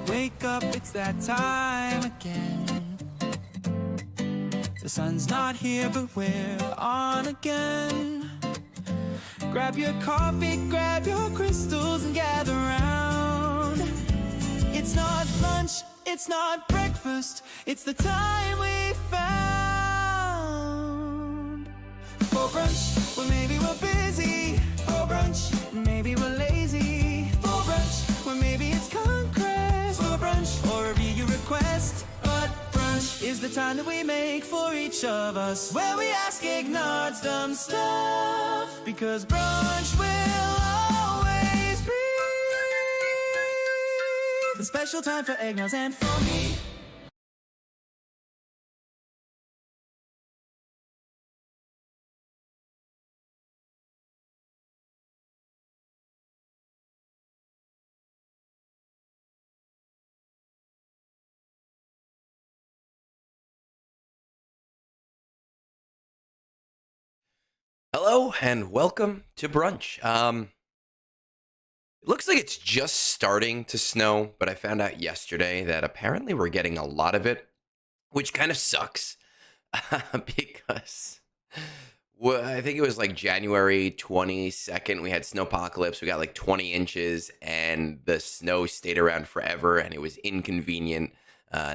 wake up, it's that time again. The sun's not here, but we're on again. Grab your coffee, grab your crystals and gather round. It's not lunch, it's not breakfast, it's the time we found. For brunch, well maybe we're busy. For brunch, maybe we're lazy. For brunch, well maybe it's conquest. For brunch, or be your request. But brunch is the time that we make for each of us, where we ask Egnards dumb stuff, because brunch will always be the special time for Egnards and for me. Hello and welcome to brunch. It looks like it's just starting to snow, but I found out yesterday that apparently we're getting a lot of it, which kind of sucks because I think it was like January 22nd. We had snowpocalypse. We got like 20 inches and the snow stayed around forever and it was inconvenient.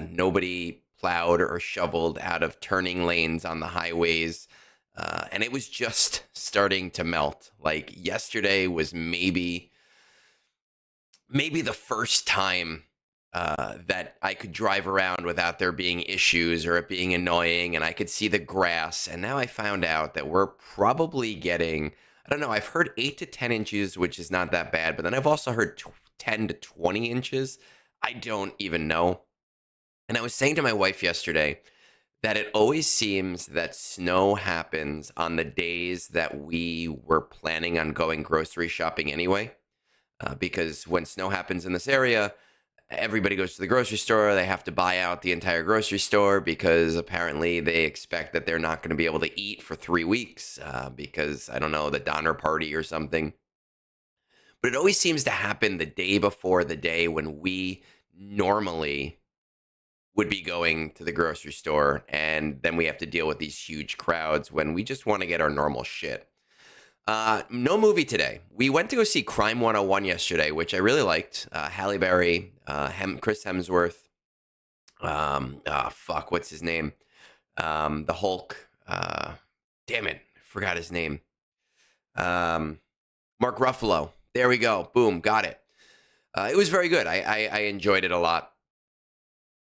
Nobody plowed or shoveled out of turning lanes on the highways. And it was just starting to melt. Like yesterday was maybe the first time that I could drive around without there being issues or it being annoying, and I could see the grass. And now I found out that we're probably getting, I don't know, I've heard 8 to 10 inches, which is not that bad, but then I've also heard 10 to 20 inches. I don't even know. And I was saying to my wife yesterday that it always seems that snow happens on the days that we were planning on going grocery shopping anyway. Because when snow happens in this area, everybody goes to the grocery store. They have to buy out the entire grocery store because apparently they expect that they're not going to be able to eat for 3 weeks because, I don't know, the Donner Party or something. But it always seems to happen the day before the day when we normally would be going to the grocery store, and then we have to deal with these huge crowds when we just want to get our normal shit. No movie today. We went to go see Crime 101 yesterday, which I really liked. Halle Berry, Chris Hemsworth, what's his name? The Hulk. Damn it, I forgot his name. Mark Ruffalo. There we go. Boom, got it. It was very good. I enjoyed it a lot.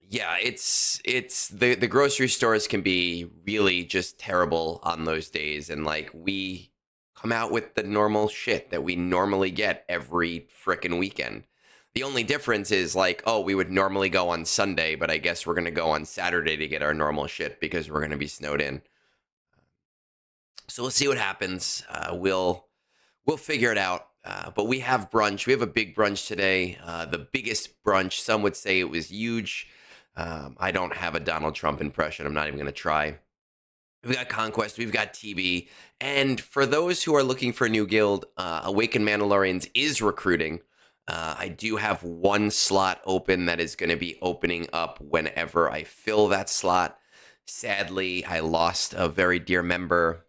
Yeah, it's the grocery stores can be really just terrible on those days, and like we come out with the normal shit that we normally get every frickin' weekend. The only difference is like, oh, we would normally go on Sunday, but I guess we're gonna go on Saturday to get our normal shit because we're gonna be snowed in. So let's see what happens. We'll figure it out. But we have brunch. We have a big brunch today. The biggest brunch. Some would say it was huge. I don't have a Donald Trump impression. I'm not even going to try. We've got Conquest. We've got TB. And for those who are looking for a new guild, Awakened Mandalorians is recruiting. I do have one slot open that is going to be opening up whenever I fill that slot. Sadly, I lost a very dear member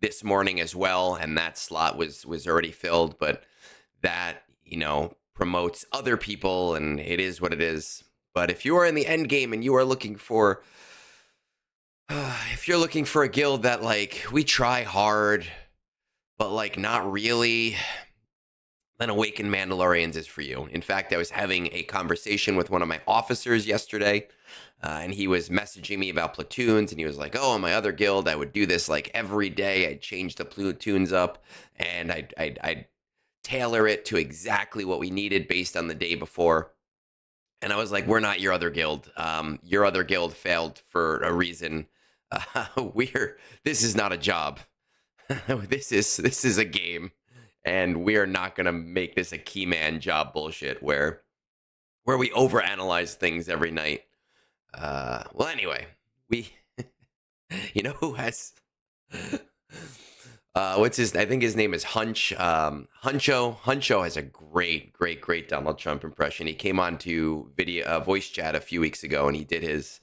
this morning as well, and that slot was already filled. But that, promotes other people, and it is what it is. But if you are in the end game and you are looking for, if you're looking for a guild that like we try hard, but like not really, then Awakened Mandalorians is for you. In fact, I was having a conversation with one of my officers yesterday, and he was messaging me about platoons, and he was like, oh, in my other guild, I would do this like every day. I'd change the platoons up, and I'd tailor it to exactly what we needed based on the day before. And I was like, we're not your other guild. Your other guild failed for a reason. This is not a job. This is a game. And we are not going to make this a key man job bullshit where we overanalyze things every night. Well, anyway, you know who has What's his? I think his name is Hunch. Huncho. Huncho has a great Donald Trump impression. He came on to video voice chat a few weeks ago, and he did his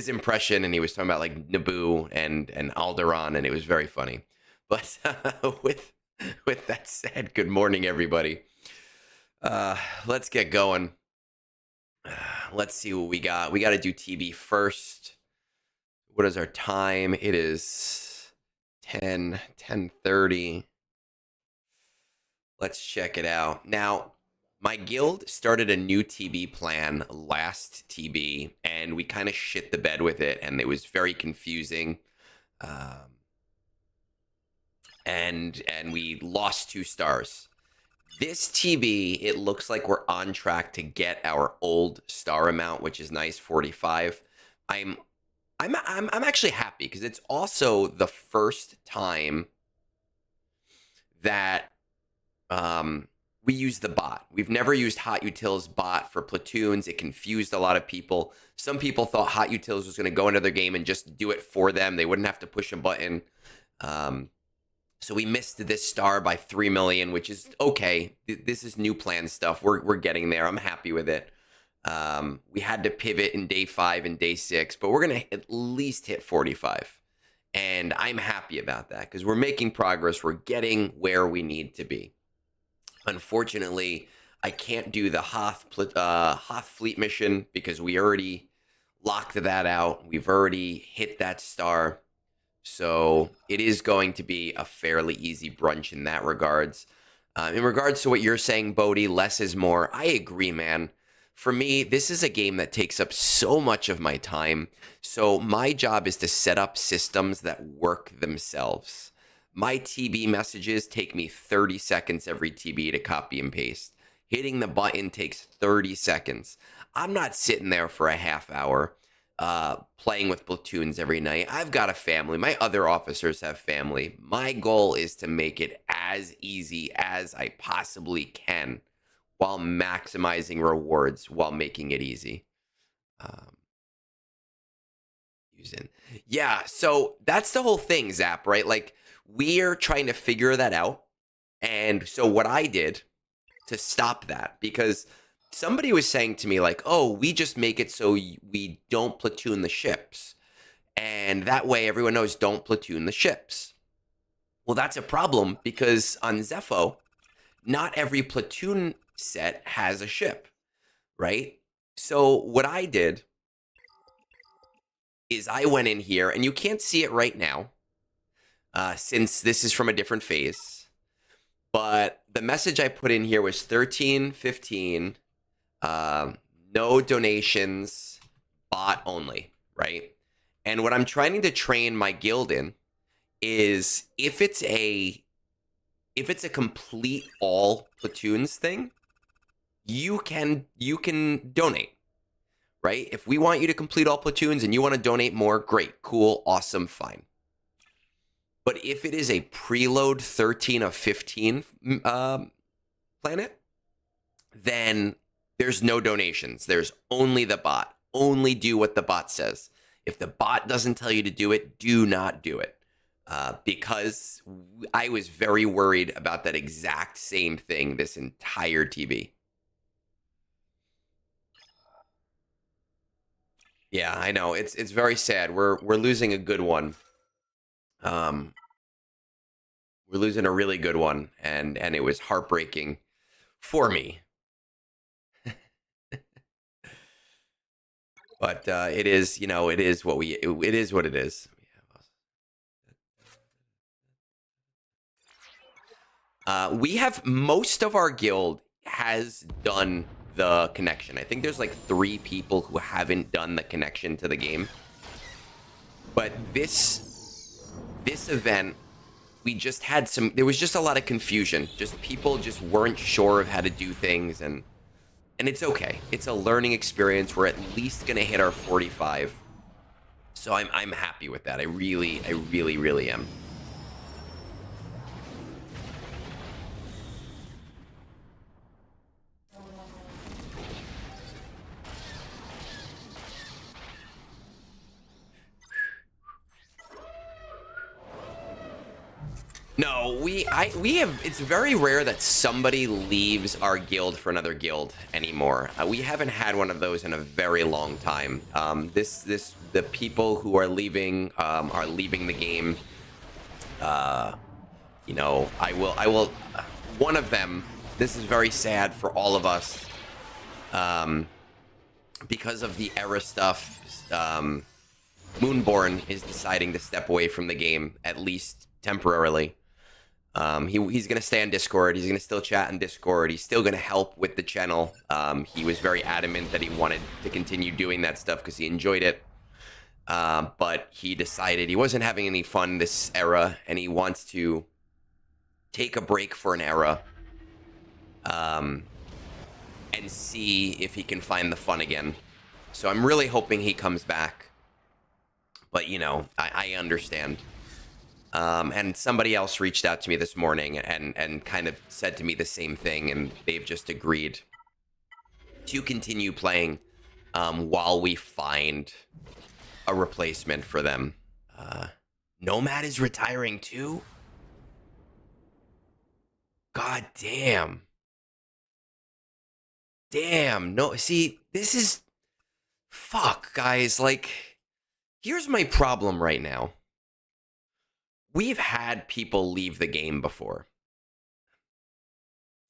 impression, and he was talking about like Naboo and Alderaan, and it was very funny. But with that said, good morning, everybody. Let's get going. Let's see what we got. We got to do TB first. What is our time? It is 10:30. Let's check it out. Now, my guild started a new TB plan last TB, and we kind of shit the bed with it, and it was very confusing. And we lost 2 stars. This TB, it looks like we're on track to get our old star amount, which is nice, 45. I'm actually happy because it's also the first time that we use the bot. We've never used Hot Utils bot for platoons. It confused a lot of people. Some people thought Hot Utils was going to go into their game and just do it for them. They wouldn't have to push a button. So we missed this star by 3 million, which is okay. This is new plan stuff. We're getting there. I'm happy with it. We had to pivot in day 5 and day 6, but we're going to at least hit 45. And I'm happy about that because we're making progress. We're getting where we need to be. Unfortunately, I can't do the Hoth fleet mission because we already locked that out. We've already hit that star. So it is going to be a fairly easy brunch in that regards. In regards to what you're saying, Bodhi, less is more. I agree, man. For me, this is a game that takes up so much of my time. So my job is to set up systems that work themselves. My TB messages take me 30 seconds every TB to copy and paste. Hitting the button takes 30 seconds. I'm not sitting there for a half hour playing with platoons every night. I've got a family. My other officers have family. My goal is to make it as easy as I possibly can while maximizing rewards while making it easy. Yeah, so that's the whole thing, Zap, right? Like, we're trying to figure that out. And so what I did to stop that, because somebody was saying to me like, oh, we just make it so we don't platoon the ships. And that way everyone knows don't platoon the ships. Well, that's a problem because on Zepho, not every platoon set has a ship, right? So what I did is I went in here, and you can't see it right now since this is from a different phase. But the message I put in here was 13:15. No donations, bot only, right? And what I'm trying to train my guild in is if it's a complete all platoons thing, you can donate, right? If we want you to complete all platoons and you want to donate more, great, cool, awesome, fine. But if it is a preload 13 of 15 planet, then there's no donations. There's only the bot. Only do what the bot says. If the bot doesn't tell you to do it, do not do it. Because I was very worried about that exact same thing this entire TB. Yeah, I know. It's very sad. We're losing a good one. We're losing a really good one, and it was heartbreaking for me. But it is, it is what it is what it is. We have most of our guild has done the connection. I think there's like 3 people who haven't done the connection to the game. But this event, we just had there was just a lot of confusion. Just people just weren't sure of how to do things, and it's okay. It's a learning experience. We're at least gonna hit our 45. So I'm happy with that. I really am. No, we have. It's very rare that somebody leaves our guild for another guild anymore. We haven't had one of those in a very long time. The people who are leaving the game. You know, I will. One of them. This is very sad for all of us. Because of the era stuff, Moonborn is deciding to step away from the game, at least temporarily. He's going to stay on Discord. He's going to still chat on Discord. He's still going to help with the channel. He was very adamant that he wanted to continue doing that stuff because he enjoyed it. But he decided he wasn't having any fun this era, and he wants to take a break for an era. And see if he can find the fun again. So I'm really hoping he comes back. But, you know, I understand. And somebody else reached out to me this morning and kind of said to me the same thing, and they've just agreed to continue playing while we find a replacement for them. Nomad is retiring too? God damn. Damn, no, see, this is... Fuck, guys, like, here's my problem right now. We've had people leave the game before.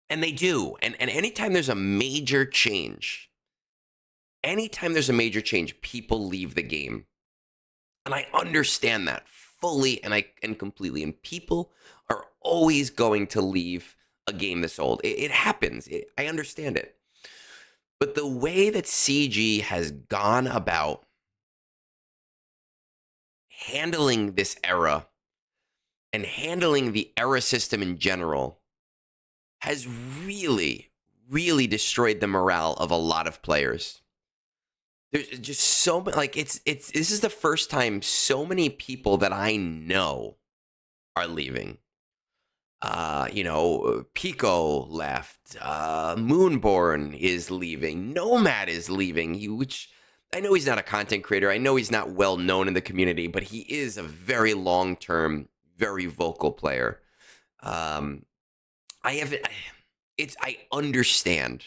And they do. And anytime there's a major change, people leave the game. And I understand that fully and completely. And people are always going to leave a game this old. It happens. I understand it. But the way that CG has gone about handling this era and handling the era system in general has really, really destroyed the morale of a lot of players. There's just so many, like, this is the first time so many people that I know are leaving. You know, Pico left, Moonborn is leaving, Nomad is leaving, which I know he's not a content creator. I know he's not well known in the community, but he is a very long-term, very vocal player. I understand.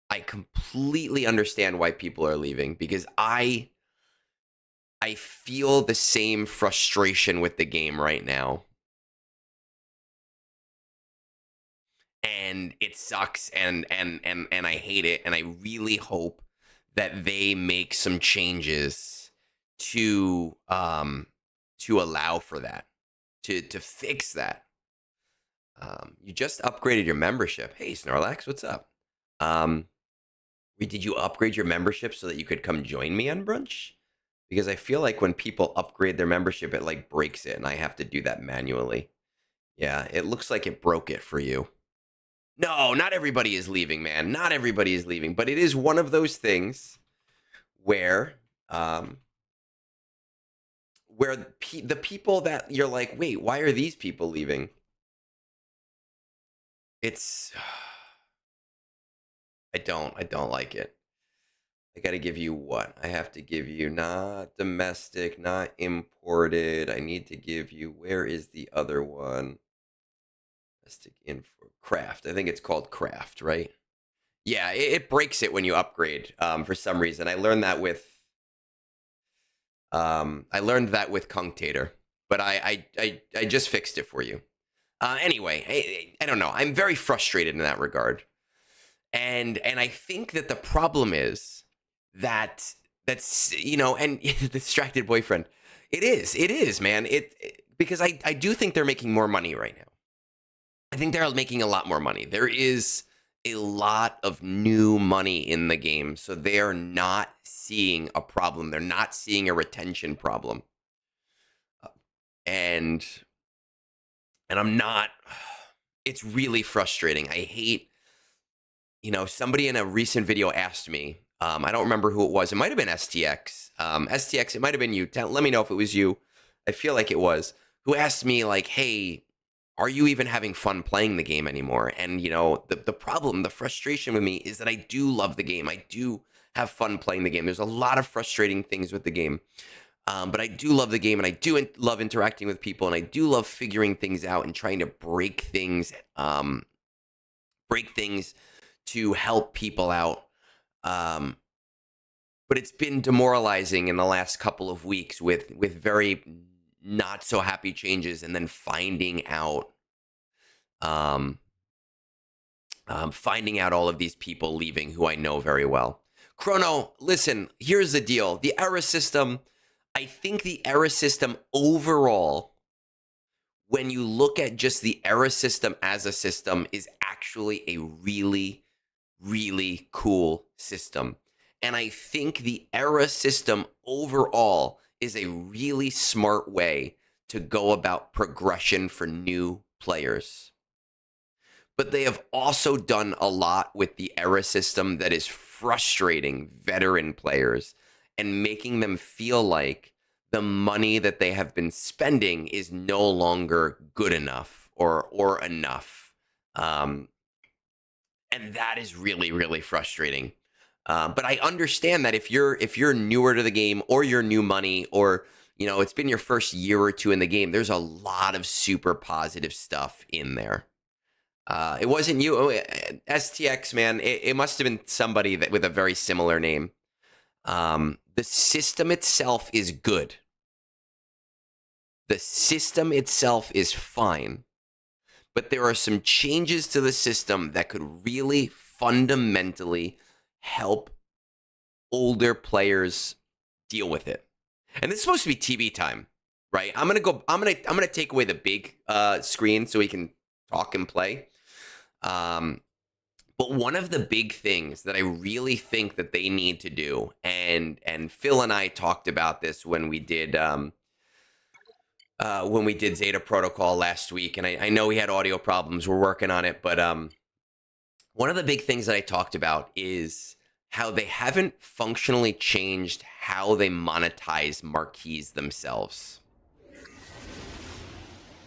I completely understand why people are leaving, because I feel the same frustration with the game right now. And it sucks, and I hate it, and I really hope that they make some changes to allow for that, to fix that. You just upgraded your membership. Hey, Snorlax, what's up? Did you upgrade your membership so that you could come join me on Brunch? Because I feel like when people upgrade their membership, it like breaks it, and I have to do that manually. Yeah, it looks like it broke it for you. No, not everybody is leaving, man. Not everybody is leaving, but it is one of those things where the people that you're like, wait, why are these people leaving? It's I don't like it. I got to give you what? I have to give you not domestic, not imported. I need to give you, where is the other one? Domestic info, craft. I think it's called craft, right? Yeah, it breaks it when you upgrade for some reason. I learned that with Cunctator, but I just fixed it for you. Anyway, I don't know. I'm very frustrated in that regard. And I think that the problem is that's, you know, and the distracted boyfriend. It is, man. Because I do think they're making more money right now. I think they're making a lot more money. There is a lot of new money in the game, so they are not seeing a problem. They're not seeing a retention problem. And I'm not, it's really frustrating. I hate, you know, somebody in a recent video asked me, I don't remember who it was. It might have been STX. STX, it might have been you. Let me know if it was you. I feel like it was. Who asked me, like, hey, are you even having fun playing the game anymore? And, you know, the problem, the frustration with me is that I do love the game. I do have fun playing the game. There's a lot of frustrating things with the game. But I do love the game, and I do love interacting with people, and I do love figuring things out and trying to break things to help people out. But it's been demoralizing in the last couple of weeks with very not so happy changes, and then finding out all of these people leaving who I know very well. Chrono, listen, here's the deal. The era system, I think the era system overall, when you look at just the era system as a system, is actually a really, really cool system. And I think the era system overall is a really smart way to go about progression for new players. But they have also done a lot with the era system that is frustrating veteran players and making them feel like the money that they have been spending is no longer good enough or enough. And that is really, really frustrating. But I understand that if you're newer to the game, or you're new money, or it's been your first year or two in the game, there's a lot of super positive stuff in there. It wasn't you, STX, man. It must have been somebody that with a very similar name. The system itself is good. The system itself is fine. But there are some changes to the system that could really fundamentally help older players deal with it. And this is supposed to be TV time, right? I'm gonna take away the big screen so we can talk and play. But one of the big things that I really think that they need to do, and Phil and I talked about this when we did Zeta Protocol last week, and I know we had audio problems. We're working on it, but one of the big things that I talked about is how they haven't functionally changed how they monetize marquees themselves.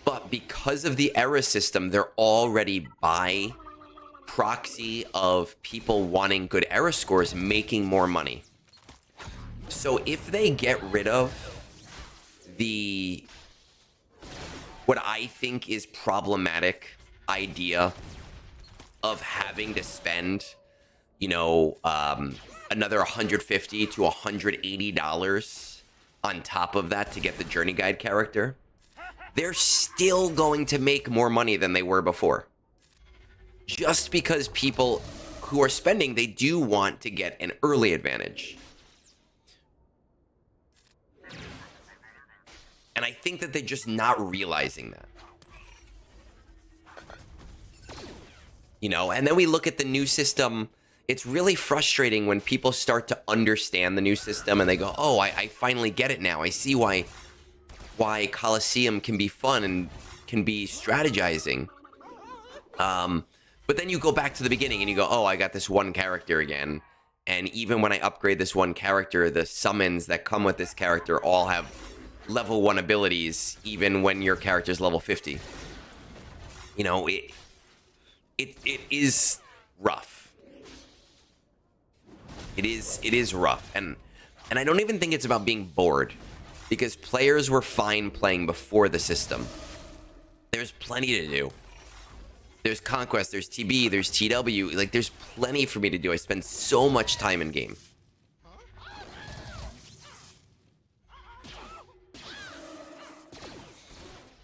But because of the era system, they're already by proxy of people wanting good era scores, making more money. So if they get rid of what I think is problematic idea of having to spend, another $150 to $180 on top of that to get the journey guide character, they're still going to make more money than they were before. Just because people who are spending, they do want to get an early advantage. And I think that they're just not realizing that. And then we look at the new system. It's really frustrating when people start to understand the new system and they go, oh, I finally get it now. I see why Coliseum can be fun and can be strategizing. But then you go back to the beginning and you go, oh, I got this one character again. And even when I upgrade this one character, the summons that come with this character all have level 1 abilities, even when your character's level 50. It is rough. It is rough. And I don't even think it's about being bored, because players were fine playing before the system. There's plenty to do. There's Conquest, there's TB, there's TW. Like, there's plenty for me to do. I spend so much time in game.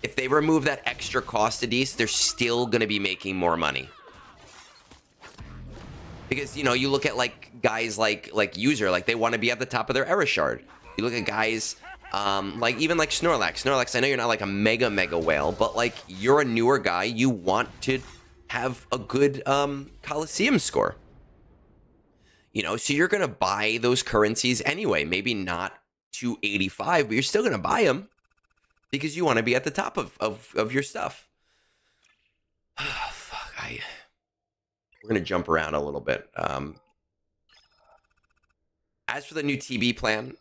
If they remove that extra cost to these, they're still going to be making more money. Because, you look at guys like User, they want to be at the top of their era shard. You look at guys even Snorlax. Snorlax, I know you're not a mega whale, but you're a newer guy. You want to have a good Coliseum score. So you're going to buy those currencies anyway. Maybe not 285, but you're still going to buy them because you want to be at the top of your stuff. Fuck, we're going to jump around a little bit. As for the new TB plan,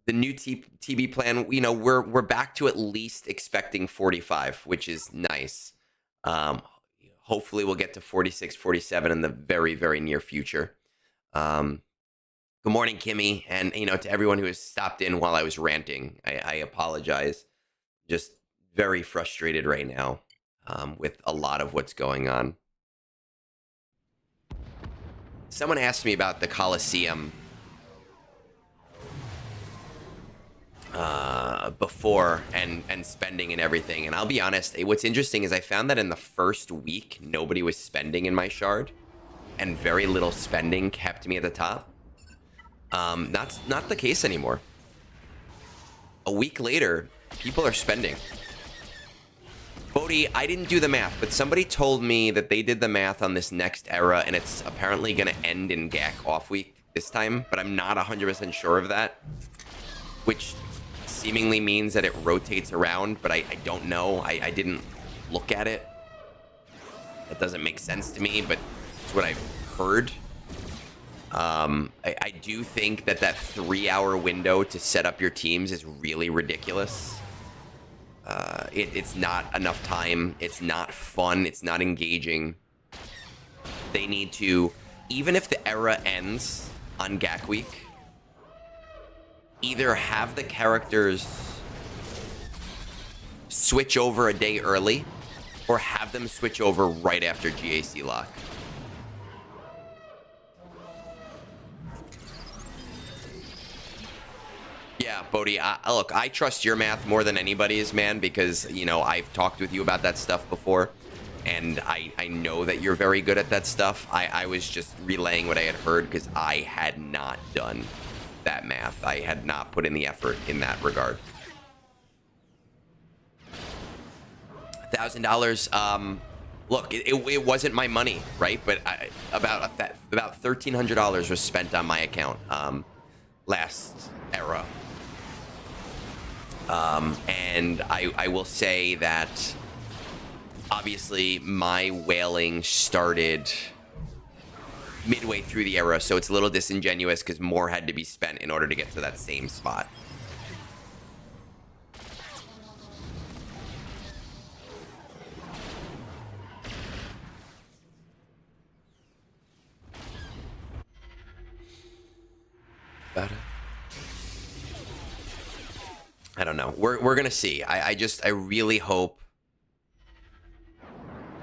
TB plan, we're back to at least expecting 45, which is nice. Hopefully we'll get to 46, 47 in the very, very near future. Good morning, Kimmy, and to everyone who has stopped in while I was ranting. I apologize. Just very frustrated right now with a lot of what's going on. Someone asked me about the Coliseum before and spending and everything, and I'll be honest. What's interesting is I found that in the first week, nobody was spending in my shard, and very little spending kept me at the top. That's not the case anymore. A week later, people are spending. Bodhi, I didn't do the math, but somebody told me that they did the math on this next era, and it's apparently going to end in GAC off week this time, but I'm not 100% sure of that, which seemingly means that it rotates around, but I don't know. I didn't look at it. That doesn't make sense to me, but it's what I've heard. I do think that 3-hour window to set up your teams is really ridiculous. It's not enough time. It's not fun. It's not engaging. They need to, even if the era ends on GAC week, either have the characters switch over a day early or have them switch over right after GAC lock. Yeah, Bodhi, look, I trust your math more than anybody's, man, because, I've talked with you about that stuff before, and I know that you're very good at that stuff. I was just relaying what I had heard because I had not done that math. I had not put in the effort in that regard. $1,000, look, it wasn't my money, right? But about $1,300 was spent on my account last era. And I will say that obviously my whaling started midway through the era, so it's a little disingenuous because more had to be spent in order to get to that same spot. I don't know. We're gonna see. I really hope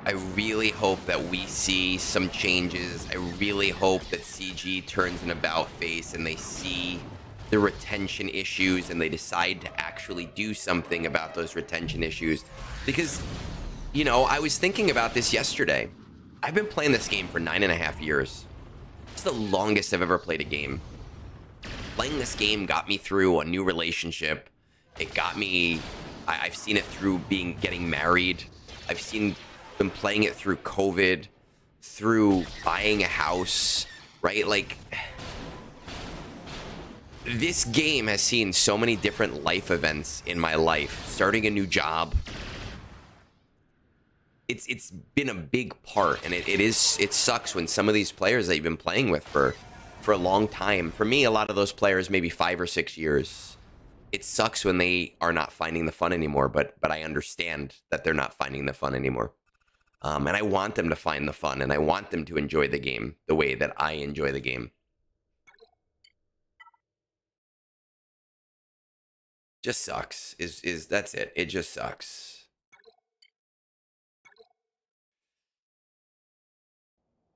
that we see some changes. I really hope that CG turns an about face and they see the retention issues and they decide to actually do something about those retention issues. Because, I was thinking about this yesterday. I've been playing this game for 9.5 years. It's the longest I've ever played a game. Playing this game got me through a new relationship. It got me, I've seen it through getting married. I've been playing it through COVID, through buying a house, right? Like, this game has seen so many different life events in my life. Starting a new job. It's been a big part, and it sucks when some of these players that you've been playing with for a long time. For me, a lot of those players, maybe 5 or 6 years. It sucks when they are not finding the fun anymore, but I understand that they're not finding the fun anymore. And I want them to find the fun, and I want them to enjoy the game the way that I enjoy the game. Just sucks. That's it. It just sucks.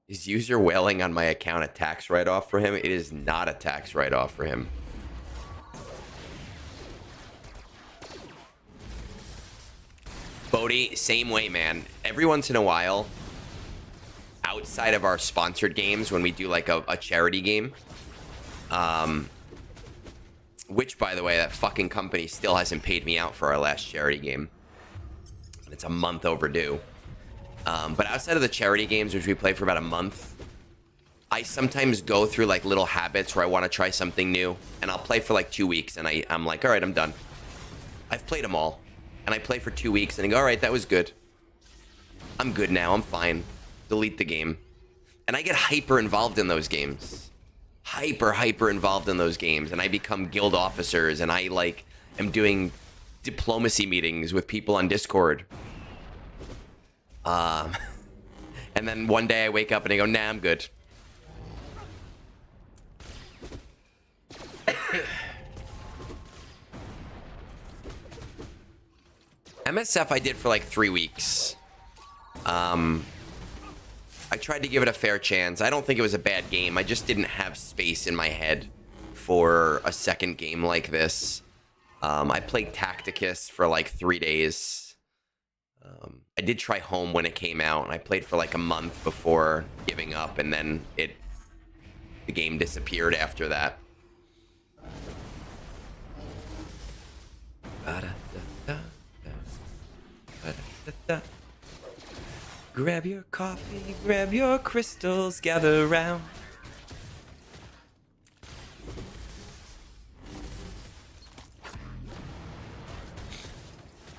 Is user whaling on my account a tax write-off for him? It is not a tax write-off for him. Bodhi, same way, man. Every once in a while, outside of our sponsored games, when we do like a charity game, which, by the way, that fucking company still hasn't paid me out for our last charity game. It's a month overdue. But outside of the charity games, which we play for about a month, I sometimes go through like little habits where I want to try something new, and I'll play for like 2 weeks, and I'm like, all right, I'm done. I've played them all. And I play for 2 weeks and I go, all right, that was good. I'm good now. I'm fine. Delete the game. And I get hyper involved in those games. Hyper involved in those games. And I become guild officers. And I am doing diplomacy meetings with people on Discord. And then one day I wake up and I go, nah, I'm good. MSF I did for like 3 weeks. I tried to give it a fair chance. I don't think it was a bad game. I just didn't have space in my head for a second game like this. I played Tacticus for like 3 days. I did try Home when it came out, and I played for like a month before giving up, and then the game disappeared after that. Grab your coffee, grab your crystals, gather round.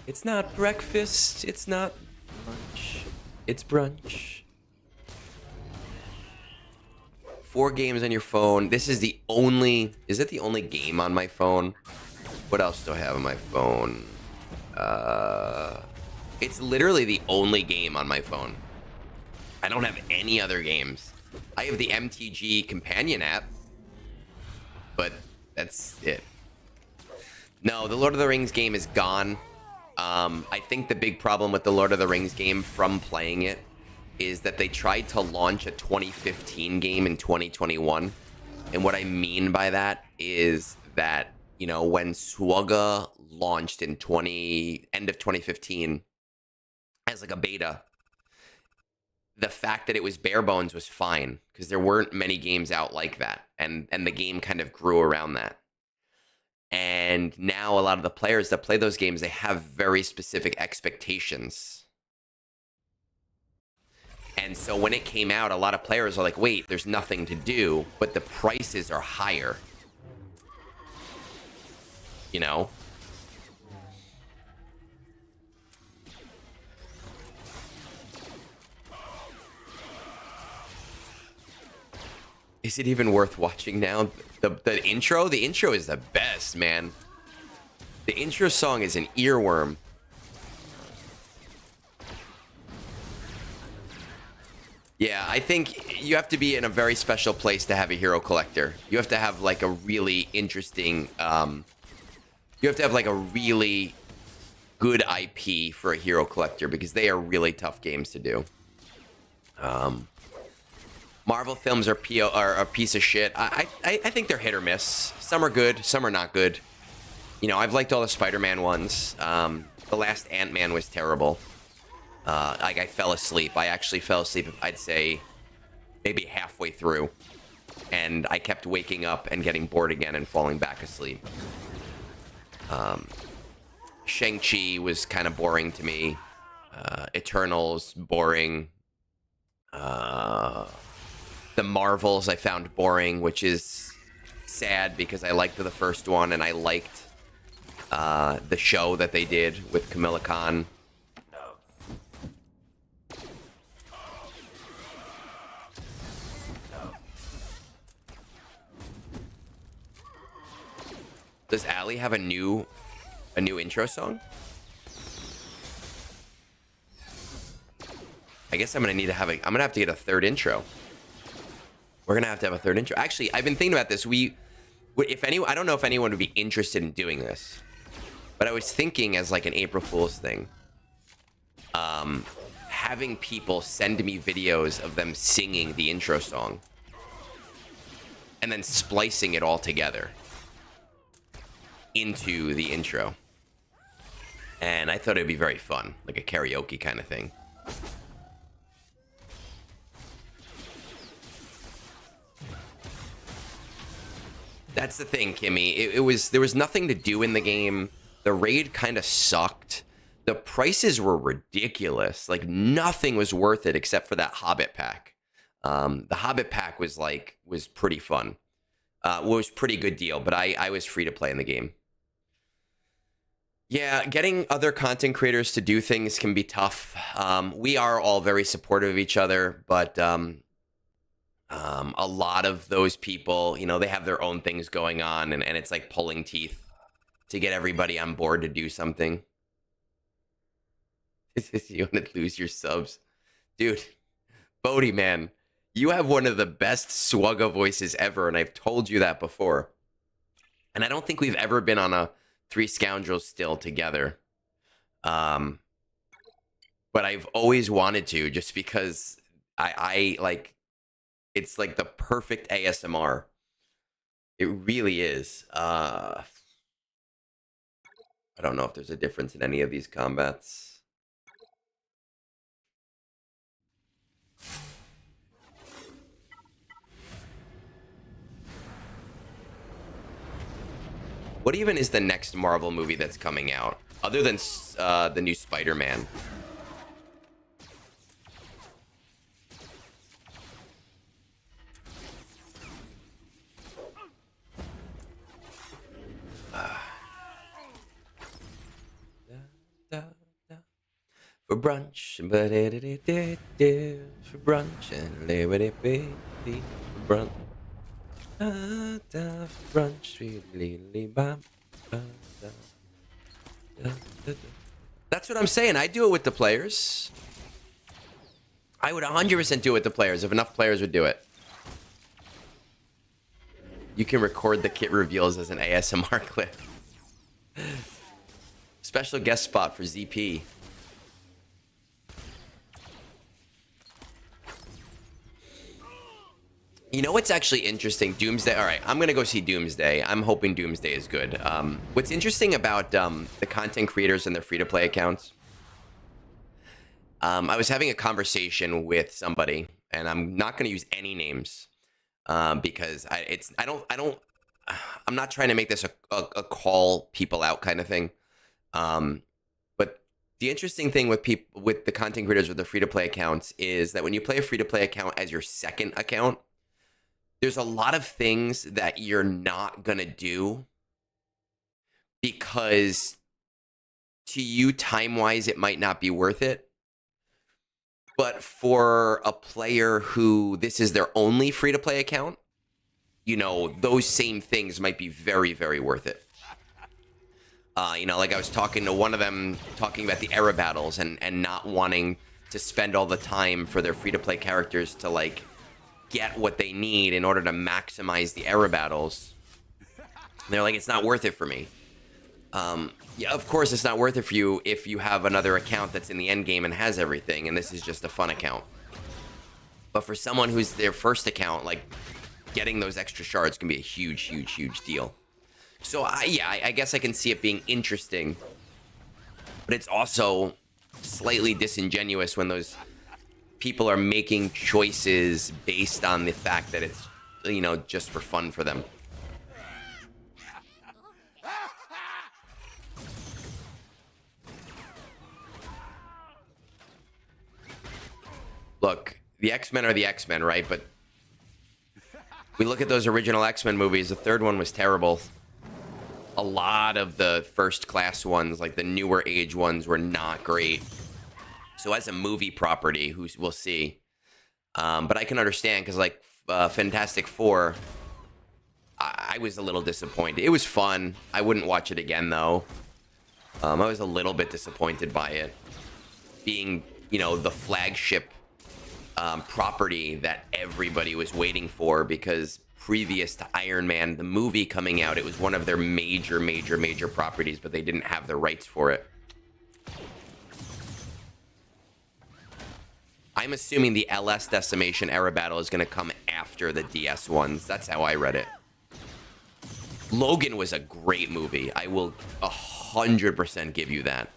It's not breakfast, it's not lunch, it's brunch. 4 games on your phone. This is the only, is it the only game on my phone? What else do I have on my phone? It's literally the only game on my phone. I don't have any other games. I have the MTG companion app, but that's it. No, the Lord of the Rings game is gone. I think the big problem with the Lord of the Rings game from playing it is that they tried to launch a 2015 game in 2021. And what I mean by that is that, you know, when Swugga launched in end of 2015 as like a beta, the fact that it was bare bones was fine because there weren't many games out like that. And the game kind of grew around that. And now a lot of the players that play those games, they have very specific expectations. And so when it came out, a lot of players are like, wait, there's nothing to do, but the prices are higher. You know? Is it even worth watching now? The intro? The intro is the best, man. The intro song is an earworm. Yeah, I think you have to be in a very special place to have a hero collector. You have to have like a really interesting, you have to have like a really good IP for a hero collector because they are really tough games to do. Marvel films are a piece of shit. I think they're hit or miss. Some are good, some are not good. You know, I've liked all the Spider-Man ones. The last Ant-Man was terrible. Like I fell asleep. I actually fell asleep, I'd say, maybe halfway through. And I kept waking up and getting bored again and falling back asleep. Shang-Chi was kind of boring to me. Eternals, boring. The Marvels I found boring, which is sad because I liked the first one and I liked the show that they did with Kamala Khan. Does Ali have a new intro song? I guess I'm gonna have to get a third intro. We're gonna have to have a third intro. Actually, I've been thinking about this. I don't know if anyone would be interested in doing this, but I was thinking as like an April Fool's thing, having people send me videos of them singing the intro song and then splicing it all together into the intro. And I thought it'd be very fun, like a karaoke kind of thing. That's the thing, Kimmy. There was nothing to do in the game. The raid kind of sucked. The prices were ridiculous. Like nothing was worth it except for that Hobbit pack. The Hobbit pack was pretty fun. Was pretty good deal, but I was free to play in the game. Yeah, getting other content creators to do things can be tough. We are all very supportive of each other, but a lot of those people, you know, they have their own things going on, and it's like pulling teeth to get everybody on board to do something. You want to lose your subs? Dude, Bodhi, man, you have one of the best Swugga voices ever, and I've told you that before. And I don't think we've ever been on a Three Scoundrels still together. Um, but I've always wanted to, just because I like, it's like the perfect ASMR. It really is. I don't know if there's a difference in any of these combats. What even is the next Marvel movie that's coming out, other than the new Spider-Man? For brunch, for brunch, and for brunch. That's what I'm saying. I do it with the players. I would 100% do it with the players if enough players would do it. You can record the kit reveals as an ASMR clip. Special guest spot for ZP. You know what's actually interesting? Doomsday. All right, I'm going to go see Doomsday. I'm hoping Doomsday is good. What's interesting about the content creators and their free-to-play accounts, I was having a conversation with somebody, and I'm not going to use any names because I'm not trying to make this a call people out kind of thing. But the interesting thing with the content creators with the free-to-play accounts is that when you play a free-to-play account as your second account, there's a lot of things that you're not going to do because to you, time-wise, it might not be worth it. But for a player who this is their only free-to-play account, you know, those same things might be very, very worth it. You know, like I was talking to one of them, talking about the era battles and not wanting to spend all the time for their free-to-play characters to, like, get what they need in order to maximize the era battles. They're like, it's not worth it for me. Yeah, of course it's not worth it for you if you have another account that's in the end game and has everything, and this is just a fun account. But for someone who's their first account, like, getting those extra shards can be a huge, huge, huge deal. So, I guess I can see it being interesting. But it's also slightly disingenuous when those people are making choices based on the fact that it's, you know, just for fun for them. Look, the X-Men are the X-Men, right? But we look at those original X-Men movies, the third one was terrible. A lot of the first class ones, like the newer age ones, were not great. So as a movie property, we'll see. But I can understand, because like Fantastic Four, I was a little disappointed. It was fun. I wouldn't watch it again, though. I was a little bit disappointed by it. Being, you know, the flagship property that everybody was waiting for, because previous to Iron Man, the movie coming out, it was one of their major, major, major properties, but they didn't have the rights for it. I'm assuming the LS Decimation era battle is going to come after the DS ones. That's how I read it. Logan was a great movie. I will 100% give you that.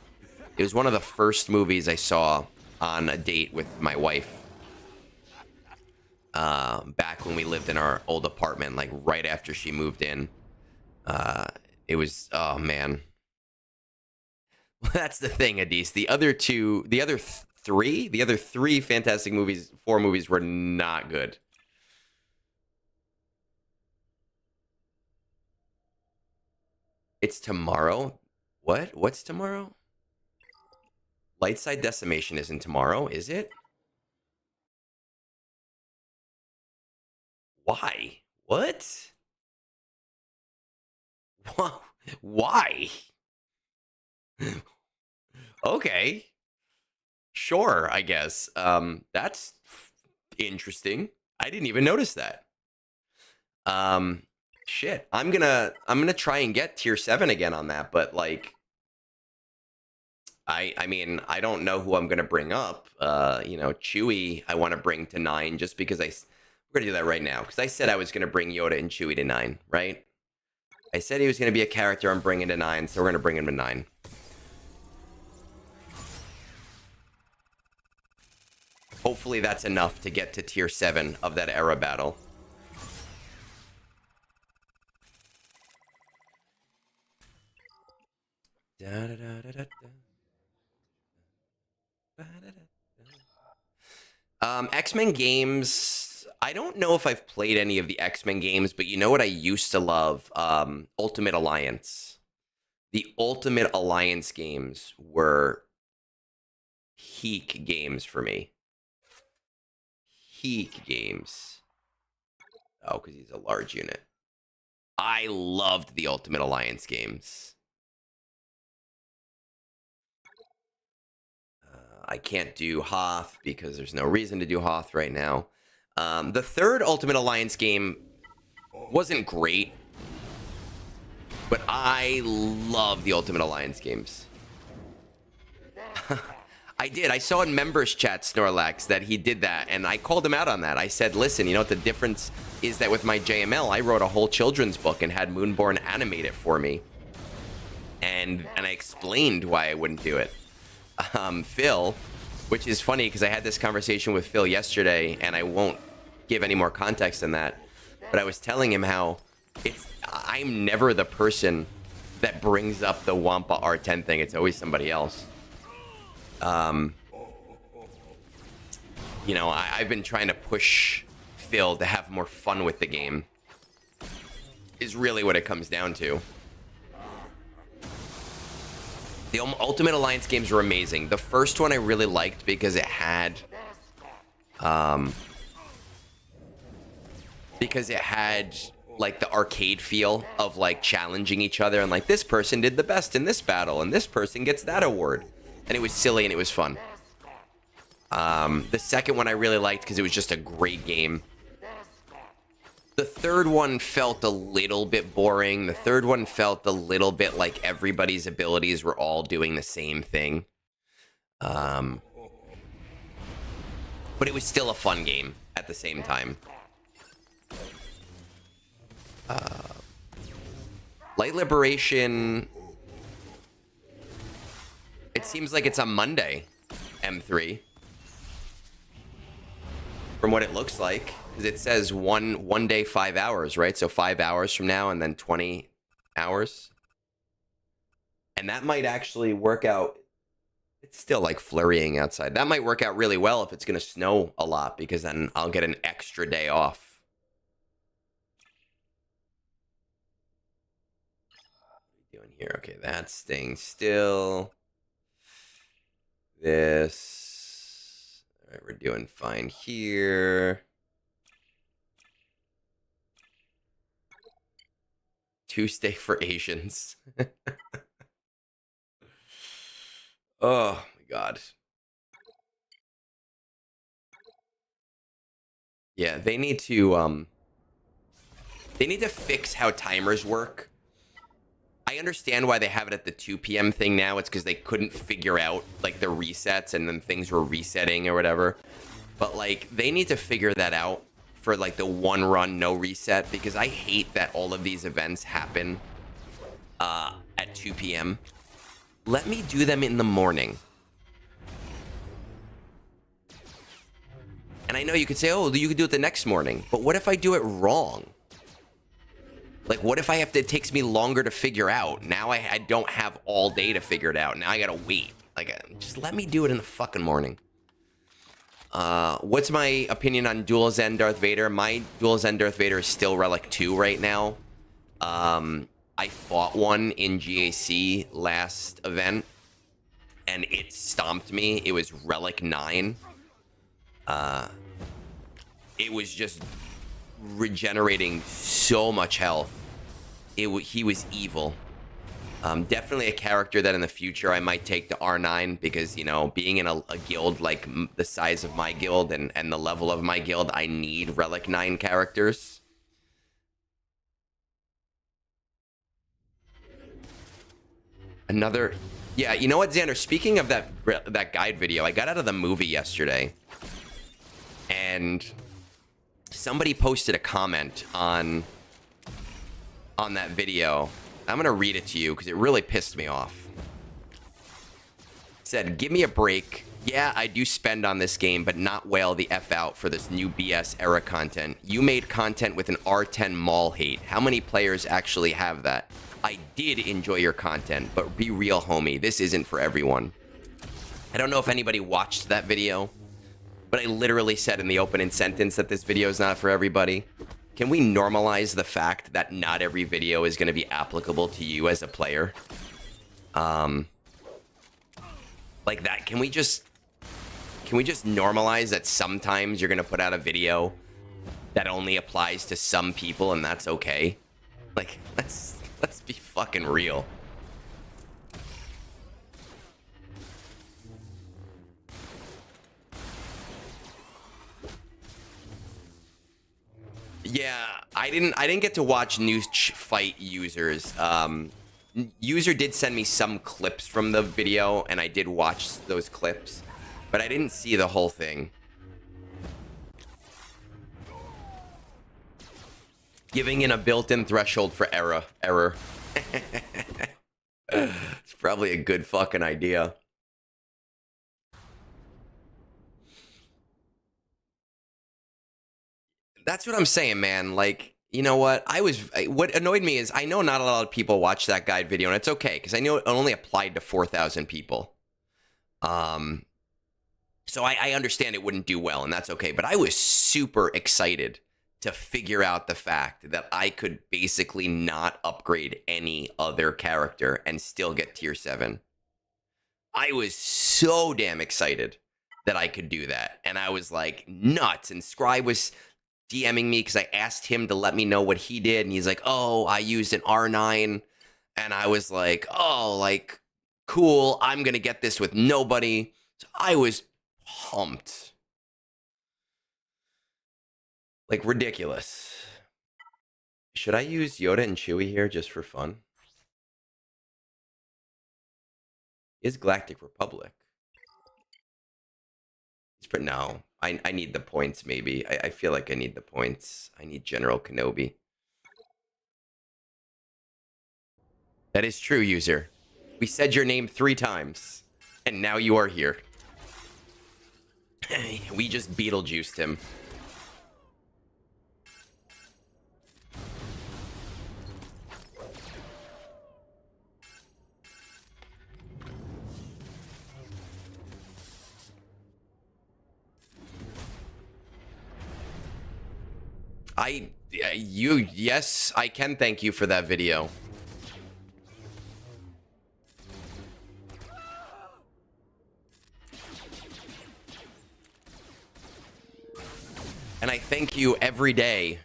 It was one of the first movies I saw on a date with my wife. Back when we lived in our old apartment, like right after she moved in. It was, oh man. Well, that's the thing, Adis. The other three Fantastic movies, 4 movies were not good. It's tomorrow? What? What's tomorrow? Lightside Decimation isn't tomorrow, is it? Why? What? Why? Okay. Sure, I guess. That's interesting. I didn't even notice that. Shit. I'm gonna try and get tier 7 again on that, but like I mean, I don't know who I'm gonna bring up. You know, Chewie, I want to bring to 9 just because we're gonna do that right now because I said I was gonna bring Yoda and Chewie to 9, right? I said he was gonna be a character I'm bringing to 9, so we're gonna bring him to 9. Hopefully that's enough to get to tier 7 of that era battle. X-Men games. I don't know if I've played any of the X-Men games, but you know what I used to love? Ultimate Alliance. The Ultimate Alliance games were peak games for me. Peak games. Oh, because he's a large unit. I loved the Ultimate Alliance games. I can't do Hoth because there's no reason to do Hoth right now. The third Ultimate Alliance game wasn't great, but I love the Ultimate Alliance games. I did. I saw in members chat, Snorlax, that he did that, and I called him out on that. I said, listen, you know what the difference is that with my JML, I wrote a whole children's book and had Moonborn animate it for me. And I explained why I wouldn't do it. Phil, which is funny because I had this conversation with Phil yesterday, and I won't give any more context than that, but I was telling him how I'm never the person that brings up the Wampa R10 thing. It's always somebody else. You know, I've been trying to push Phil to have more fun with the game, is really what it comes down to. The Ultimate Alliance games were amazing. The first one I really liked because it had, like the arcade feel of like challenging each other and like this person did the best in this battle and this person gets that award. And it was silly and it was fun. The second one I really liked because it was just a great game. The third one felt a little bit boring. The third one felt a little bit like everybody's abilities were all doing the same thing. But it was still a fun game at the same time. Light Liberation... It seems like it's on Monday, M3. From what it looks like. Because it says one day, 5 hours, right? So 5 hours from now and then 20 hours. And that might actually work out. It's still like flurrying outside. That might work out really well if it's going to snow a lot. Because then I'll get an extra day off. What are we doing here? Okay, that's staying still. This. All right, we're doing fine here. Tuesday for Asians. Oh my god. Yeah, they need to fix how timers work. I understand why they have it at the 2 p.m. thing now. It's because they couldn't figure out like the resets and then things were resetting or whatever. But like they need to figure that out for like the one run no reset, because I hate that all of these events happen at 2 p.m. Let me do them in the morning. And I know you could say, oh, you could do it the next morning, but what if I do it wrong? Like, what if it takes me longer to figure out? Now I don't have all day to figure it out. Now I gotta wait. Like, just let me do it in the fucking morning. What's my opinion on Dual Zen Darth Vader? My Dual Zen Darth Vader is still Relic 2 right now. I fought one in GAC last event, and it stomped me. It was Relic 9. It was just regenerating so much health. He was evil. Definitely a character that in the future I might take to R9, because, you know, being in a guild like the size of my guild and the level of my guild, I need Relic 9 characters. Another Yeah, you know what, Xander? Speaking of that guide video, I got out of the movie yesterday, and somebody posted a comment on that video. I'm gonna read it to you because it really pissed me off. It said, "Give me a break. Yeah, I do spend on this game, but not whale the F out for this new BS era content. You made content with an R10 mall hate. How many players actually have that? I did enjoy your content, but be real, homie. This isn't for everyone." I don't know if anybody watched that video, but I literally said in the opening sentence that this video is not for everybody. Can we normalize the fact that not every video is going to be applicable to you as a player? Like that, can we just normalize that sometimes you're gonna put out a video that only applies to some people and that's okay? Like, let's be fucking real. Yeah, I didn't get to watch News Fight Users. User did send me some clips from the video, and I did watch those clips, but I didn't see the whole thing. Giving in a built-in threshold for error. It's probably a good fucking idea. That's what I'm saying, man. Like, you know what? What annoyed me is I know not a lot of people watch that guide video, and it's okay because I know it only applied to 4,000 people. So I understand it wouldn't do well, and that's okay. But I was super excited to figure out the fact that I could basically not upgrade any other character and still get tier 7. I was so damn excited that I could do that, and I was like nuts. And Scribe was DMing me because I asked him to let me know what he did, and he's like, "Oh, I used an R9," and I was like, "Oh, like cool. I'm gonna get this with nobody." So I was pumped, like ridiculous. Should I use Yoda and Chewie here just for fun? Is Galactic Republic? But no, I need the points, maybe. I feel like I need the points. I need General Kenobi. That is true, user. We said your name 3 times, and now you are here. We just Beetlejuiced him. Yes, I can thank you for that video. And I thank you every day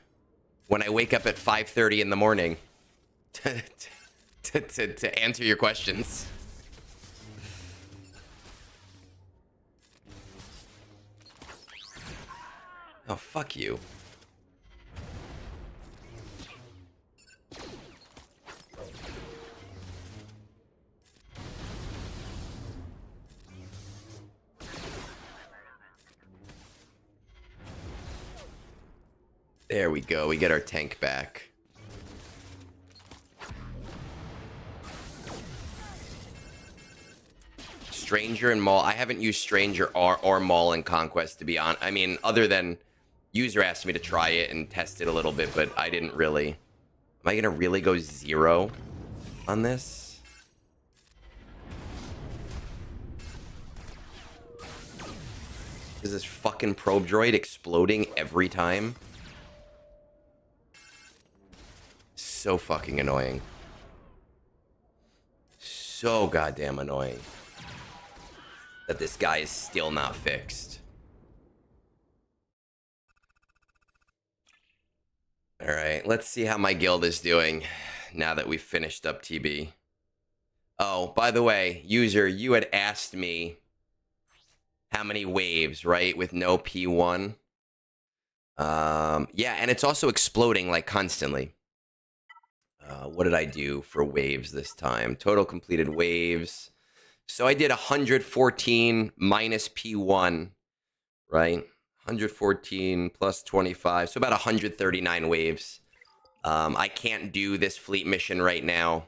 when I wake up at 5:30 in the morning to answer your questions. Oh, fuck you. There we go. We get our tank back. Stranger and Maul. I haven't used Stranger or Maul in Conquest, to be honest. I mean, other than user asked me to try it and test it a little bit, but I didn't really. Am I going to really go 0 on this? Is this fucking probe droid exploding every time? So fucking annoying. So goddamn annoying that this guy is still not fixed. All right, let's see how my guild is doing now that we've finished up TB. Oh, by the way, user, you had asked me how many waves, right, with no P1. Yeah, and it's also exploding like constantly. What did I do for waves this time? Total completed waves. So I did 114 minus P1, right? 114 plus 25, so about 139 waves. I can't do this fleet mission right now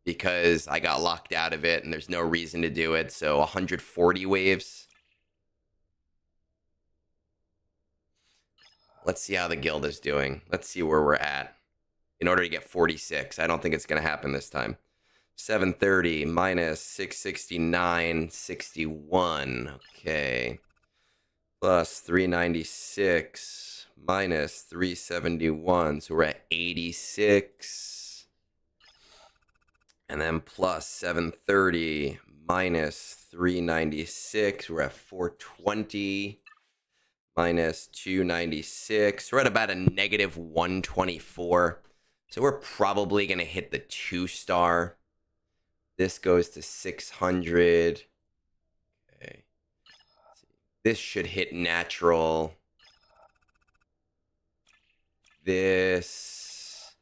because I got locked out of it and there's no reason to do it. So 140 waves. Let's see how the guild is doing. Let's see where we're at in order to get 46. I don't think it's going to happen this time. 730 minus 669, 61. Okay. Plus 396 minus 371. So we're at 86. And then plus 730 minus 396. We're at 420. Minus 296. We're at about a negative 124. So we're probably going to hit the 2-star. This goes to 600. Okay. This should hit natural. This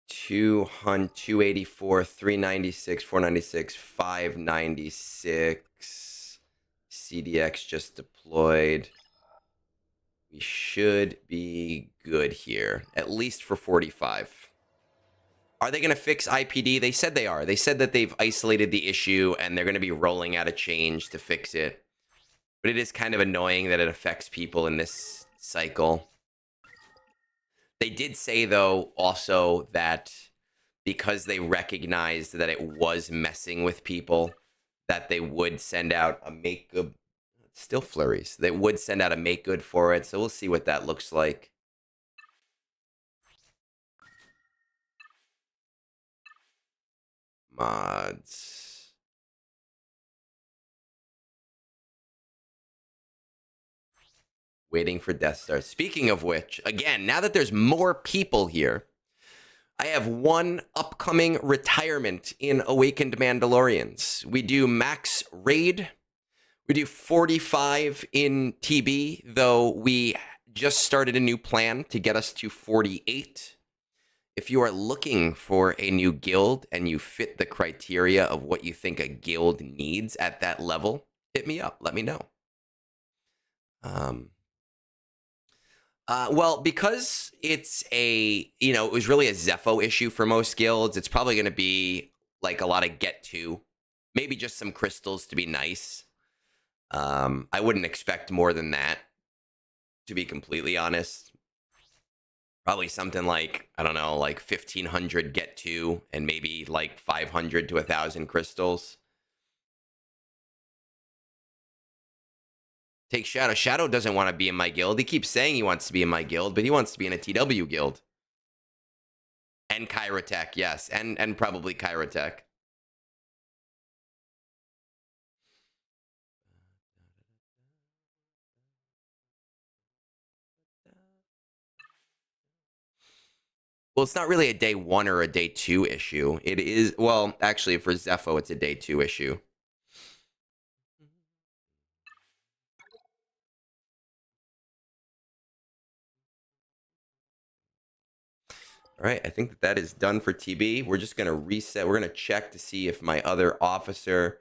200, 284, 396, 496, 596. CDX just deployed. We should be good here, at least for 45. Are they going to fix IPD? They said they are. They said that they've isolated the issue and they're going to be rolling out a change to fix it. But it is kind of annoying that it affects people in this cycle. They did say, though, also that because they recognized that it was messing with people, that they would send out a make good. Still flurries. They would send out a make good for it. So we'll see what that looks like. Mods. Waiting for Death Star. Speaking of which, again, now that there's more people here, I have one upcoming retirement in Awakened Mandalorians. We do max raid. We do 45 in TB, though we just started a new plan to get us to 48. If you are looking for a new guild and you fit the criteria of what you think a guild needs at that level, hit me up. Let me know. Well, because it's it was really a Zepho issue for most guilds, it's probably going to be like a lot of get to, maybe just some crystals to be nice. I wouldn't expect more than that, to be completely honest. Probably something like, I don't know, like 1,500 get to, and maybe like 500 to 1,000 crystals. Take Shadow. Shadow doesn't want to be in my guild. He keeps saying he wants to be in my guild, but he wants to be in a TW guild. And Kyrotech, yes. And probably Kyrotech. Well, it's not really a day 1 or a day 2 issue. It is, well, actually, for Zepho, it's a day 2 issue. All right, I think that is done for TB. We're just going to reset. We're going to check to see if my other officer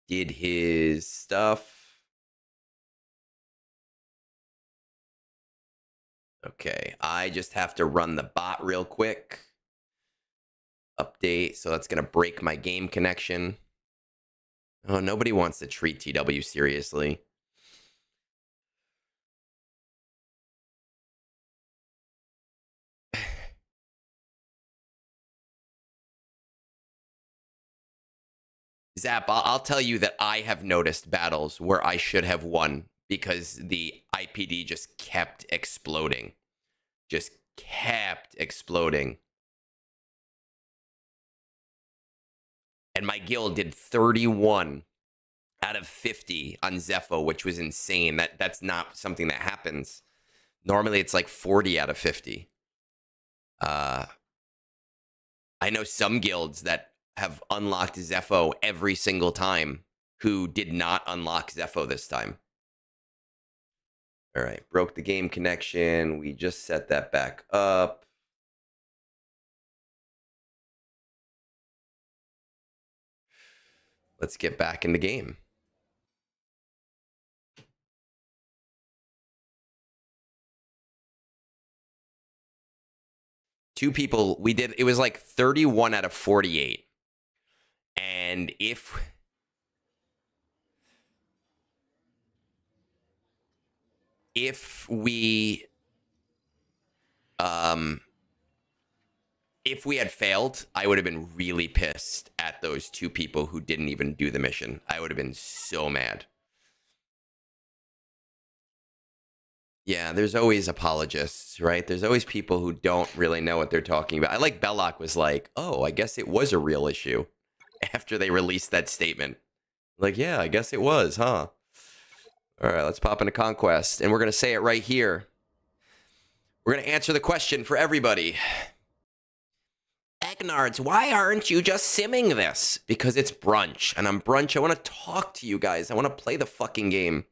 did his stuff. Okay, I just have to run the bot real quick. Update, so that's going to break my game connection. Oh, nobody wants to treat TW seriously. Zap, I'll tell you that I have noticed battles where I should have won because the IPD just kept exploding. Just kept exploding. And my guild did 31 out of 50 on Zepho, which was insane. That's not something that happens. Normally, it's like 40 out of 50. I know some guilds that have unlocked Zepho every single time who did not unlock Zepho this time. All right, broke the game connection. We just set that back up. Let's get back in the game. Two people, we did, it was like 31 out of 48. And if we had failed, I would have been really pissed at those two people who didn't even do the mission. I would have been so mad. Yeah, there's always apologists, right? There's always people who don't really know what they're talking about. I like Belloc was like, oh, I guess it was a real issue after they released that statement. Like, yeah, I guess it was, huh? All right, let's pop into Conquest, and we're going to say it right here. We're going to answer the question for everybody. Egnards, why aren't you just simming this? Because it's brunch, and I'm brunch. I want to talk to you guys. I want to play the fucking game.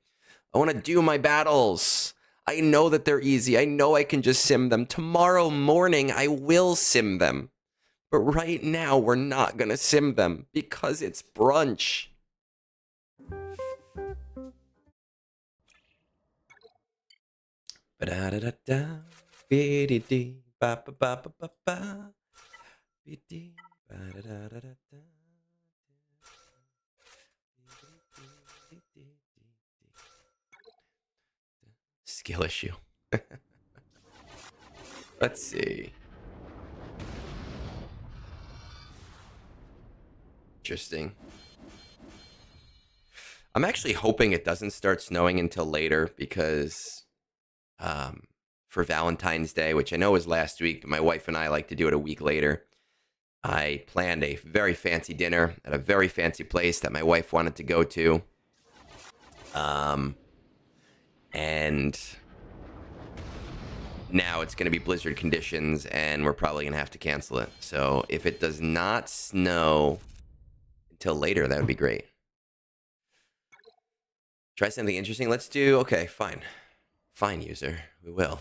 I want to do my battles. I know that they're easy. I know I can just sim them. Tomorrow morning, I will sim them. But right now, we're not going to sim them because it's brunch. Ba-da-da-da-da. Be-dee-dee. Ba-ba-ba-ba-ba-ba. Be-dee. Ba-da-da-da-da-da. Skill issue. Let's see. Interesting. I'm actually hoping it doesn't start snowing until later because for Valentine's Day, which I know was last week, my wife and I like to do it a week later. I planned a very fancy dinner at a very fancy place that my wife wanted to go to. And now it's going to be blizzard conditions, and we're probably going to have to cancel it. So if it does not snow until later, that would be great. Try something interesting. Let's do... Okay, fine. Fine, user. We will.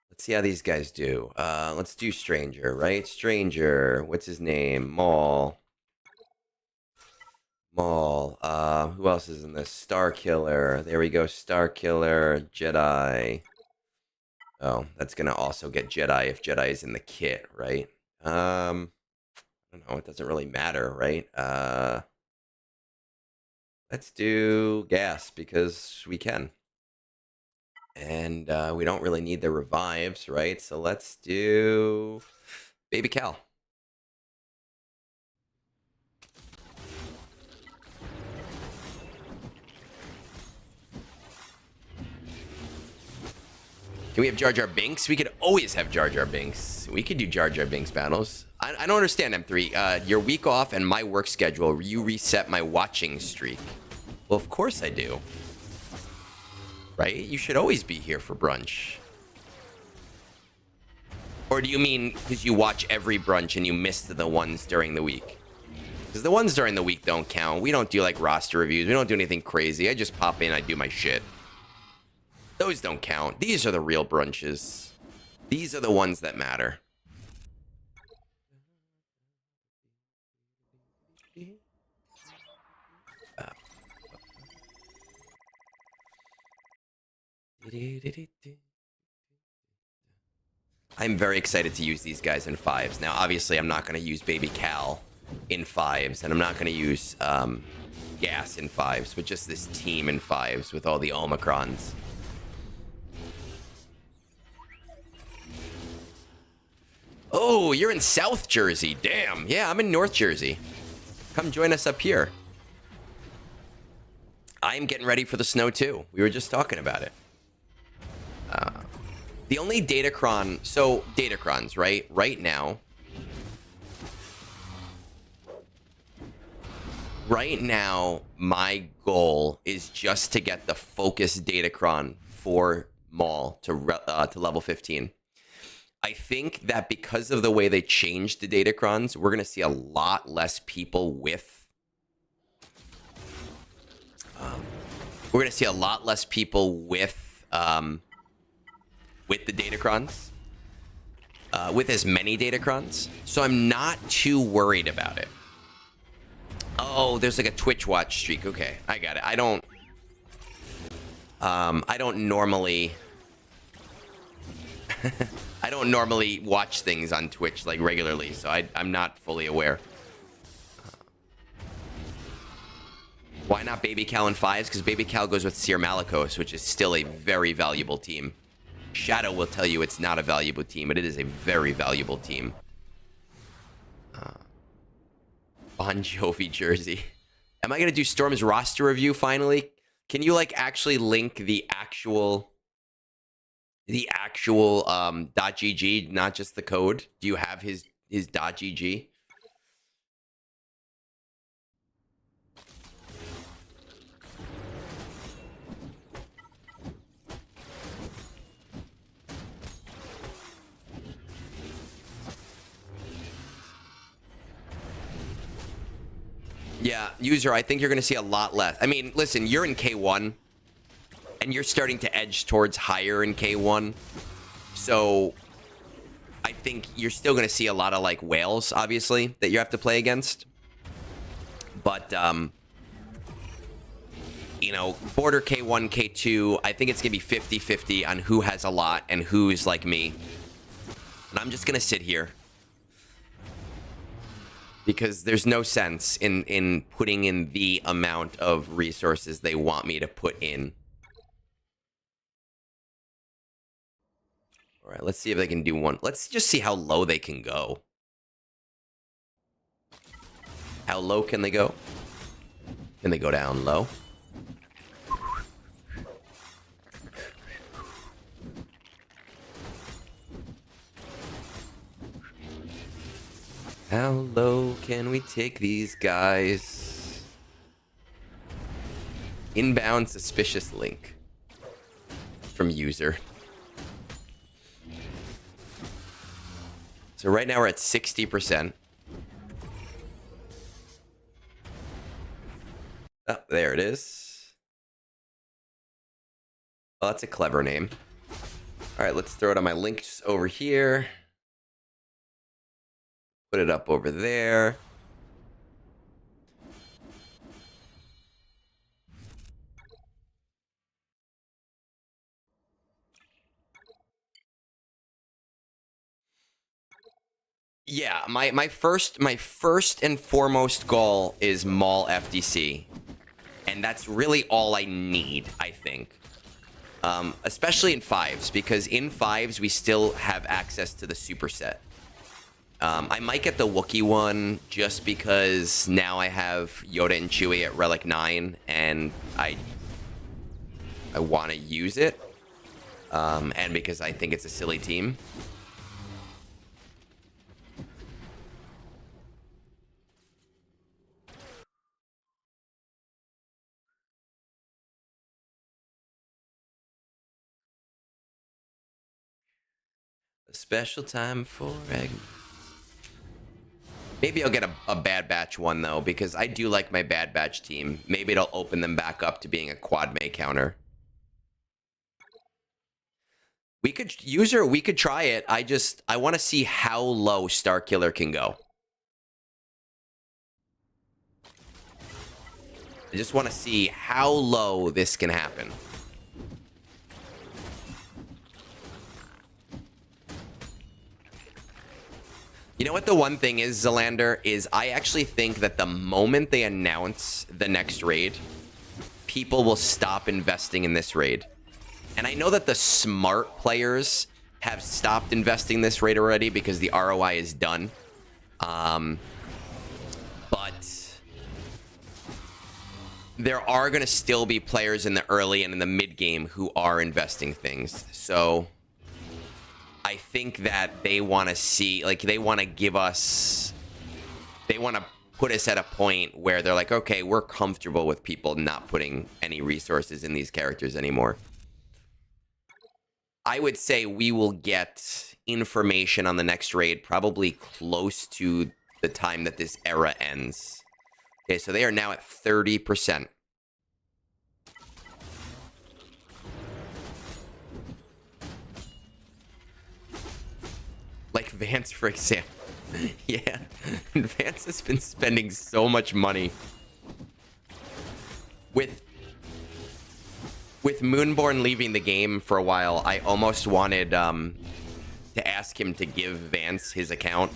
Let's see how these guys do. Let's do Stranger, right? Stranger. What's his name? Maul. Who else is in this? Star Killer. There we go. Star Killer. Jedi. Oh, that's gonna also get Jedi if Jedi is in the kit, right? I don't know. It doesn't really matter, right? Let's do Gas because we can. And we don't really need the revives, right? So let's do Baby Cal. Can we have Jar Jar Binks? We could always have Jar Jar Binks. We could do Jar Jar Binks battles. I don't understand, M3. Your week off and my work schedule, you reset my watching streak. Well, of course I do. Right? You should always be here for brunch. Or do you mean because you watch every brunch and you missed the ones during the week? Because the ones during the week don't count. We don't do like roster reviews. We don't do anything crazy. I just pop in, I do my shit. Those don't count. These are the real brunches. These are the ones that matter. I'm very excited to use these guys in 5s. Now, obviously, I'm not going to use Baby Cal in 5s, and I'm not going to use Gas in 5s, but just this team in 5s with all the Omicrons. Oh, you're in South Jersey. Damn. Yeah, I'm in North Jersey. Come join us up here. I am getting ready for the snow, too. We were just talking about it. The only Datacron... So, Datacrons, right? Right now... Right now, my goal is just to get the focus Datacron for Maul to level 15. I think that because of the way they changed the Datacrons, we're going to see a lot less people with... we're going to see a lot less people with the Datacrons. With as many Datacrons. So I'm not too worried about it. Oh, there's like a Twitch watch streak. Okay, I got it. I don't normally I don't normally watch things on Twitch like regularly, so I'm not fully aware. Why not Baby Cal in 5s? Because Baby Cal goes with Seer Malicos, which is still a very valuable team. Shadow will tell you it's not a valuable team, but it is a very valuable team. Bon Jovi jersey. Am I going to do Storm's roster review finally? Can you, like, actually link the actual .gg, not just the code? Do you have his .gg? Yeah, user, I think you're going to see a lot less. I mean, listen, you're in K1, and you're starting to edge towards higher in K1. So, I think you're still going to see a lot of, like, whales, obviously, that you have to play against. But, you know, border K1, K2, I think it's going to be 50-50 on who has a lot and who's like me. And I'm just going to sit here. Because there's no sense in putting in the amount of resources they want me to put in. All right, let's see if they can do one. Let's just see how low they can go. How low can they go? Can they go down low? How low can we take these guys? Inbound suspicious link from user. So right now we're at 60%. Oh, there it is. Well, that's a clever name. All right, let's throw it on my links over here. Put it up over there. Yeah, my first and foremost goal is Maul FDC. And that's really all I need, I think. Especially in 5s, because in 5s we still have access to the superset. I might get the Wookiee one just because now I have Yoda and Chewie at Relic 9 and I want to use it. And because I think it's a silly team. A special time for Egnards. Maybe I'll get a Bad Batch one, though, because I do like my Bad Batch team. Maybe it'll open them back up to being a quad May counter. We could try it. I want to see how low Starkiller can go. I just want to see how low this can happen. You know what the one thing is, Zalander, is I actually think that the moment they announce the next raid, people will stop investing in this raid. And I know that the smart players have stopped investing in this raid already because the ROI is done. But there are going to still be players in the early and in the mid game who are investing things. So I think that they want to see, like, they want to give us, they want to put us at a point where they're like, okay, we're comfortable with people not putting any resources in these characters anymore. I would say we will get information on the next raid probably close to the time that this era ends. Okay, so they are now at 30%. Like Vance, for example. Yeah, Vance has been spending so much money With Moonborn leaving the game for a while, I almost wanted to ask him to give Vance his account.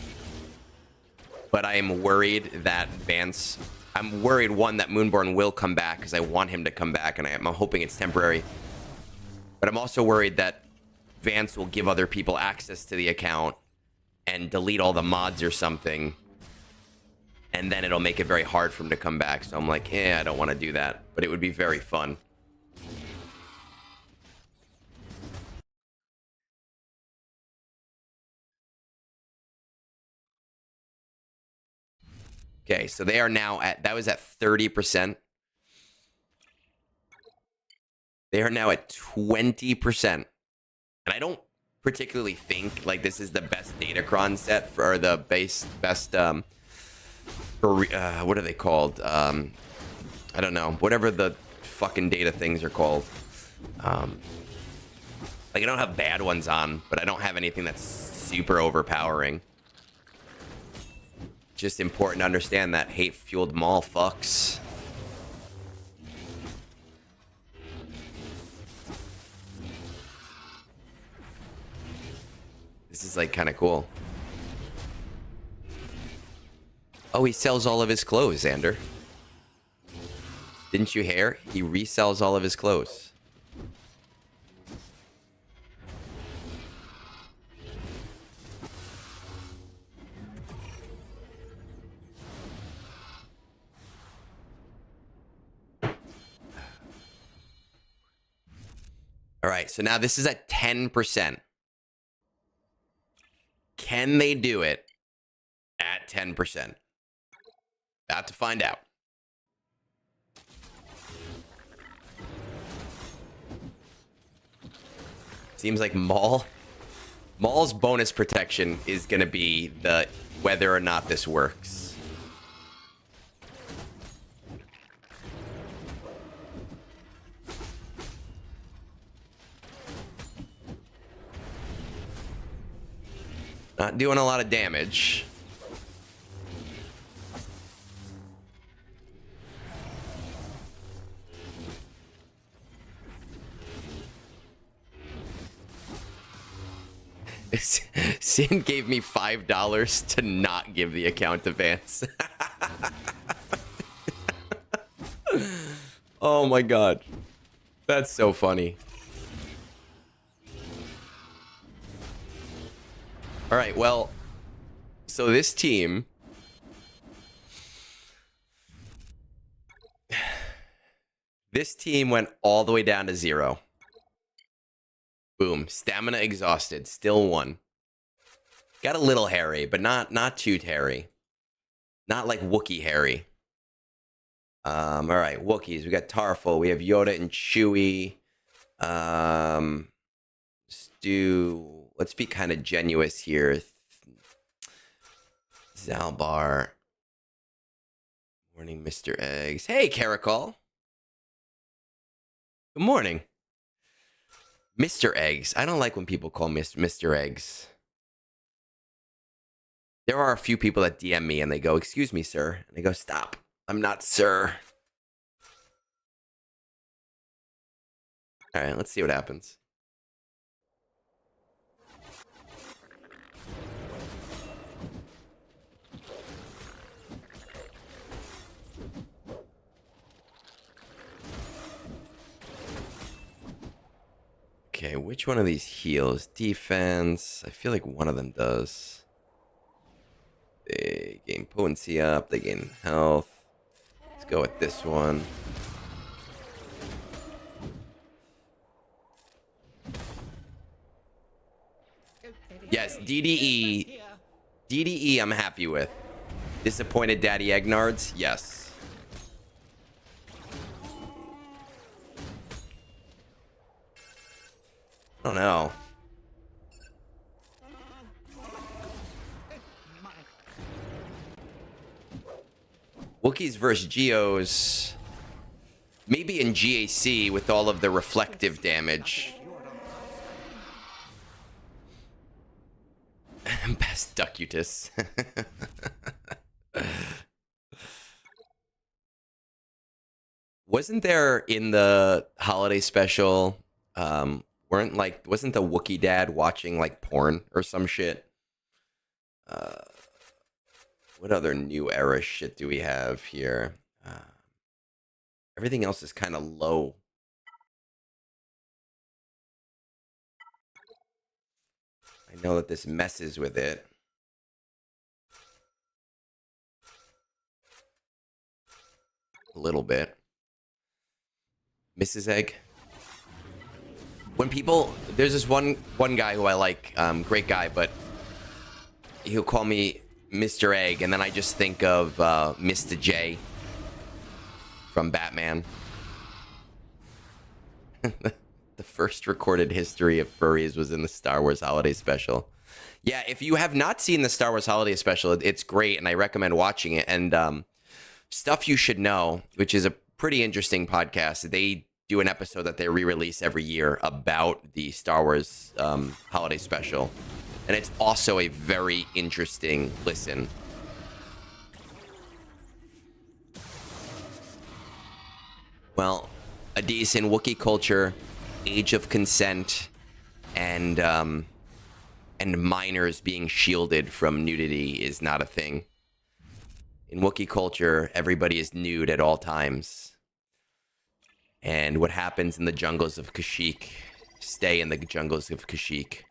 But I am worried that Vance... I'm worried, one, that Moonborn will come back, because I want him to come back, and I'm hoping it's temporary. But I'm also worried that Vance will give other people access to the account and delete all the mods or something. And then it'll make it very hard for him to come back. So I'm like, I don't want to do that. But it would be very fun. Okay, so they are now at... That was at 30%. They are now at 20%. And I don't particularly think, like, this is the best Datacron set for, or the best, what are they called? I don't know. Whatever the fucking data things are called. Like, I don't have bad ones on, but I don't have anything that's super overpowering. Just important to understand that hate-fueled mall fucks. This is, like, kind of cool. Oh, he sells all of his clothes, Xander. Didn't you hear? He resells all of his clothes. All right, so now this is at 10%. Can they do it at 10%? About to find out. Seems like Mall's bonus protection is going to be the whether or not this works. Not doing a lot of damage. Sin gave me $5 to not give the account to Vance. Oh my god. That's so funny. All right, well, so this team... This team went all the way down to 0. Boom. Stamina exhausted. Still 1. Got a little hairy, but not too hairy. Not like Wookiee hairy. All right, Wookiees. We got Tarful. We have Yoda and Chewie. Let's be kind of genuous here. Zalbar. Morning, Mr. Eggs. Hey, Caracol. Good morning. Mr. Eggs. I don't like when people call me Mr. Eggs. There are a few people that DM me and they go, "Excuse me, sir." And I go, "Stop. I'm not sir." All right, let's see what happens. Okay, which one of these heals? Defense. I feel like one of them does. They gain potency up. They gain health. Let's go with this one. Yes, DDE. DDE I'm happy with. Disappointed Daddy Egnards? Yes. I don't know. Wookiees versus Geos. Maybe in GAC with all of the reflective damage. Best Duckutus. Wasn't there in the holiday special, wasn't the Wookiee dad watching like porn or some shit? Uh, what other new era shit do we have here? Everything else is kind of low. I know that this messes with it. A little bit. Mrs. Egg. When people, there's this one guy who I like, great guy, but he'll call me Mr. Egg, and then I just think of Mr. J from Batman. The first recorded history of furries was in the Star Wars Holiday Special. Yeah, if you have not seen the Star Wars Holiday Special, it's great, and I recommend watching it. And Stuff You Should Know, which is a pretty interesting podcast, they do an episode that they re-release every year about the Star Wars Holiday Special. And it's also a very interesting listen. Well, a decent Wookiee culture, age of consent, and minors being shielded from nudity is not a thing. In Wookiee culture, everybody is nude at all times. And what happens in the jungles of Kashyyyk, stay in the jungles of Kashyyyk.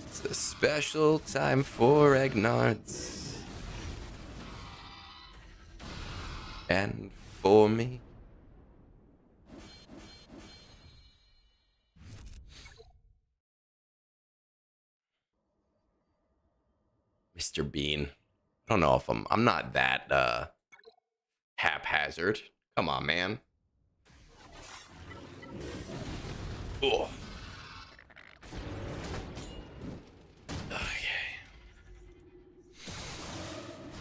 It's a special time for Egnards. And for me. Mr. Bean. I don't know if I'm not that haphazard. Come on, man. Oh. Okay.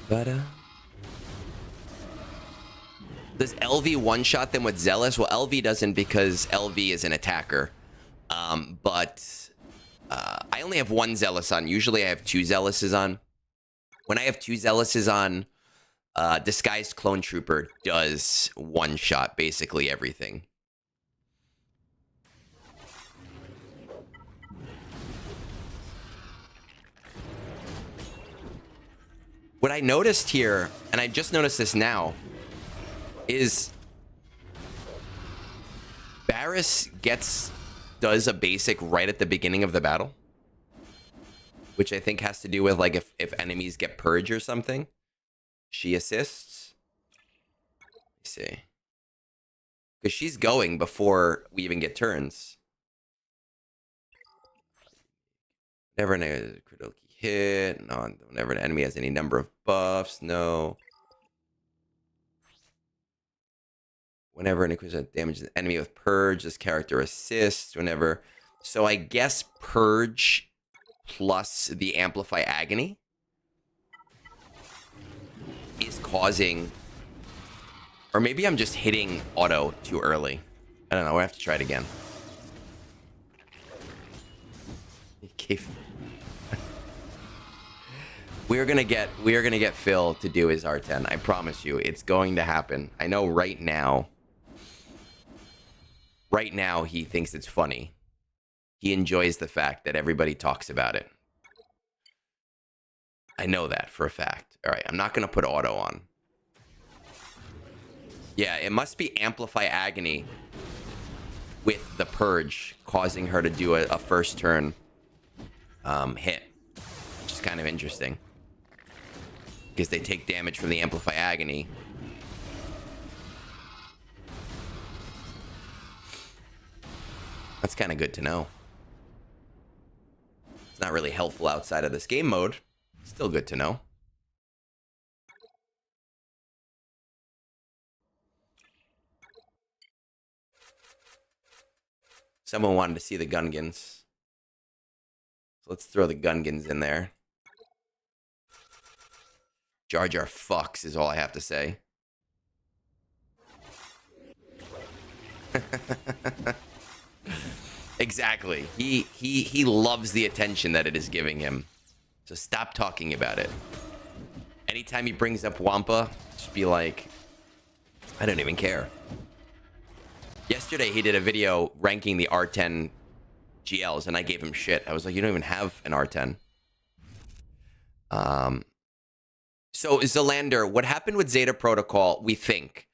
But does LV one-shot them with Zealous? Well, LV doesn't because LV is an attacker. But I only have one Zealous on. Usually I have two Zealouses on. When I have two Zealouses on, Disguised Clone Trooper does one-shot basically everything. What I noticed here, and I just noticed this now, is Barriss does a basic right at the beginning of the battle, which I think has to do with like if enemies get purge or something, she assists. Let's see, because she's going before we even get turns. Never a critical hit. No, whenever an enemy has any number of buffs. No. Whenever an equivalent damages an enemy with Purge, this character assists. Whenever. So I guess Purge plus the Amplify Agony is causing. Or maybe I'm just hitting auto too early. I don't know. I have to try it again. We are gonna get Phil to do his R10. I promise you, it's going to happen. I know right now. Right now, he thinks it's funny. He enjoys the fact that everybody talks about it. I know that for a fact. All right, I'm not gonna put auto on. Yeah, it must be Amplify Agony with the Purge causing her to do a first turn hit, which is kind of interesting because they take damage from the Amplify Agony. That's kind of good to know. It's not really helpful outside of this game mode. Still good to know. Someone wanted to see the Gungans. So let's throw the Gungans in there. Jar Jar fucks is all I have to say. Exactly. He loves the attention that it is giving him. So stop talking about it. Anytime he brings up Wampa, just be like, I don't even care. Yesterday he did a video ranking the R10 GLs, and I gave him shit. I was like, you don't even have an R10. So Zelander, what happened with Zeta Protocol, we think,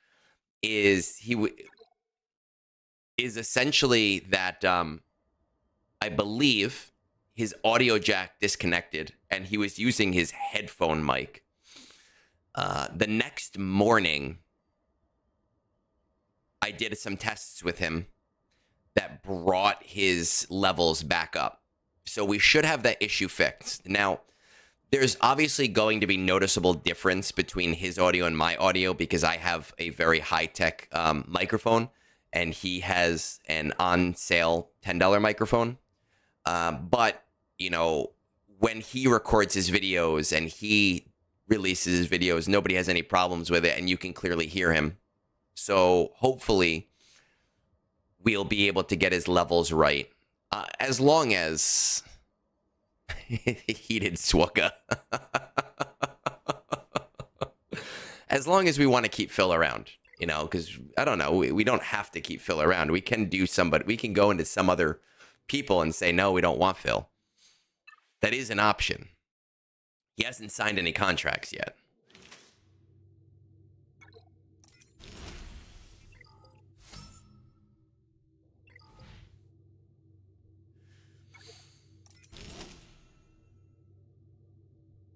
is is essentially that I believe his audio jack disconnected, and he was using his headphone mic. The next morning, I did some tests with him that brought his levels back up. So we should have that issue fixed. Now, there's obviously going to be noticeable difference between his audio and my audio because I have a very high-tech microphone, and he has an on-sale $10 microphone. But, you know, when he records his videos and he releases his videos, nobody has any problems with it, and you can clearly hear him. So hopefully we'll be able to get his levels right. As long as heated swooka. As long as we want to keep Phil around, you know, because I don't know, we don't have to keep Phil around. We can do somebody, we can go into some other people and say, no, we don't want Phil. That is an option. He hasn't signed any contracts yet.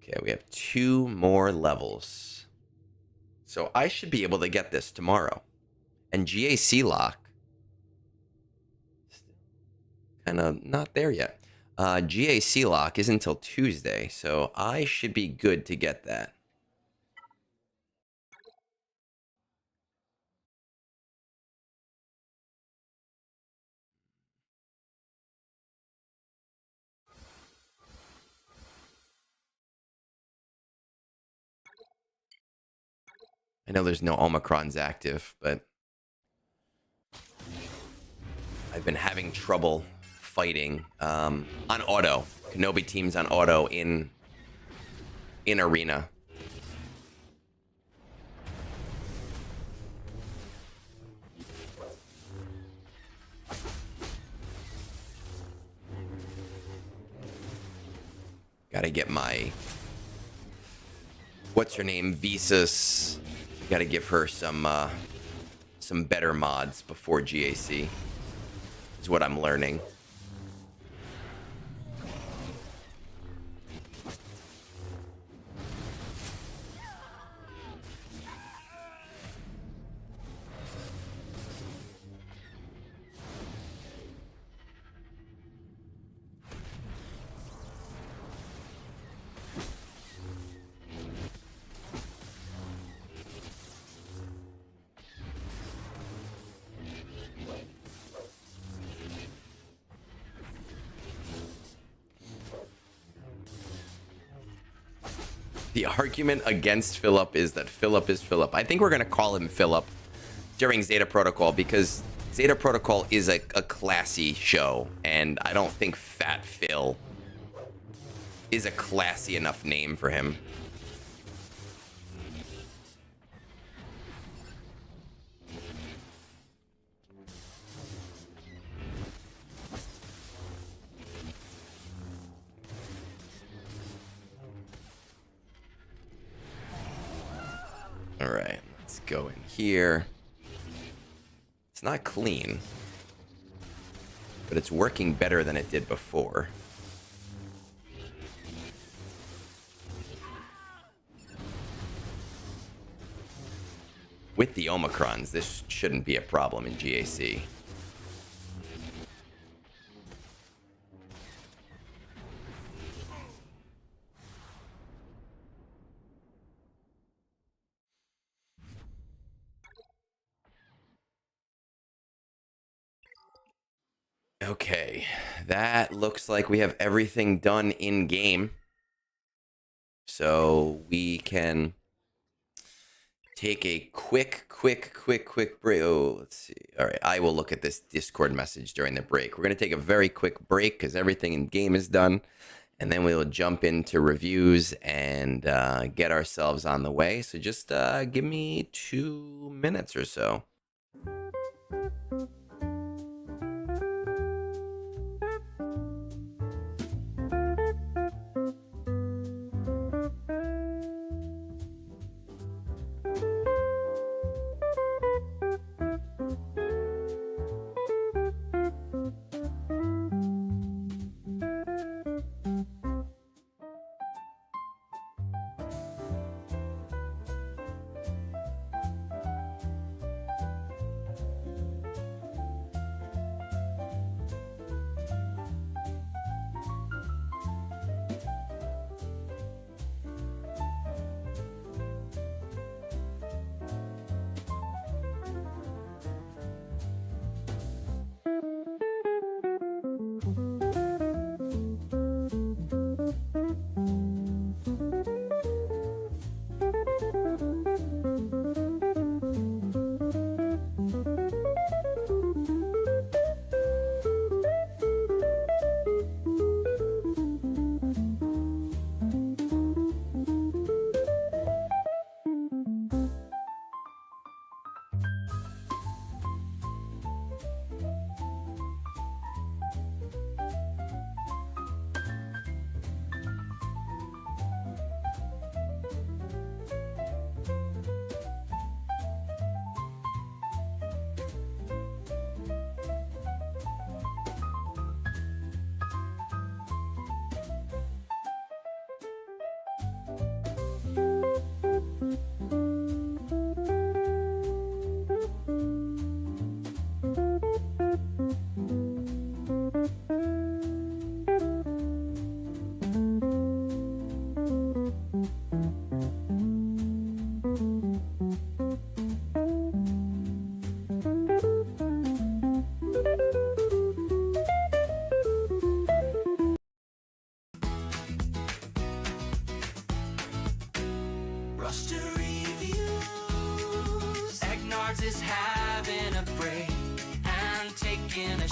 Okay, we have 2 more levels. So I should be able to get this tomorrow. And GAC lock, kind of not there yet. GAC lock is until Tuesday, so I should be good to get that. I know there's no Omicrons active, but I've been having trouble fighting on auto. Kenobi teams on auto in arena. Gotta get my, what's her name, Visas. Gotta give her some better mods before GAC, is what I'm learning. The argument against Philip is that Philip is Philip. I think we're going to call him Philip during Zeta Protocol because Zeta Protocol is a classy show, and I don't think Fat Phil is a classy enough name for him. All right, let's go in here. It's not clean, but it's working better than it did before. With the Omicrons, this shouldn't be a problem in GAC. Okay, that looks like we have everything done in game. So we can take a quick break. Oh, let's see. All right, I will look at this Discord message during the break. We're going to take a very quick break because everything in game is done. And then we will jump into reviews and get ourselves on the way. So just give me 2 minutes or so. Roster reviews. Egnards is having a break and taking a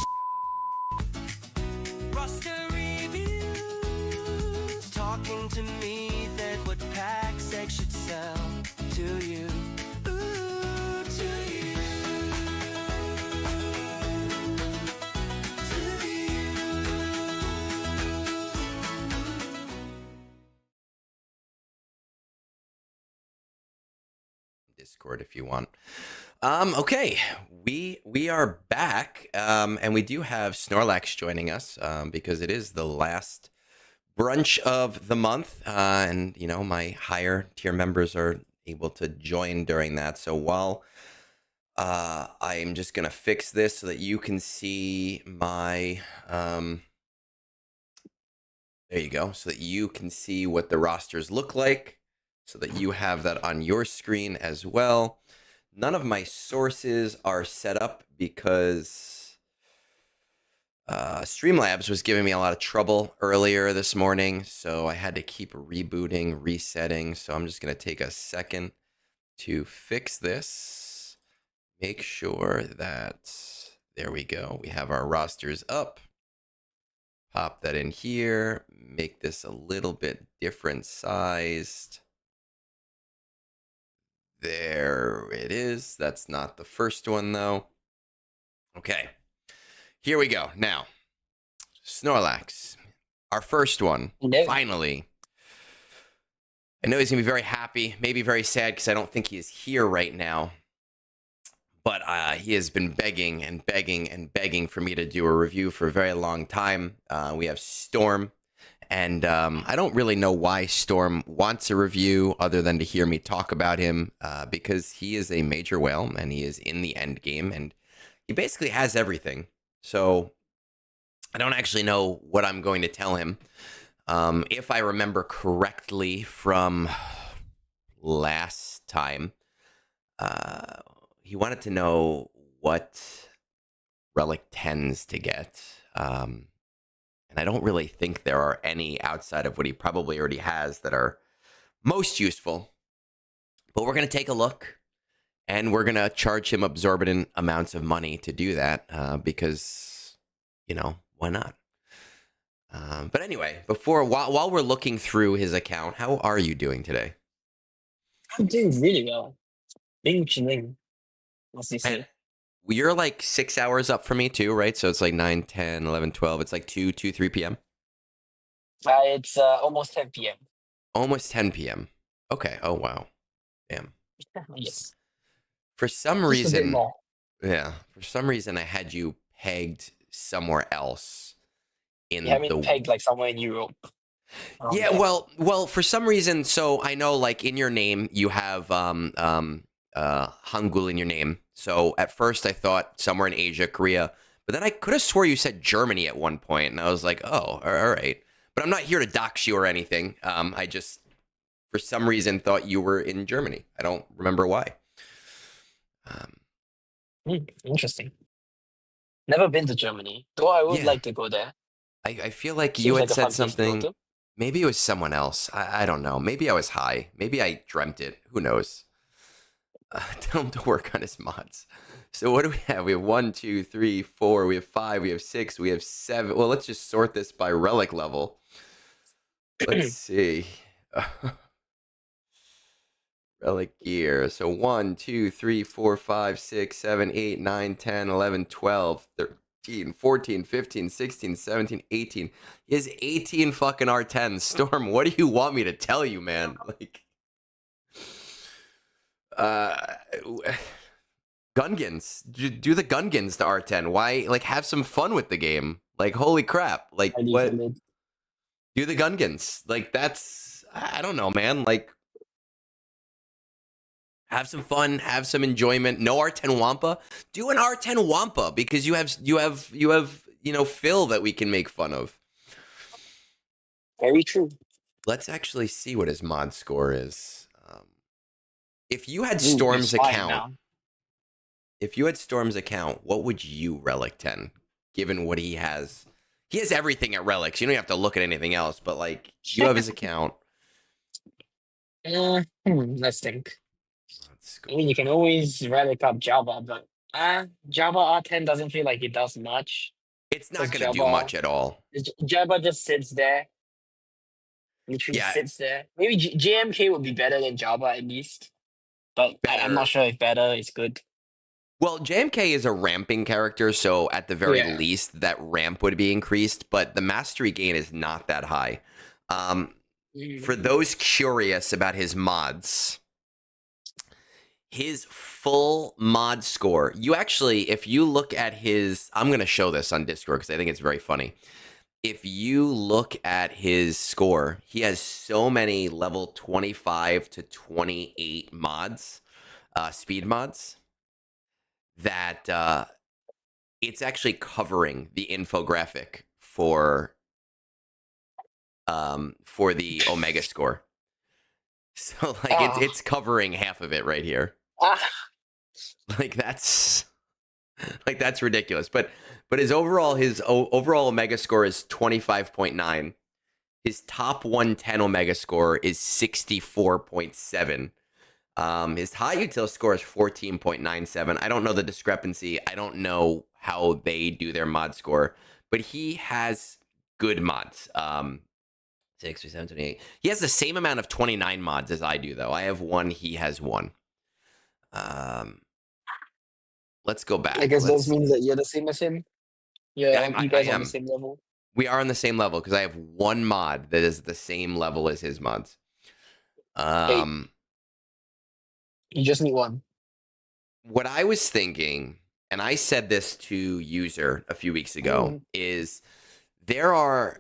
roster reviews. Talking to me that what pack sex should sell to you. Ooh, to you. To you. Discord if you want. Okay, we are back, and we do have Snorlax joining us because it is the last brunch of the month, and you know my higher tier members are able to join during that. So while I'm just gonna fix this so that you can see my there you go, so that you can see what the rosters look like, so that you have that on your screen as well. None of my sources are set up because Streamlabs was giving me a lot of trouble earlier this morning, so I had to keep rebooting, resetting. So I'm just going to take a second to fix this. Make sure that, there we go, we have our rosters up. Pop that in here, make this a little bit different sized. There it is. That's not the first one, though. Okay. Here we go. Now, Snorlax, our first one, finally. I know he's going to be very happy, maybe very sad because I don't think he is here right now. But he has been begging and begging and begging for me to do a review for a very long time. We have Storm. And I don't really know why Storm wants a review other than to hear me talk about him because he is a major whale and he is in the end game and he basically has everything. So I don't actually know what I'm going to tell him. If I remember correctly from last time, he wanted to know what relic 10s to get. And I don't really think there are any outside of what he probably already has that are most useful. But we're going to take a look, and we're going to charge him exorbitant amounts of money to do that because, why not? But anyway, while we're looking through his account, how are you doing today? I'm doing really well. Being chilling, as you And say. you're like 6 hours up from me too, right? So it's like 9, 10, 11, 12. It's like 3 p.m. It's almost 10 p.m. Almost 10 p.m. Okay. Oh, wow. Damn. Yes. For some Just a bit reason, more. yeah, for some reason I had you pegged somewhere else in You have me the pegged like somewhere in Europe. Yeah, there. well, for some reason, so I know like in your name you have Hangul in your name. So at first I thought somewhere in Asia, Korea, but then I could have swore you said Germany at one point, and I was like, oh, all right. But I'm not here to dox you or anything. I just for some reason thought you were in Germany. I don't remember why. Interesting. Never been to Germany, though I would Yeah, like to go there. I feel like you Seems had like a said fun place to go something. to. Maybe it was someone else. I don't know. Maybe I was high. Maybe I dreamt it. Who knows? Tell him to work on his mods. So what do we have? We have 1, 2, 3, 4. We have 5. We have 6. We have 7. Well, let's just sort this by relic level. Let's see. Relic gear. So 1, 2, 3, 4, 5, 6, 7, 8, 9, 10, 11, 12, 13, 14, 15, 16, 17, 18. He has 18 fucking R10s. Storm, what do you want me to tell you, man? Like, Gungans. Do the Gungans to R10. Why? Like, have some fun with the game. Like, holy crap. Like, what? Do the Gungans. Like, that's, I don't know, man. Like, have some fun, have some enjoyment. No R10 Wampa. Do an R10 Wampa because you have Phil that we can make fun of. Very true. Let's actually see what his mod score is. If you had Ooh, you're Storm's spying account, now. what would you relic 10? Given what he has. He has everything at relics. You don't have to look at anything else, but like you have his account. Let's think. Let's I go. mean, you can always relic up Java, but Java R10 doesn't feel like it does much. It's not Because going to do Java, much at all. Java just sits there. Literally Yeah. sits there. Maybe JMK would be better than Java at least. But I'm not sure if better is good. Well, JMK is a ramping character, so at the very least, that ramp would be increased, but the mastery gain is not that high. For those curious about his mods, his full mod score, you actually, if you look at his, I'm going to show this on Discord because I think it's very funny. If you look at his score, he has so many level 25 to 28 mods, speed mods, that it's actually covering the infographic for the Omega score. So like it's covering half of it right here. Like that's ridiculous. But his overall Omega score is 25.9. His top 110 Omega score is 64.7. His high util score is 14.97. I don't know the discrepancy. I don't know how they do their mod score, but he has good mods. 6, 7, 28. He has the same amount of 29 mods as I do, though. I have 1. He has 1. Let's go back. I guess those means that you're the same as him. Yeah, you guys are on the same level. We are on the same level because I have 1 mod that is the same level as his mods. You just need 1. What I was thinking, and I said this to User a few weeks ago, is there are,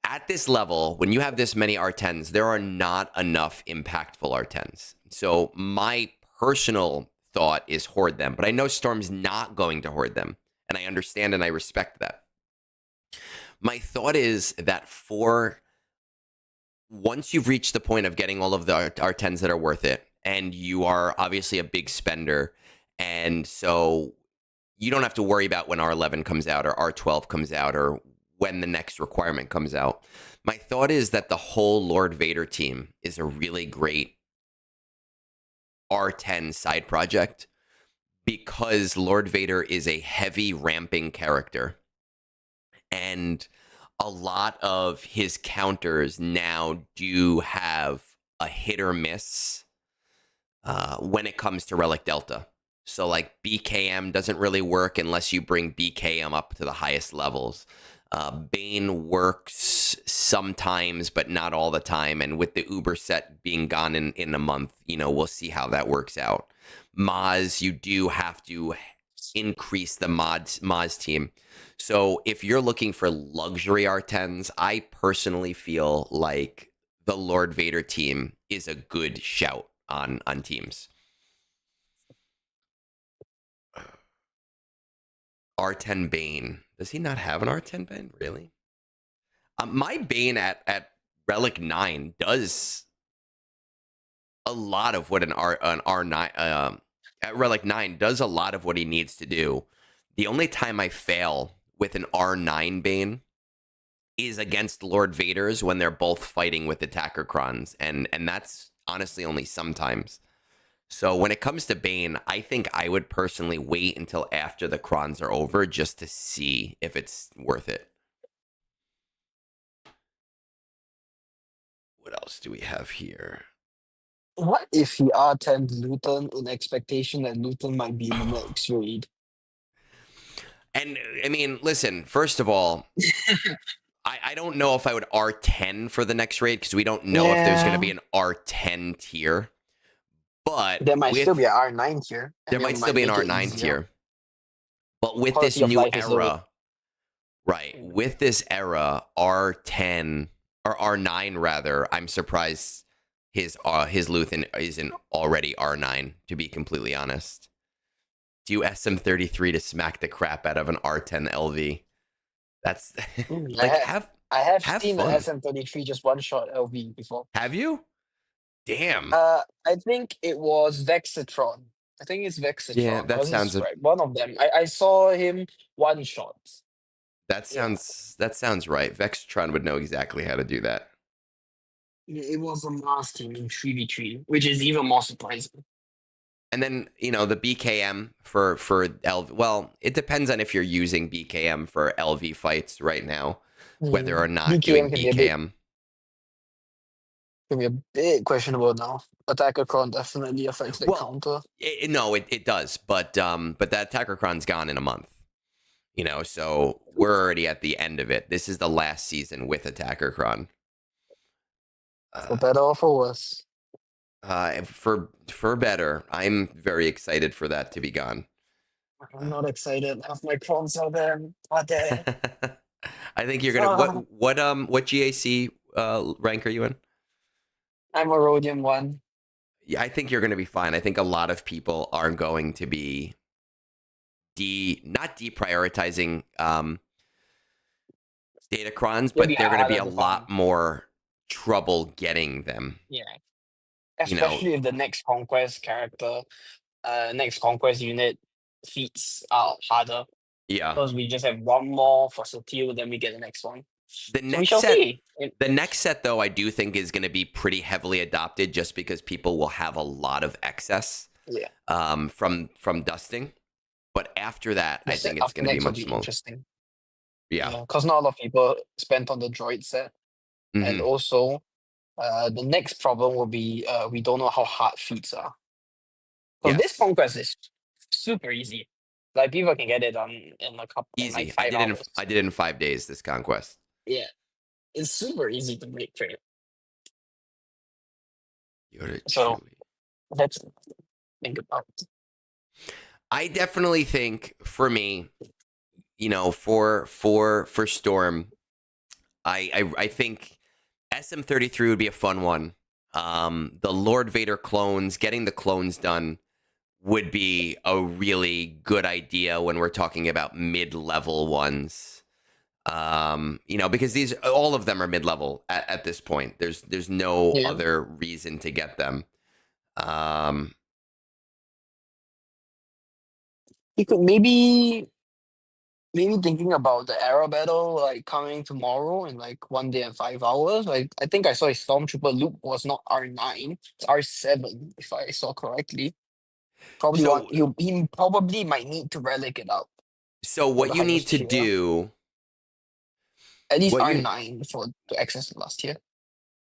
at this level, when you have this many R10s, there are not enough impactful R10s. So my personal thought is hoard them, but I know Storm's not going to hoard them, and I understand and I respect that. My thought is that once you've reached the point of getting all of the R10s that are worth it, and you are obviously a big spender, and so you don't have to worry about when R11 comes out or R12 comes out or when the next requirement comes out. My thought is that the whole Lord Vader team is a really great R10 side project because Lord Vader is a heavy ramping character. And a lot of his counters now do have a hit or miss when it comes to Relic Delta. So like BKM doesn't really work unless you bring BKM up to the highest levels. Bane works sometimes, but not all the time. And with the Uber set being gone in a month, we'll see how that works out. Maz, you do have to increase the Maz team. So if you're looking for luxury R10s, I personally feel like the Lord Vader team is a good shout on teams. R10 Bane. Does he not have an R10 Bane? Really? My Bane at Relic 9 does a lot of what an R9 at Relic 9 does a lot of what he needs to do. The only time I fail with an R9 Bane is against Lord Vader's when they're both fighting with attacker crons, and that's honestly only sometimes. So when it comes to Bane, I think I would personally wait until after the crons are over just to see if it's worth it. What else do we have here? What if he R10 Luton in expectation that Luton might be in the next raid? And I mean, listen, first of all, I don't know if I would R10 for the next raid because we don't know if there's going to be an R10 tier. But there might still be an R9 tier. There might still be an R9 tier. But with this new era, right, with this era, R10 or R9 rather, I'm surprised his Luthen isn't already R9, to be completely honest. Do SM33 to smack the crap out of an R10 LV. That's like I have seen an SM33 just one shot LV before. Have you? Damn. I think it was Vexitron. I think it's Vexitron. Yeah, that sounds right. One of them. I saw him one shot. That sounds right. Vexitron would know exactly how to do that. Yeah, it was a Mars team in 3v3, which is even more surprising. And then, the BKM for LV. Well, it depends on if you're using BKM for LV fights right now, whether or not doing BKM. Can be a bit questionable now. Attacker Cron definitely affects the counter. It does, but that Attacker Cron's gone in a month. So we're already at the end of it. This is the last season with Attacker Cron. For better or for worse? For better. I'm very excited for that to be gone. I'm not excited. Half my crons are there. Are there. I think you're gonna. What GAC rank are you in? I'm a Rhodium 1. Yeah, I think you're going to be fine. I think a lot of people are going to be not deprioritizing datacrons, but they're going to be a lot more trouble getting them. Yeah. Especially if the next Conquest character, next Conquest unit feats are harder. Yeah. Because we just have one more for Sotil, then we get the next one. The next set, though, I do think is going to be pretty heavily adopted, just because people will have a lot of excess. From dusting. But after that, I think it's going to be much more interesting. Yeah, because not a lot of people spent on the droid set, and also the next problem will be we don't know how hard feats are. Because this conquest is super easy. Like people can get it done in a couple. Easy. Like 5 hours. I did it in 5 days. This conquest. Yeah, it's super easy to make trade. So let's think about it. I definitely think for me, for Storm, I think SM33 would be a fun one. The Lord Vader clones, getting the clones done would be a really good idea when we're talking about mid-level ones. Because all of them are mid-level at this point. There's no other reason to get them. You could maybe maybe thinking about the era battle like coming tomorrow in like 1 day and 5 hours. Like I think I saw a Stormtrooper Luke was not R9, it's R7 if I saw correctly. Probably one So he probably might need to relic it up for what the you need highest to tier. do, At least what you R9 for to access the last tier.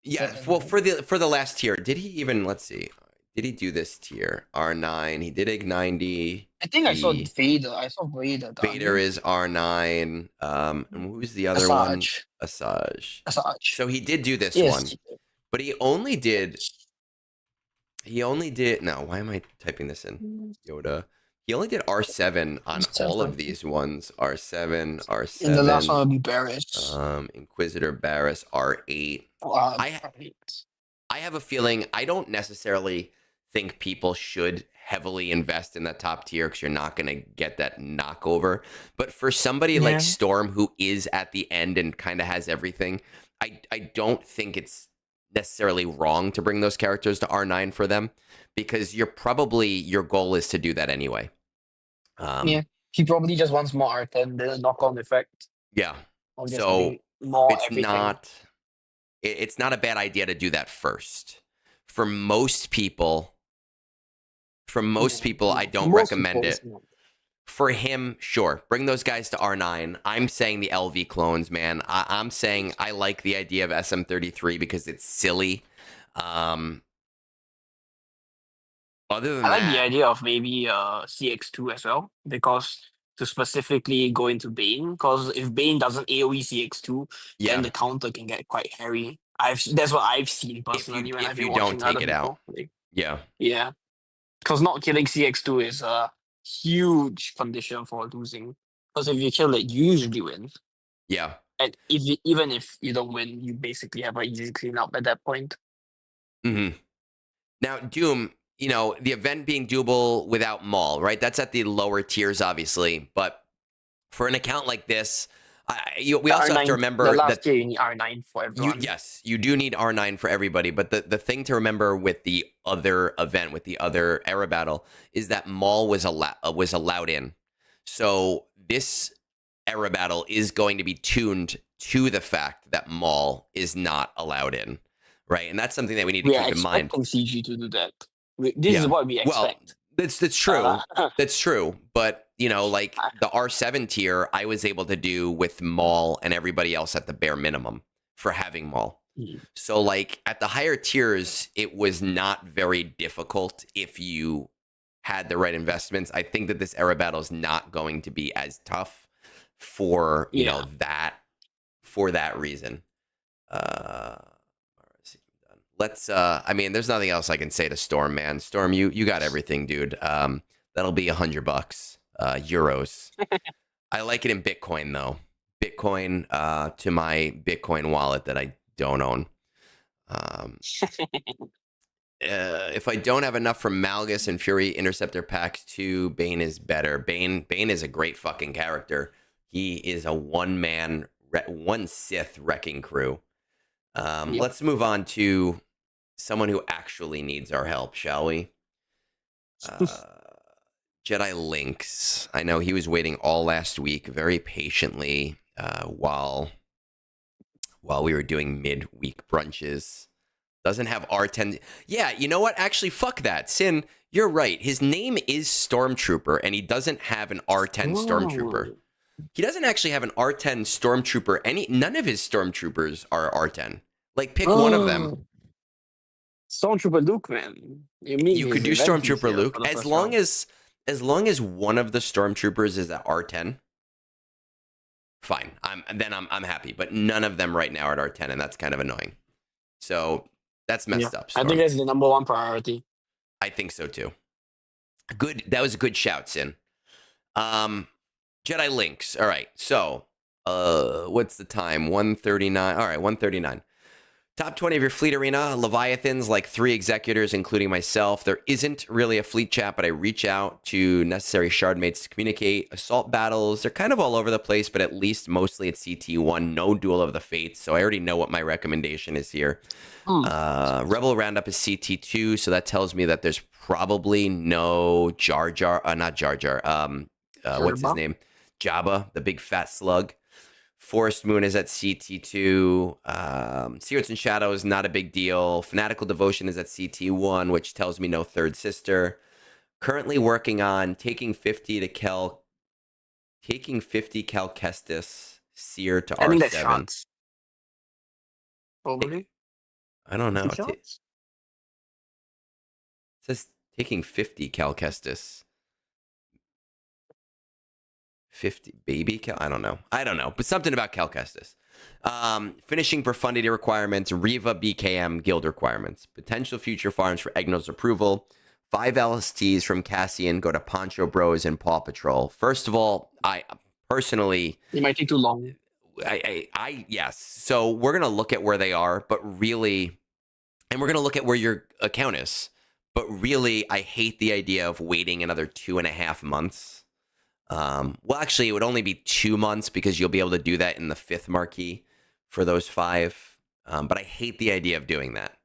yeah, well, And for the last tier, did he even, let's see, did he do this tier? R9, he did Igg90, I think I saw he Vader. I saw Vader Vader done. is R9. And who's the other one? Asajj. Asajj. Asajj. So he did do this Yes. one, but he only did, no, why am I typing this in? Yoda. He only did R7 on all of these ones. R7, And the last R7, one will be Barris. Inquisitor Barris, R8. I Right. I have a feeling I don't necessarily think people should heavily invest in that top tier because you're not going to get that knockover. But for somebody like Yeah. Storm, who is at the end and kind of has everything, I don't think it's necessarily wrong to bring those characters to R9 for them, because your goal is to do that anyway. Yeah. He probably just wants more R10, the knock-on effect Yeah. of just So having more it's everything. it's not a bad idea to do that first. For most people, I don't Most recommend people, it. it's not. For him, sure, bring those guys to R9. I'm saying the LV clones, man. I'm saying I like the idea of SM33 because it's silly. Other than I like the that, idea of maybe CX2 as well, because to specifically go into Bane, because if Bane doesn't AoE CX2, then yeah, the counter can get quite hairy. That's what I've seen personally when I've if been you don't watching other take it out, people play. yeah, Yeah, because not killing CX2 is a huge condition for losing. Because if you kill it, you usually win. yeah. And even if you don't win, you basically have an easy clean up at that point. hmm Now, Doom, the event being doable without Maul, right? That's at the lower tiers, obviously, but for an account like this, we The also have to R9, the remember that last year you need R9 for everyone. you do need R9 for everybody, but the thing to remember with the other event, with the other era battle, is that Maul was allowed in. So this era battle is going to be tuned to the fact that Maul is not allowed in, right? And that's something that we need to We are keep in mind. expecting CG to do that. This is Yeah. what we Well, expect. that's true. Uh, That's true. But, like the R7 tier, I was able to do with Maul and everybody else at the bare minimum for having Maul. So, like at the higher tiers, it was not very difficult if you had the right investments. I think that this era battle is not going to be as tough for, for that reason. Let's I mean, there's nothing else I can say to Storm, man. Storm, you got everything, dude. That'll be $100 euros. I like it in Bitcoin though. Bitcoin to my Bitcoin wallet that I don't own. If I don't have enough from Malgus and Fury Interceptor packs 2, Bane is better. Bane is a great fucking character. He is a one Sith wrecking crew. Let's move on to someone who actually needs our help, shall we? JediLynx. I know he was waiting all last week very patiently while we were doing midweek brunches. Doesn't have R10. Yeah, you know what? Actually, fuck that. Sin, you're right. His name is Stormtrooper, and he doesn't have an R10 Stormtrooper. He doesn't actually have an R10 Stormtrooper. None of his Stormtroopers are R10. Like, pick one of them. Stormtrooper Luke, man. You could do Stormtrooper Luke as long as one of the Stormtroopers is at R10. Fine, I'm happy. But none of them right now are at R10, and that's kind of annoying. So that's messed up. Storm. I think that's the number one priority. I think so too. Good. That was a good shout, Sin. JediLynx. All right. So, what's the time? 1:39. All right, 1:39. Top 20 of your fleet arena. Leviathans, like 3 executors, including myself. There isn't really a fleet chat, but I reach out to necessary shardmates to communicate. Assault battles, they're kind of all over the place, but at least mostly at CT1. No Duel of the Fates, so I already know what my recommendation is here. Rebel Roundup is CT2, so that tells me that there's probably no Jar Jar. Not Jar Jar. What's his name? Jabba, the big fat slug. Forest Moon is at CT2. Secrets and Shadows, not a big deal. Fanatical Devotion is at CT1, which tells me no third sister. Currently working on taking 50 Cal Kestis, Seer to I think that's R7. shots. Probably. I don't know. Shots? It says taking 50 Cal Kestis. 50 baby Cal? I don't know, but something about Cal Kestis. Finishing profundity requirements, Riva BKM guild requirements, potential future farms for Egnards approval. 5 LSTs from Cassian go to Poncho Bros and Paw Patrol. First of all, I personally, it might take too long. Yes. So we're gonna look at where they are, but really, and we're gonna look at where your account is. But really, I hate the idea of waiting another 2.5 months. Well, actually, it would only be 2 months because you'll be able to do that in the 5th marquee for those 5. But I hate the idea of doing that.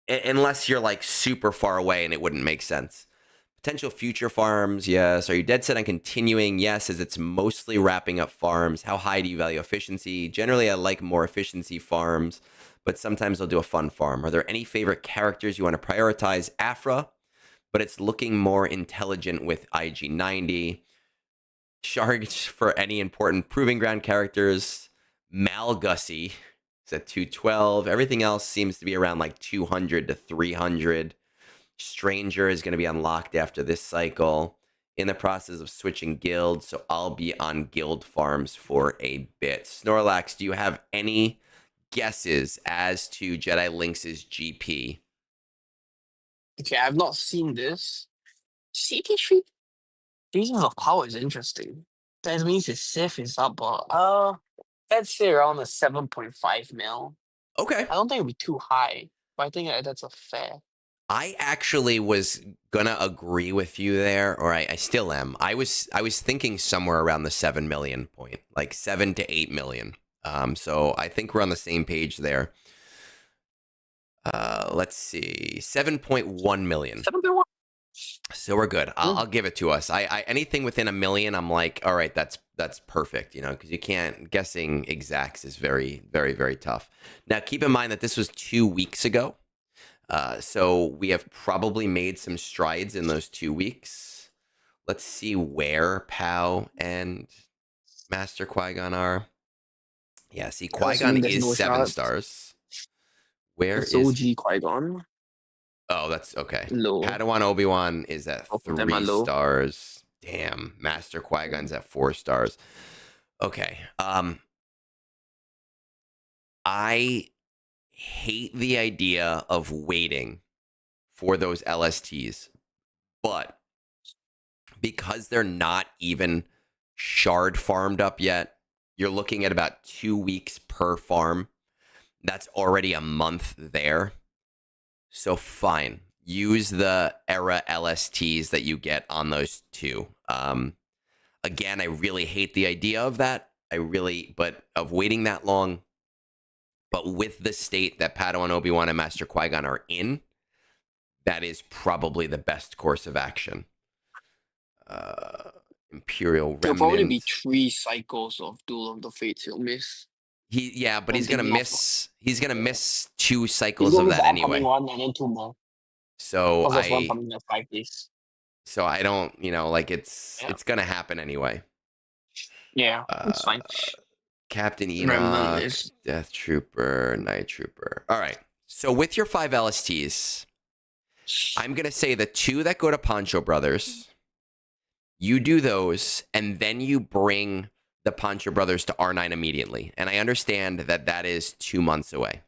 Unless you're like super far away and it wouldn't make sense. Potential future farms, yes. Are you dead set on continuing? Yes, as it's mostly wrapping up farms. How high do you value efficiency? Generally, I like more efficiency farms, but sometimes I'll do a fun farm. Are there any favorite characters you want to prioritize? Afra, but it's looking more intelligent with IG90. Charge for any important proving ground characters. Malgussie is at 212. Everything else seems to be around like 200 to 300. Stranger is going to be unlocked after this cycle. In the process of switching guilds, so I'll be on guild farms for a bit. Snorlax, do you have any guesses as to JediLynx's GP? Okay, I've not seen this. CT3 Jesus of Power is interesting. That means his Sith is up, let's say around a 7.5 mil. Okay. I don't think it'll be too high, but I think that's a fair. I actually was gonna agree with you there, or I still am. I was thinking somewhere around the 7 million point, like 7 to 8 million. So I think we're on the same page there. Let's see, 7.1 million. 7.1. So we're good. I'll give it to us. I anything within a million, I'm like, all right, that's perfect, because you can't, guessing exacts is very, very, very tough. Now, keep in mind that this was 2 weeks ago. So we have probably made some strides in those 2 weeks. Let's see where Pow and Master Qui-Gon are. Yeah, see, Qui-Gon is no 7 stars. Where is OG Qui-Gon? Oh, that's okay. Low. Padawan Obi-Wan is at 3 stars. Damn, Master Qui-Gon's at 4 stars. Okay. I hate the idea of waiting for those LSTs, but because they're not even shard farmed up yet, you're looking at about 2 weeks per farm. That's already a month there. So fine, use the era LSTs that you get on those 2. Again, I really hate the idea of that. But of waiting that long. But with the state that Padawan Obi-Wan and Master Qui-Gon are in, that is probably the best course of action. Imperial Remnant. There'll probably be 3 cycles of Duel of the Fates he'll miss. But he's gonna miss. He's gonna miss 2 cycles of that anyway. One and then 2 more. So one coming in 5 days. So I don't, it's gonna happen anyway. Yeah, it's fine. Captain Enoch, Death Trooper, Night Trooper. All right. So with your 5 LSTs, I'm gonna say the 2 that go to Poncho Brothers. You do those, and then you bring the Poncho Brothers to R9 immediately. And I understand that that is 2 months away.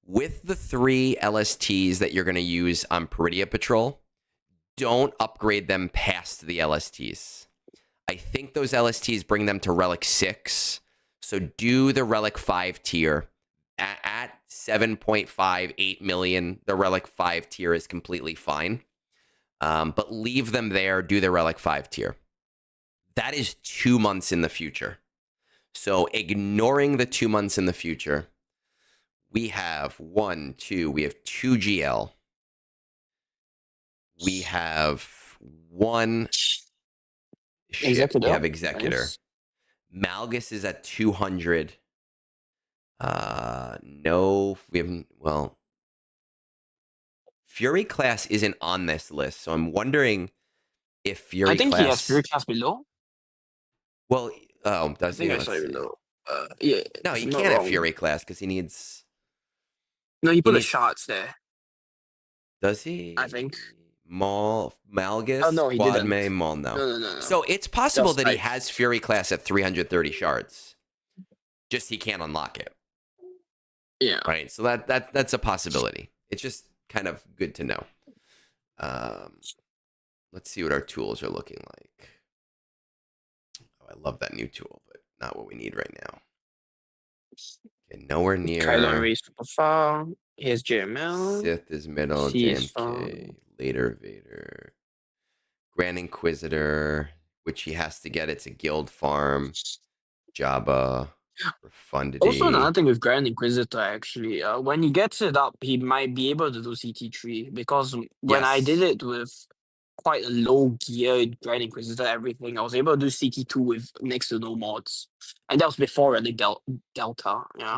With the 3 LSTs that you're going to use on Peridia Patrol, don't upgrade them past the LSTs. I think those LSTs bring them to Relic 6. So do the Relic 5 tier. At 7.58 million, the Relic 5 tier is completely fine. But leave them there, do the Relic 5 tier. That is 2 months in the future. So ignoring the 2 months in the future, we have 2 GL. We have 1 Ship. You Executor. have Executor. Nice. Malgus is at 200. No, we haven't. Well, Fury class isn't on this list, so I'm wondering if Fury I think he has class. Fury class below. Well, oh, I does he? think I Let's saw it see. below. Yeah. No, If he I'm not can't have wrong. Fury class because he needs. No, he He put the needs. shards there. Does I he? think. Maul, Oh Malgus, no, he Quad didn't. May, Maul, no. No. So it's possible Just that he like has Fury class at 330 shards. Just he can't unlock it. yeah. Right. So that's a possibility. It's just kind of good to know. Let's see what our tools are looking like. Oh, I love that new tool, but not what we need right now. Okay, nowhere near. Kylo Ren super far. Here's JML. Sith is middle, C is JMK, later Vader, Grand Inquisitor, which he has to get. It's a guild farm. Jabba, Profundity. Also, another thing with Grand Inquisitor, actually, when he gets it up, he might be able to do CT3 because when I did it with quite a low gear Grand Inquisitor, everything, I was able to do CT2 with next to no mods, and that was before Relic Delta. Yeah.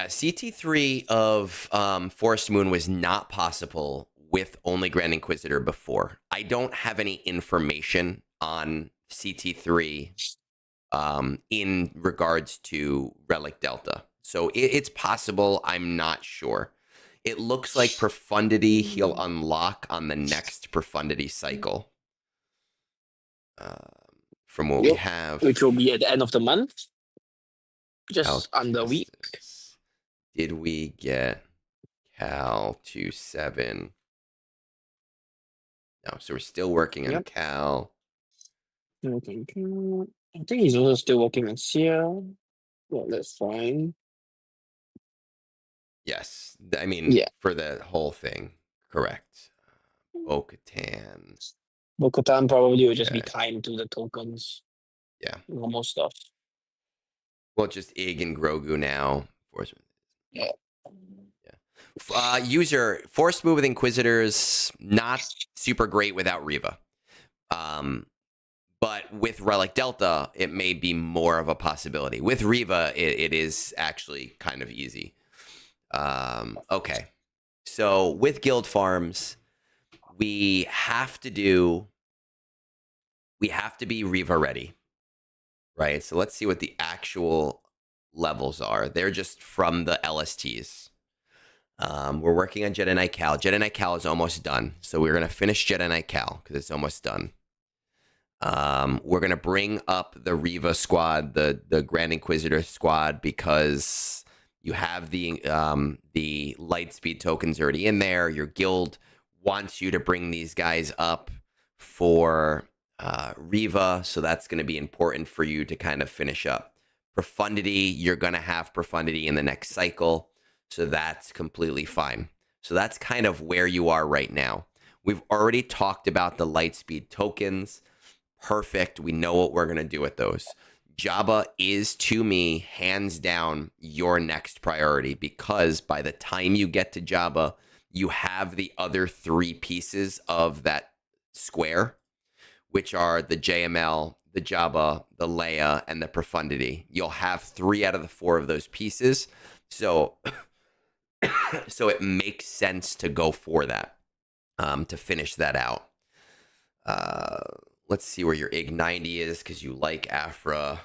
CT3 of Forest Moon was not possible with only Grand Inquisitor before. I don't have any information on CT3 in regards to Relic Delta. So it's possible. I'm not sure. It looks like Profundity he'll unlock on the next Profundity cycle. From what we have. Which will be at the end of the month. Just under a week. Did we get Cal 2.7? No, so we're still working on Cal. I think he's also still working on Seer. Well, that's fine. Yes. I mean, for the whole thing. Correct. Bo-Katan. Bo-Katan probably will just be timed to the tokens. Yeah. Normal stuff. Well, just Ig and Grogu now. Yeah. User, Force Move with Inquisitors, not super great without Reva. But with Relic Delta, it may be more of a possibility. With Reva, it is actually kind of easy. Okay. So with Guild Farms, we have to be Reva ready. Right? So let's see what the actual levels are. They're just from the LSTs. We're working on Jedi Knight Cal. Jedi Knight Cal is almost done. So we're going to finish Jedi Knight Cal because it's almost done. We're going to bring up the Reva squad, the Grand Inquisitor squad, because you have the Lightspeed tokens already in there. Your guild wants you to bring these guys up for Reva, so that's going to be important for you to kind of finish up. Profundity, you're going to have Profundity in the next cycle, so that's completely fine. So that's kind of where you are right now. We've already talked about the Lightspeed tokens. Perfect. We know what we're going to do with those. Jabba is, to me, hands down, your next priority, because by the time you get to Jabba, you have the other three pieces of that square, which are the JML, the Jabba, the Leia, and the Profundity. You'll have 3 out of the 4 of those pieces. So it makes sense to go for that, to finish that out. Let's see where your Ig 90 is, because you like Afra.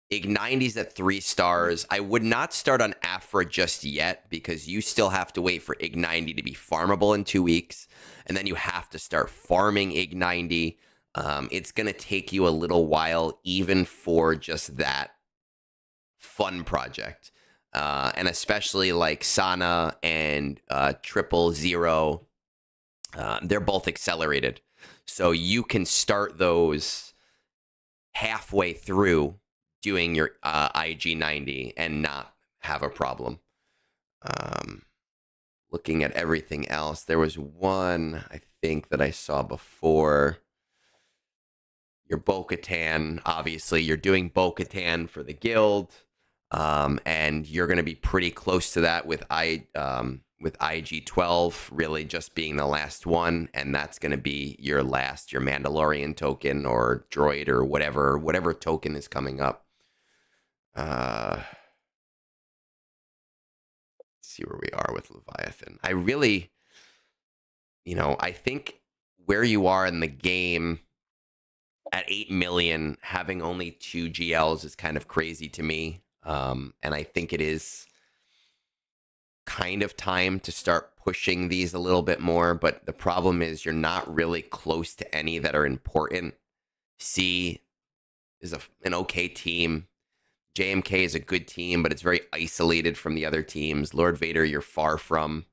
Ig 90's at 3 stars. I would not start on Afra just yet, because you still have to wait for Ig 90 to be farmable in 2 weeks, and then you have to start farming Ig 90. It's going to take you a little while, even for just that fun project. And especially like Sana and 000, they're both accelerated. So you can start those halfway through doing your IG90 and not have a problem. Looking at everything else, there was one I think that I saw before. Your Bo-Katan, obviously, you're doing Bo-Katan for the guild, and you're going to be pretty close to that with with IG-12 really just being the last one, and that's going to be your Mandalorian token or droid or whatever token is coming up. Let's see where we are with Leviathan. I really, I think where you are in the game at 8 million, having only 2 GLs is kind of crazy to me. And I think it is kind of time to start pushing these a little bit more. But the problem is you're not really close to any that are important. C is an okay team. JMK is a good team, but it's very isolated from the other teams. Lord Vader, you're far from.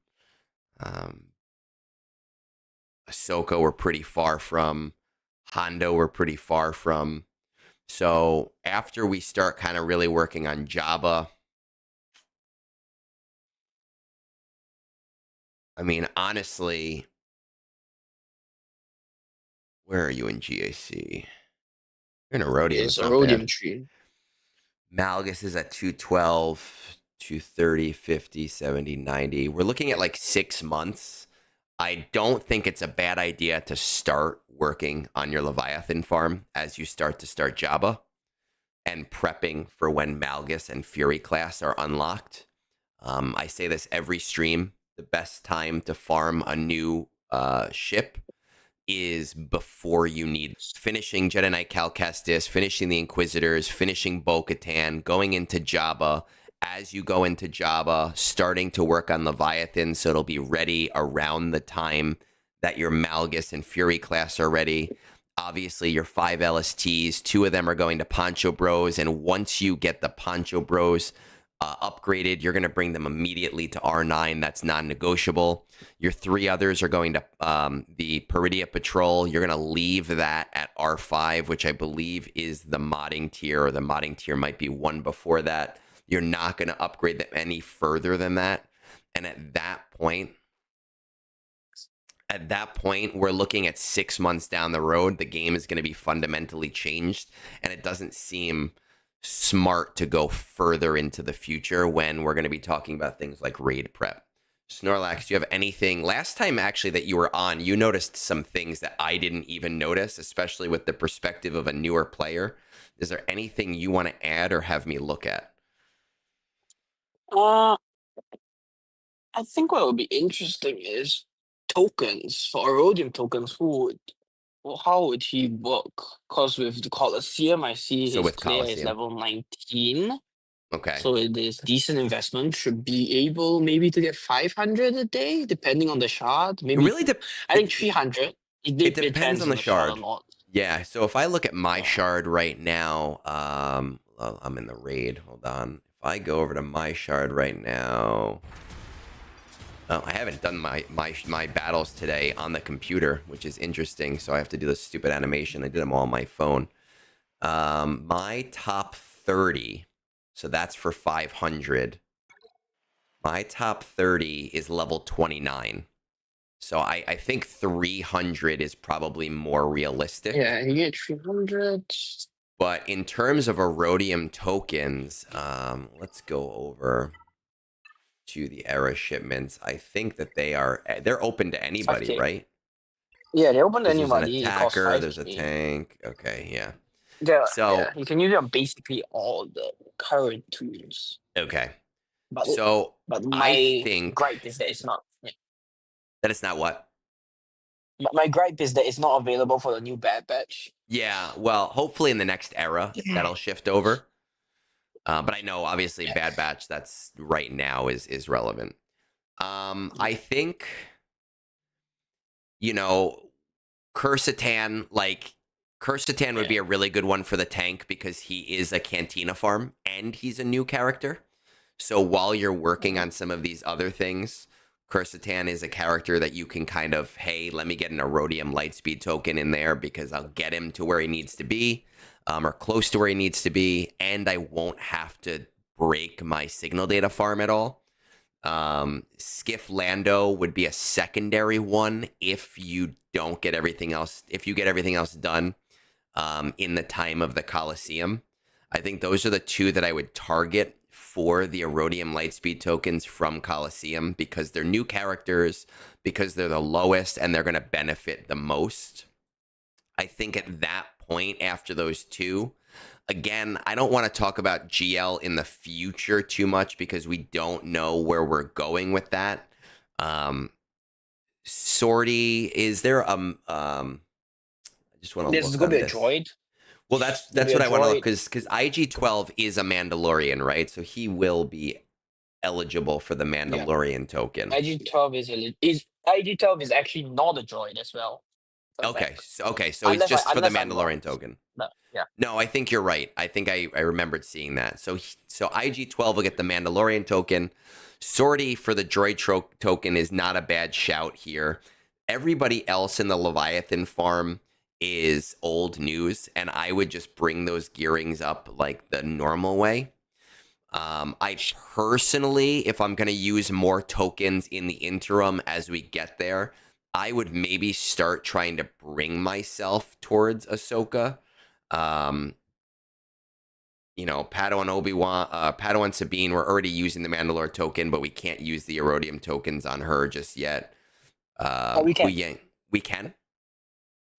Ahsoka, we're pretty far from. Hondo, we're pretty far from. So after we start kind of really working on Jabba, I mean, honestly, where are you in GAC? You're in a Rhodium. It's a Rhodium tree. Malgus is at 212, 230, 50, 70, 90. We're looking at like 6 months. I don't think it's a bad idea to start working on your Leviathan farm as you start Jabba and prepping for when Malgus and Fury class are unlocked. I say this every stream. The best time to farm a new ship is before you need finishing Jedi Knight Cal Kestis, finishing the Inquisitors, finishing Bo-Katan, going into Jabba. As you go into Jabba, starting to work on Leviathan, so it'll be ready around the time that your Malgus and Fury class are ready. Obviously, your 5 LSTs, 2 of them are going to Poncho Bros, and once you get the Poncho Bros upgraded, you're going to bring them immediately to R9. That's non-negotiable. Your 3 others are going to the Peridia Patrol. You're going to leave that at R5, which I believe is the modding tier, or the modding tier might be one before that. You're not going to upgrade them any further than that. And at that point, we're looking at 6 months down the road. The game is going to be fundamentally changed, and it doesn't seem smart to go further into the future when we're going to be talking about things like raid prep. Snorlax, do you have anything? Last time, actually, that you were on, you noticed some things that I didn't even notice, especially with the perspective of a newer player. Is there anything you want to add or have me look at? I think what would be interesting is tokens for Rhodium tokens. How would he work? Because with the Colosseum, I see his player is level 19. Okay. So it is decent investment. Should be able maybe to get 500 a day, depending on the shard. Maybe I think 300. It depends on the shard. A lot. Yeah. So if I look at my shard right now, well, I'm in the raid. Hold on. If I go over to my shard right now. Oh, I haven't done my battles today on the computer, which is interesting. So I have to do this stupid animation. I did them all on my phone. My top 30, so that's for 500. My top 30 is level 29. So I think 300 is probably more realistic. Yeah, you get 300. But in terms of Rhodium tokens, let's go over to the era shipments. I think that they're open to anybody, 5K. Right? Yeah, they're open to anybody. There's an attacker, there's a tank. Okay, yeah. Yeah, so yeah, you can use it on basically all the current tools. Okay. But I think gripe is that it's not. Yeah. That it's not what? My gripe is that it's not available for the new Bad Batch. Yeah, well, hopefully in the next era that'll shift over. But I know, obviously, Bad Batch, that's right now is relevant. I think, Qursatan would be a really good one for the tank because he is a Cantina farm and he's a new character. So while you're working on some of these other things, Qursatan is a character that you can kind of, hey, let me get an Rhodium Lightspeed token in there because I'll get him to where he needs to be. Or close to where he needs to be, and I won't have to break my signal data farm at all. Skiff Lando would be a secondary one if you don't get everything else. If you get everything else done in the time of the Colosseum, I think those are the 2 that I would target for the Erodium Lightspeed tokens from Coliseum because they're new characters, because they're the lowest, and they're going to benefit the most. I think at that point, after those two, again, I don't want to talk about GL in the future too much because we don't know where we're going with that. Sortie, is there I just want to There's look gonna on be a this. droid. Well, that's what I want to look, because IG-12 is a Mandalorian, right? So he will be eligible for the Mandalorian token. IG-12 IG-12 is actually not a droid as well. Okay, so it's just for the Mandalorian token. No, yeah. No, I think you're right. I think I remembered seeing that. So IG-12 will get the Mandalorian token. Sortie for the droid token is not a bad shout here. Everybody else in the Leviathan farm is old news, and I would just bring those gearings up like the normal way. I personally, if I'm going to use more tokens in the interim as we get there, I would maybe start trying to bring myself towards Ahsoka. You know, Padawan Obi-Wan, Padawan Sabine, we're already using the Mandalore token, but we can't use the Erodium tokens on her just yet. We can. We can?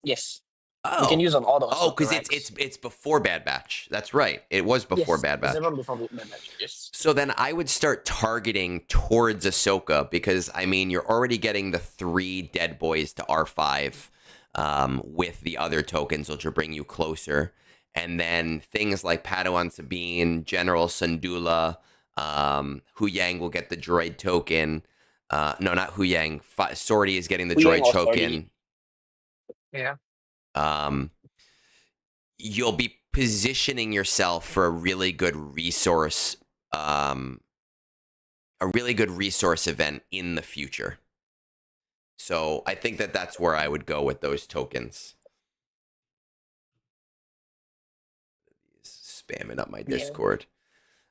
Yes. Oh. We can use on all those. Oh, because it's before Bad Batch. That's right. It was before Bad Batch. Before Bad Batch. Yes. So then I would start targeting towards Ahsoka because, I mean, you're already getting the 3 dead boys to R5 with the other tokens, which will bring you closer. And then things like Padawan Sabine, General Syndulla, Huyang will get the droid token. No, not Huyang. Sortie is getting the droid token. Yeah. You'll be positioning yourself for a really good resource, event in the future. So I think that's where I would go with those tokens. Spamming up my Discord.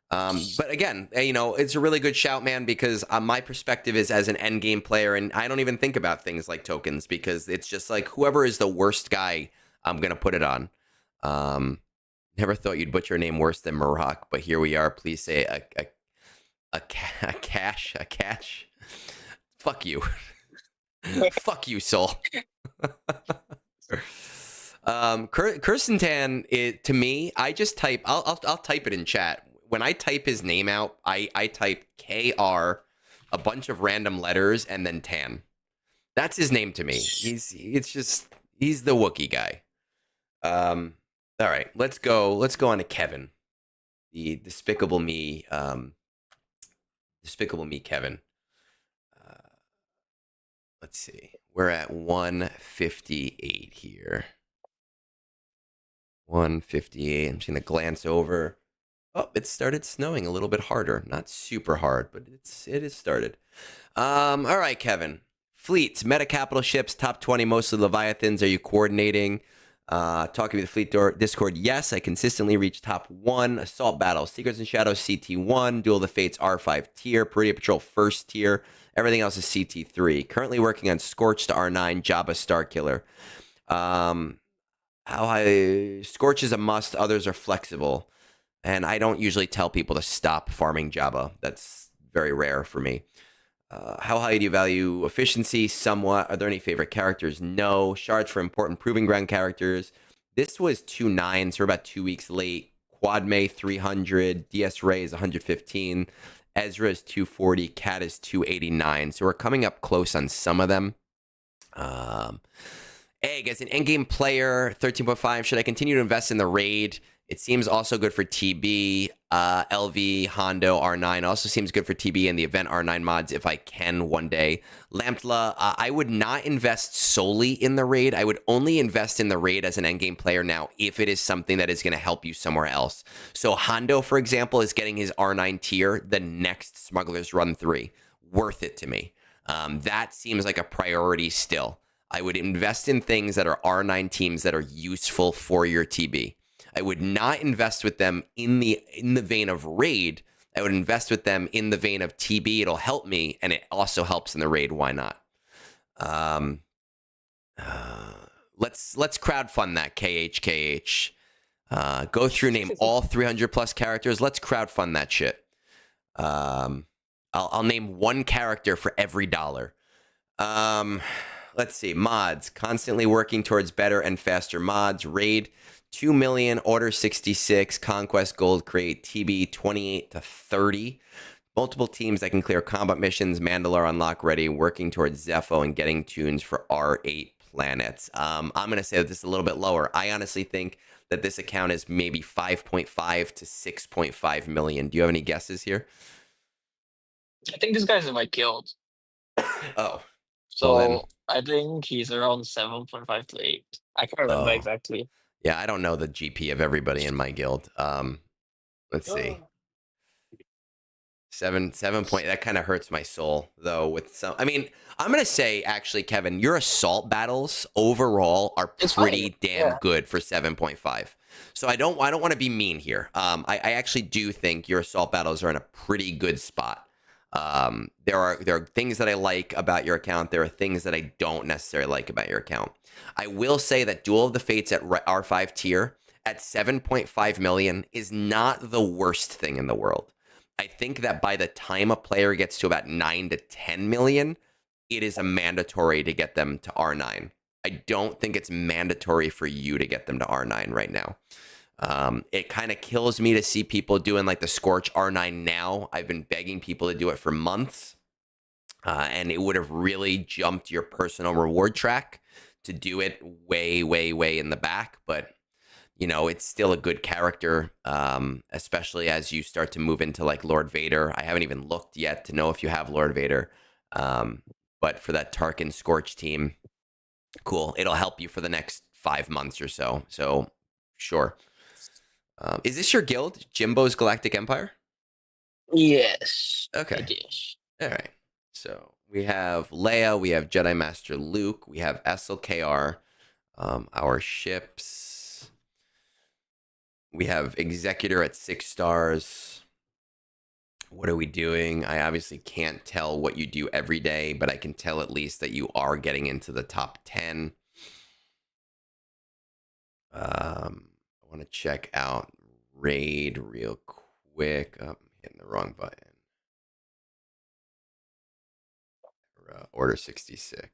But again, you know, it's a really good shout, man, because my perspective is as an endgame player, and I don't even think about things like tokens because it's just like whoever is the worst guy, I'm going to put it on. Never thought you'd butcher a name worse than Maroc, but here we are. Please say a catch. Fuck you. Fuck you, soul. Kirstentan, to me, I just type, I'll type it in chat. When I type his name out, I type KR, a bunch of random letters, and then Tan. That's his name to me. He's the Wookiee guy. All right, let's go on to Kevin, the Despicable Me Kevin. Let's see, we're at 158 here. 158. I'm just gonna glance over. Oh, it started snowing a little bit harder. Not super hard, but it has started. All right, Kevin. Fleets, meta capital ships, top 20, mostly Leviathans. Are you coordinating? Talking to the Fleet Discord. Yes, I consistently reach top 1. Assault Battle, Secrets and Shadows, CT1. Duel of the Fates, R5 tier. Peridea Patrol, first tier. Everything else is CT3. Currently working on Scorch to R9, Jabba Starkiller. How high? Scorch is a must. Others are flexible. And I don't usually tell people to stop farming Jabba. That's very rare for me. How high do you value efficiency? Somewhat. Are there any favorite characters? No. Shards for important proving ground characters. This was 2.9, so we're about 2 weeks late. Quad May 300. DS Ray is 115. Ezra is 240. Cat is 289. So we're coming up close on some of them. Egg, as an endgame player, 13.5, should I continue to invest in the raid? It seems also good for TB. LV, Hondo, R9 also seems good for TB and the event R9 mods if I can one day. Lamtla, I would not invest solely in the raid. I would only invest in the raid as an endgame player now if it is something that is going to help you somewhere else. So Hondo, for example, is getting his R9 tier the next Smuggler's Run 3. Worth it to me. That seems like a priority still. I would invest in things that are R9 teams that are useful for your TB. I would not invest with them in the vein of raid. I would invest with them in the vein of TB. It'll help me, and it also helps in the raid. Why not? Let's crowdfund that, KH. Go through, name all 300 plus characters. Let's crowdfund that shit. I'll name one character for every dollar. Let's see. Mods. Constantly working towards better and faster mods. Raid 2 million. Order 66. Conquest Gold Crate. TB 28 to 30. Multiple teams that can clear combat missions. Mandalore unlock ready. Working towards Zepho and getting tunes for R8 planets. I'm going to say that this is a little bit lower. I honestly think that this account is maybe 5.5 to 6.5 million. Do you have any guesses here? I think this guy's in my guild. Oh. So well then, I think he's around 7.5 to 8. I can't remember exactly. Yeah, I don't know the GP of everybody in my guild. Let's see. 7 point. That kind of hurts my soul though. With some, I mean, I'm gonna say actually, Kevin, your assault battles overall are pretty damn good for 7.5. So I don't want to be mean here. I actually do think your assault battles are in a pretty good spot. There are things that I like about your account. There are things that I don't necessarily like about your account. I will say that Duel of the Fates at R5 tier at 7.5 million is not the worst thing in the world. I think that by the time a player gets to about 9 to 10 million, it is a mandatory to get them to R9. I don't think it's mandatory for you to get them to R9 right now. It kind of kills me to see people doing like the Scorch R9 now. I've been begging people to do it for months. And it would have really jumped your personal reward track to do it way, way, way in the back. But, you know, it's still a good character, especially as you start to move into like Lord Vader. I haven't even looked yet to know if you have Lord Vader. But for that Tarkin Scorch team, cool. It'll help you for the next 5 months or so. So, sure. Is this your guild, Jimbo's Galactic Empire? Yes. Okay. It is. All right. So we have Leia, we have Jedi Master Luke, we have SLKR, our ships. We have Executor at 6 stars. What are we doing? I obviously can't tell what you do every day, but I can tell at least that you are getting into the top 10. I want to check out Raid real quick. Oh, I'm hitting the wrong button. Order 66.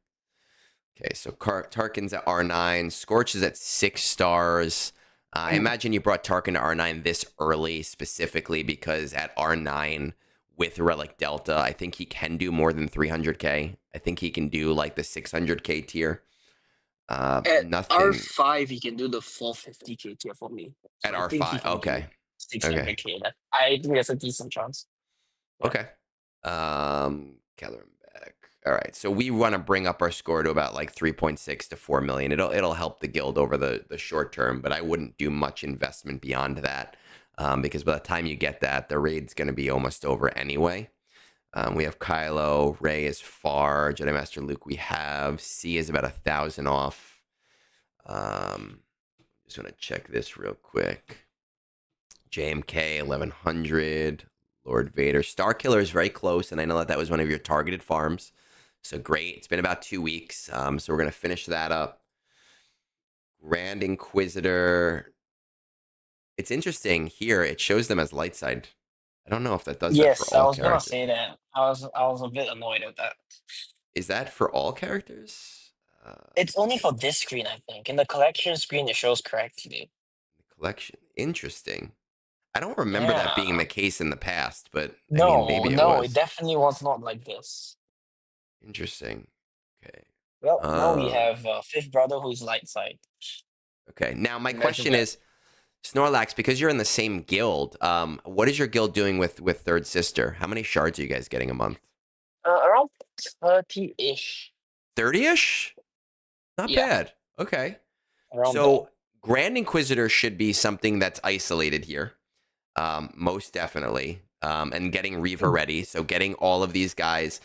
Okay, so Tarkin's at R9. Scorch is at 6 stars. I imagine you brought Tarkin to R9 this early specifically because at R9 with Relic Delta, I think he can do more than 300k. I think he can do like the 600k tier. At nothing. R5, he can do the 450k tier for me. So at R5, okay. 600k. Okay. I think that's a decent chance. Okay. Kelleran back. All right, so we want to bring up our score to about like 3.6 to 4 million. It'll help the guild over the short term, but I wouldn't do much investment beyond that because by the time you get that, the raid's going to be almost over anyway. We have Kylo, Rey is far, Jedi Master Luke we have, C is about 1,000 off. Just want to check this real quick. JMK 1100, Lord Vader, Starkiller is very close, and I know that was one of your targeted farms. So great. It's been about 2 weeks. So we're going to finish that up. Grand Inquisitor. It's interesting here. It shows them as light side. I don't know if that does that for all characters. Yes, I was going to say that. I was a bit annoyed at that. Is that for all characters? It's only for this screen, I think. In the collection screen, it shows correctly. The collection. Interesting. I don't remember that being the case in the past, but I mean, maybe it was. It definitely was not like this. Interesting. Okay. Well, now we have Fifth Brother who's light side. Okay. Now my question is, Snorlax, because you're in the same guild, what is your guild doing with Third Sister? How many shards are you guys getting a month? Around 30-ish. 30-ish? Not bad. Okay. Around so Grand Inquisitor should be something that's isolated here. Most definitely. And getting Reva ready. So getting all of these guys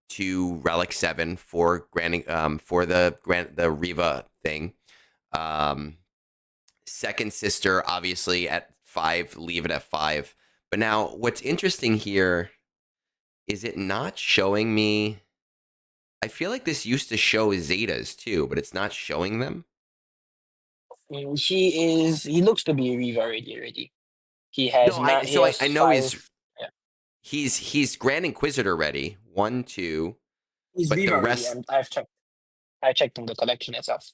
to Relic 7 for the Reva thing. Second Sister, obviously at 5, leave it at 5. But now what's interesting here is it not showing me. I feel like this used to show Zetas too, but it's not showing them. He looks to be Reva already. He has I know 5, he's He's Grand Inquisitor ready. 1, 2. He's But the Viva already, rest. and I've checked. I checked on the collection itself.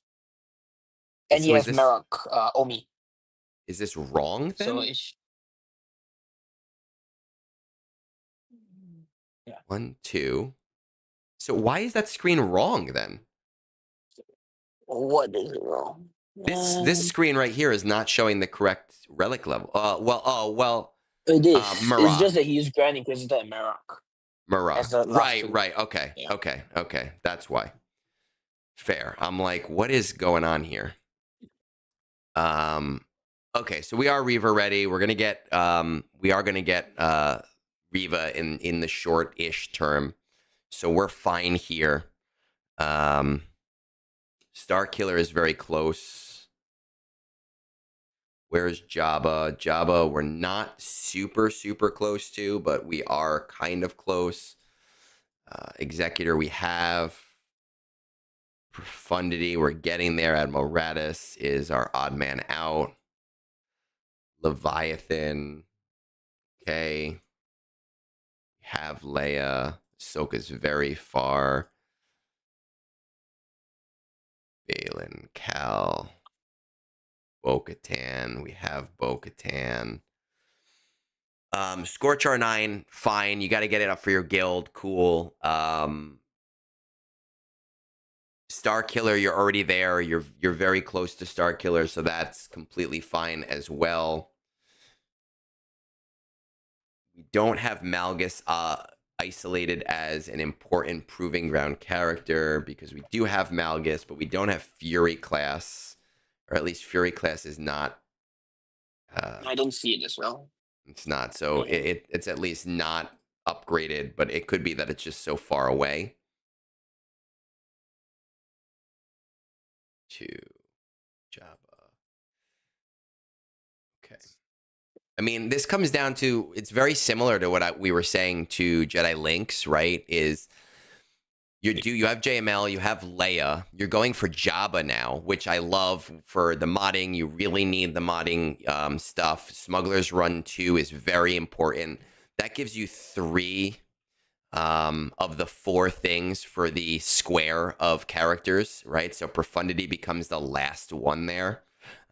And So he is has this Merak Omi. is this wrong So then? it's yeah. 1, 2. So why is that screen wrong then? What is wrong? This screen right here is not showing the correct relic level. It is. It's Mara. just that he used Grand Inquisitor and Merak as the last two. Right. Okay. Yeah. Okay. That's why. Fair. I'm like, what is going on here? Okay, so we are Reva ready. We are gonna get Reva in the short-ish term. So we're fine here. Star Killer is very close. Where's Jabba? Jabba, we're not super close to, but we are kind of close. Executor, we have. Profundity, we're getting there. Admiral Raddus is our odd man out. Leviathan. Okay. Have Leia. Ahsoka's very far. Balin, Cal. Bo-Katan. We have Bo-Katan. Scorch R9, fine. You got to get it up for your guild. Cool. Star Killer, you're already there. You're very close to Star Killer, so that's completely fine as well. We don't have Malgus isolated as an important proving ground character because we do have Malgus, but we don't have Fury class, or at least Fury class is not. I don't see it as well. It's not, so it's at least not upgraded, but it could be that it's just so far away. 2 Jabba. Okay. I mean, this comes down to, it's very similar to what we were saying to JediLynx, right? Is you have JML, you have Leia, you're going for Jabba now, which I love for the modding. You really need the modding stuff. Smuggler's Run 2 is very important. That gives you 3 of the 4 things for the square of characters, right? So Profundity becomes the last one there.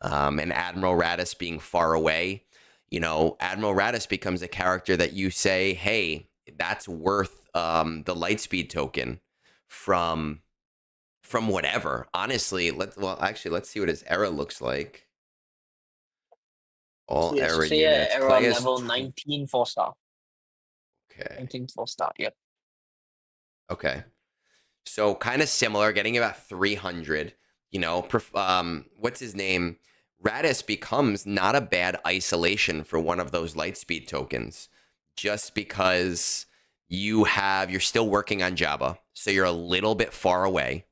And Admiral Raddus being far away, Admiral Raddus becomes a character that you say, hey, that's worth the Lightspeed token from whatever. Honestly, let's see what his era looks like. All era units. Era level 19 4-star. Okay. 19 4-star, yep. Okay. So kind of similar, getting about 300. What's his name? Raddus becomes not a bad isolation for one of those Lightspeed tokens, just because you're still working on Jabba, so you're a little bit far away.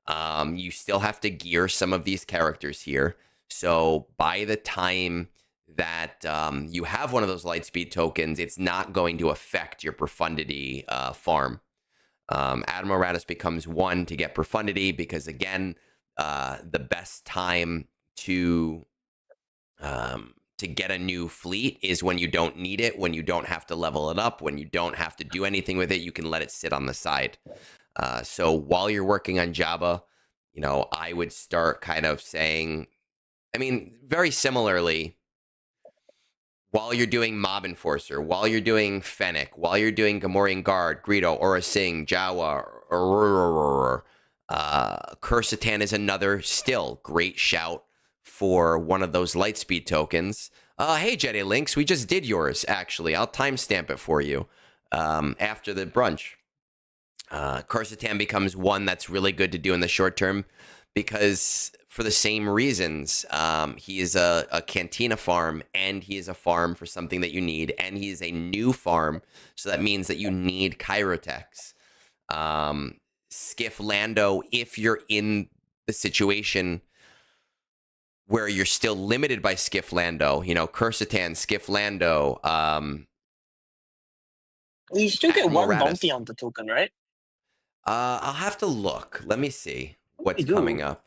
You still have to gear some of these characters here. So by the time that you have one of those Lightspeed tokens, it's not going to affect your Profundity farm. Admiral Raddus becomes 1 to get Profundity because, again, the best time to get a new fleet is when you don't need it, when you don't have to level it up, when you don't have to do anything with it. You can let it sit on the side. So while you're working on Jabba, I would start kind of saying, I mean, very similarly, while you're doing Mob Enforcer, while you're doing Fennec, while you're doing Gamorrean Guard, Greedo, Aura Singh, Jawa, Cursitan is another still great shout for one of those Lightspeed tokens. Hey, JediLynx, we just did yours, actually. I'll timestamp it for you after the brunch. Cursitan becomes 1 that's really good to do in the short term because for the same reasons. He is a Cantina farm, and he is a farm for something that you need, and he is a new farm, so that means that you need Chirotex. Skiff Lando, if you're in the situation where you're still limited by Skiff Lando, Cursitan, Skiff Lando. You still get Admiral one Raddus. bounty on the token, right? I'll have to look. Let me see what's You do. coming up.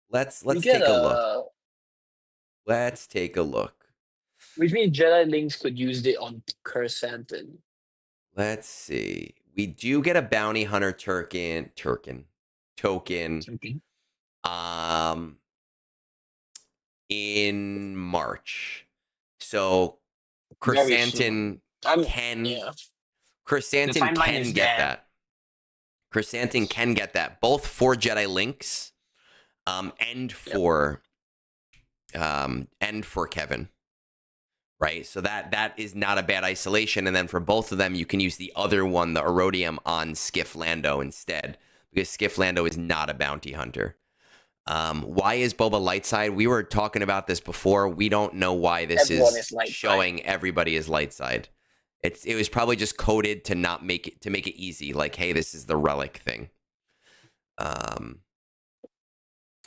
Let's You take get a look. Let's take a look. Which means JediLynx could use it on Kersantin. Let's see. We do get a bounty hunter token in March. So Kersantin Kersantin can get that. Kersantin can get that both for JediLynx and for Kevin. Right, so that is not a bad isolation, and then for both of them, you can use the other one, the Erodium, on Skiff Lando instead, because Skiff Lando is not a bounty hunter. Why is Boba light side? We were talking about this before. We don't know why this is showing everybody as light side. It was probably just coded to not make it easy. Like, hey, this is the relic thing.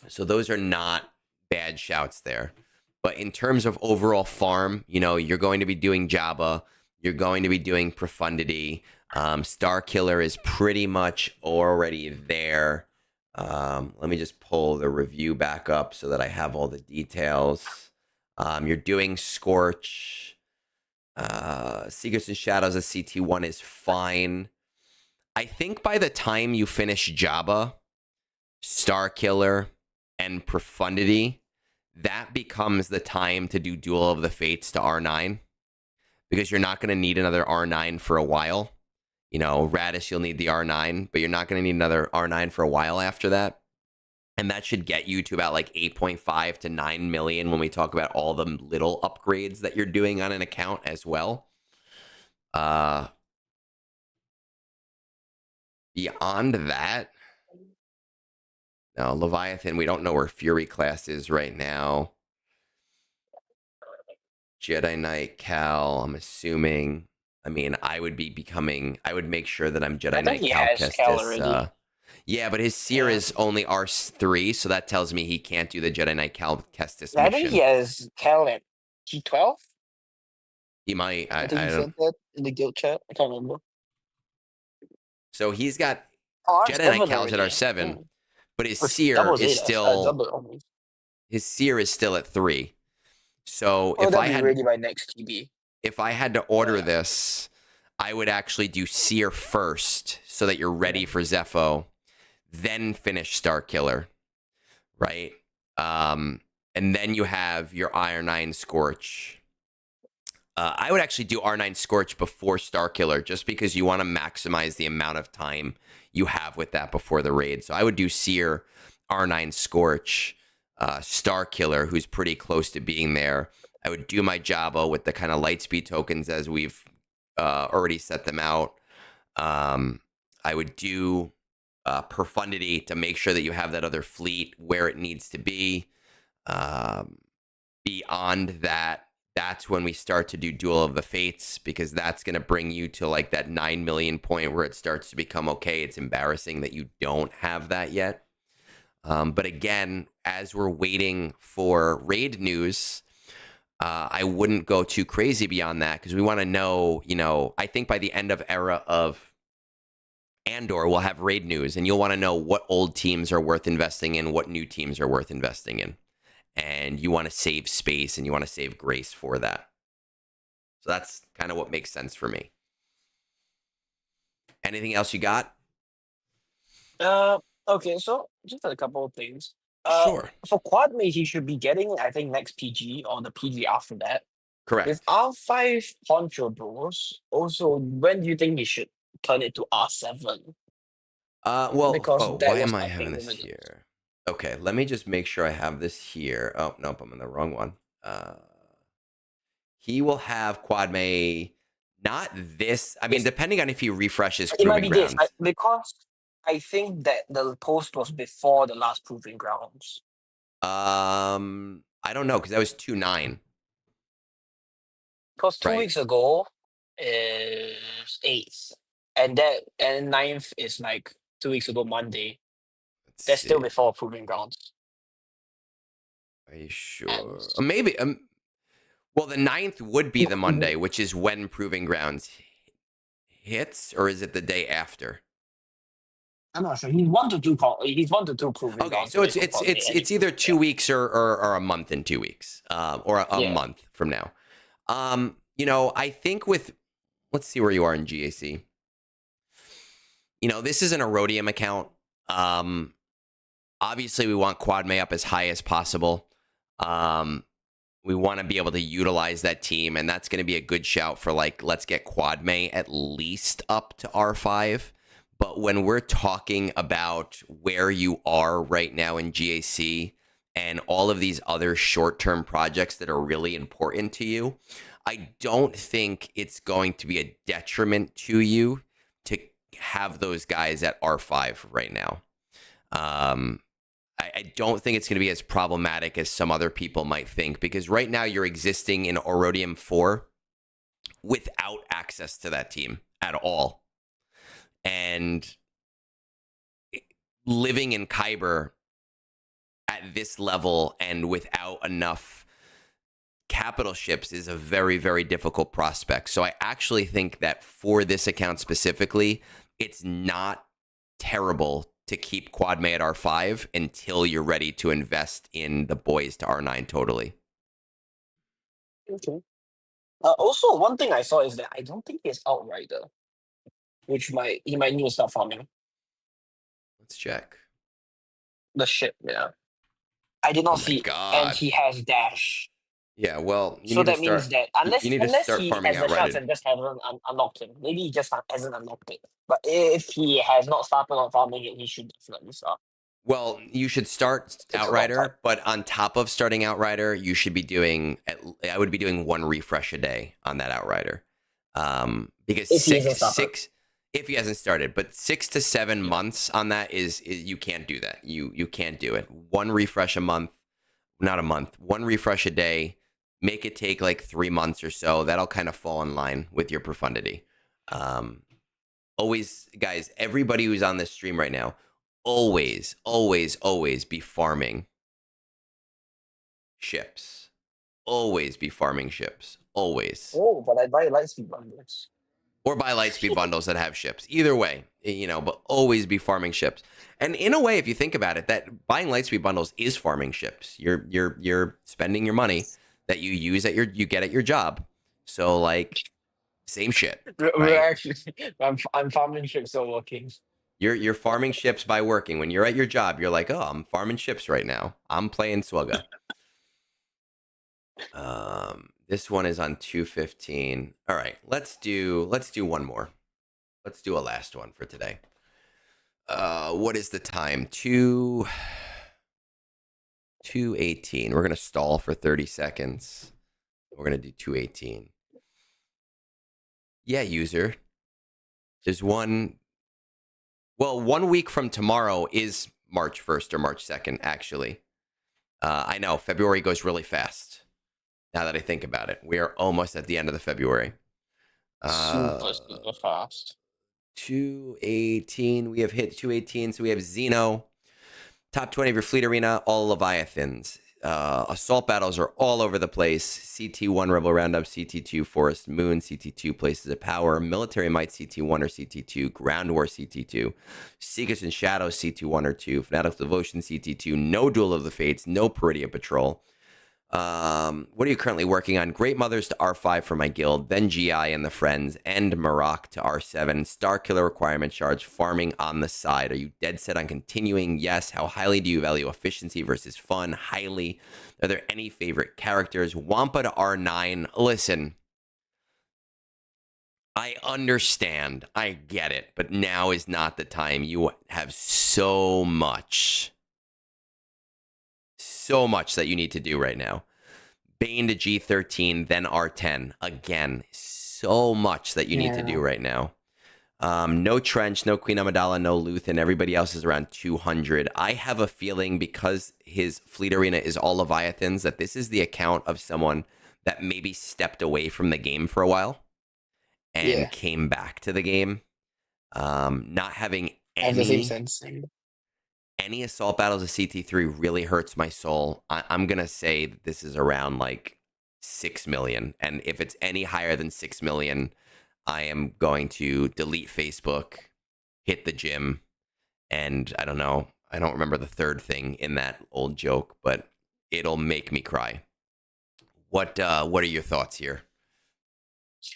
So those are not bad shouts there. But in terms of overall farm, you're going to be doing Jabba. You're going to be doing Profundity. Star Killer is pretty much already there. Let me just pull the review back up so that I have all the details. You're doing Scorch. Secrets and Shadows of CT1 is fine. I think by the time you finish Jabba, Star Killer, and Profundity, that becomes the time to do Duel of the Fates to R9, because you're not going to need another R9 for a while. Radis, you'll need the R9, but you're not going to need another R9 for a while after that. And that should get you to about like 8.5 to 9 million when we talk about all the little upgrades that you're doing on an account as well. Beyond that, now, Leviathan, we don't know where Fury class is right now. Jedi Knight Cal, I'm assuming. I mean, I would make sure that I'm Jedi Knight Cal Kestis. Yeah, but his Seer is only R3, so that tells me he can't do the Jedi Knight Cal Kestis mission. I think he has Cal at G12. He might. I think he said that in the guild chat. I can't remember. So he's got Jedi Knight Cal's at R7. But his Seer is still at 3. So if I had ready by next TB. If I had to order this, I would actually do Seer first so that you're ready for Zepho, then finish Star Killer, right? And then you have your R9 Scorch. I would actually do R9 Scorch before Star Killer, just because you want to maximize the amount of time you have with that before the raid. So I would do Seer, R9 Scorch, Star Killer, who's pretty close to being there. I would do my Jabba with the kind of Lightspeed tokens as we've already set them out. I would do Profundity to make sure that you have that other fleet where it needs to be. Beyond that, that's when we start to do Duel of the Fates, because that's going to bring you to like that 9 million point where it starts to become okay. It's embarrassing that you don't have that yet. But again, as we're waiting for raid news, I wouldn't go too crazy beyond that, because we want to know, I think by the end of Era of Andor, we'll have raid news, and you'll want to know what old teams are worth investing in, what new teams are worth investing in. And you want to save space and you want to save grace for that. So that's kind of what makes sense for me. Anything else you got? Okay, so just a couple of things. Sure. For Quad Mate, he should be getting, I think, next PG or the PG after that. Correct. With R5 Poncho Bros, also, when do you think he should turn it to R7? Why am I having this here? Okay, let me just make sure I have this here. Oh, nope, I'm in the wrong one. He will have Quad May, not this. I mean, depending on if he refreshes Proving Grounds. Because I think that the post was before the last Proving Grounds. I don't know, because that was 2-9. Because 2 weeks ago is 8th. And 9th is like 2 weeks ago, Monday. That's still before Proving Grounds. Are you sure? Maybe. Well, the 9th would be the Monday, which is when Proving Grounds hits, or is it the day after? I'm not sure. He's 1 to 2. He's 1 to 2 Proving Grounds. Okay, so it's either 2 weeks or a month in 2 weeks, or a month from now. I think let's see where you are in GAC. This is an Erodium account. Obviously, we want Quad May up as high as possible. We want to be able to utilize that team, and that's going to be a good shout for, let's get Quad May at least up to R5. But when we're talking about where you are right now in GAC and all of these other short-term projects that are really important to you, I don't think it's going to be a detriment to you to have those guys at R5 right now. I don't think it's going to be as problematic as some other people might think, because right now you're existing in Erodium 4 without access to that team at all. And living in Kyber at this level and without enough capital ships is a very, very difficult prospect. So I actually think that for this account specifically, it's not terrible to keep Quad May at R5 until you're ready to invest in the boys to R9 totally. Okay. Also, one thing I saw is that I don't think he's Outrider, which he might need to start farming. Let's check. The ship, yeah. I did not see God. And he has dash. Yeah, well, so that means that unless you need to start he farming has the chance and just hasn't unlocked him, maybe he just hasn't unlocked it. But if he has not started on farming it, he should definitely start. Well, you should start Outrider, but on top of starting Outrider, you should be doing, I would be doing 1 refresh a day on that Outrider. Because if he hasn't started, but 6 to 7 months on that is you can't do that. You can't do it. 1 refresh a month, not a month, 1 refresh a day. Make it take 3 months or so. That'll kind of fall in line with your profundity. Always, guys, everybody who's on this stream right now, always, always, always be farming ships. Always be farming ships. Always. Oh, but I buy Lightspeed bundles. Or buy Lightspeed bundles that have ships. Either way, but always be farming ships. And in a way, if you think about it, that buying Lightspeed bundles is farming ships. You're spending your money that you use you get at your job. So same shit. Right? We're actually, I'm farming ships while working. You're farming ships by working. When you're at your job, you're like, oh, I'm farming ships right now. I'm playing Swugga. This one is on 215. All right, let's do one more. Let's do a last one for today. What is the time? 2:18. We're gonna stall for 30 seconds. We're gonna do 2:18. Yeah, user. There's one. Well, 1 week from tomorrow is March 1st or March 2nd, actually. I know, February goes really fast. Now that I think about it, we are almost at the end of the February. Super fast. 2:18. We have hit 2:18, so we have Zeno. Top 20 of your fleet arena, all Leviathans. Assault battles are all over the place. CT1 Rebel Roundup, CT2 Forest Moon, CT2 Places of Power, Military Might CT1 or CT2, Ground War CT2, Seekers and Shadows CT1 or 2, Fanatical Devotion CT2, no Duel of the Fates, no Peridia Patrol. What are you currently working on? Great Mothers to R5 for my guild, then GI and the Friends, and Maroc to R7. Star Killer requirement charge, farming on the side. Are you dead set on continuing? Yes. How highly do you value efficiency versus fun? Highly. Are there any favorite characters? Wampa to R9. Listen, I understand. I get it. But now is not the time. You have so much that you need to do right now. Bane to G13, then R10. Again, so much that you need to do right now. No Trench, no Queen Amidala, no Luthen. Everybody else is around 200. I have a feeling because his fleet arena is all Leviathans that this is the account of someone that maybe stepped away from the game for a while and came back to the game. Not having any assault battles of CT3 really hurts my soul. I'm going to say that this is around 6 million. And if it's any higher than 6 million, I am going to delete Facebook, hit the gym, and I don't know. I don't remember the third thing in that old joke, but it'll make me cry. What are your thoughts here?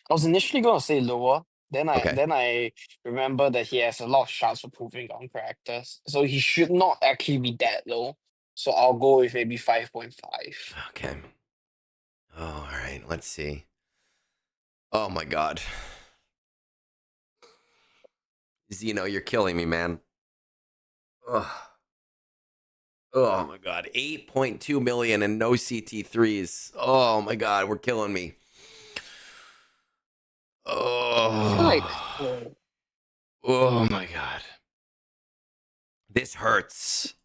I was initially gonna say lower. Okay. Then I remember that he has a lot of shards for proving down characters, so he should not actually be that low. So I'll go with maybe 5.5. Okay. Oh, all right. Let's see. Oh my God. Zeno, you're killing me, man. Ugh. Oh my God. 8.2 million and no CT3s. Oh my God. We're killing me. I feel like Oh. Oh my God. This hurts.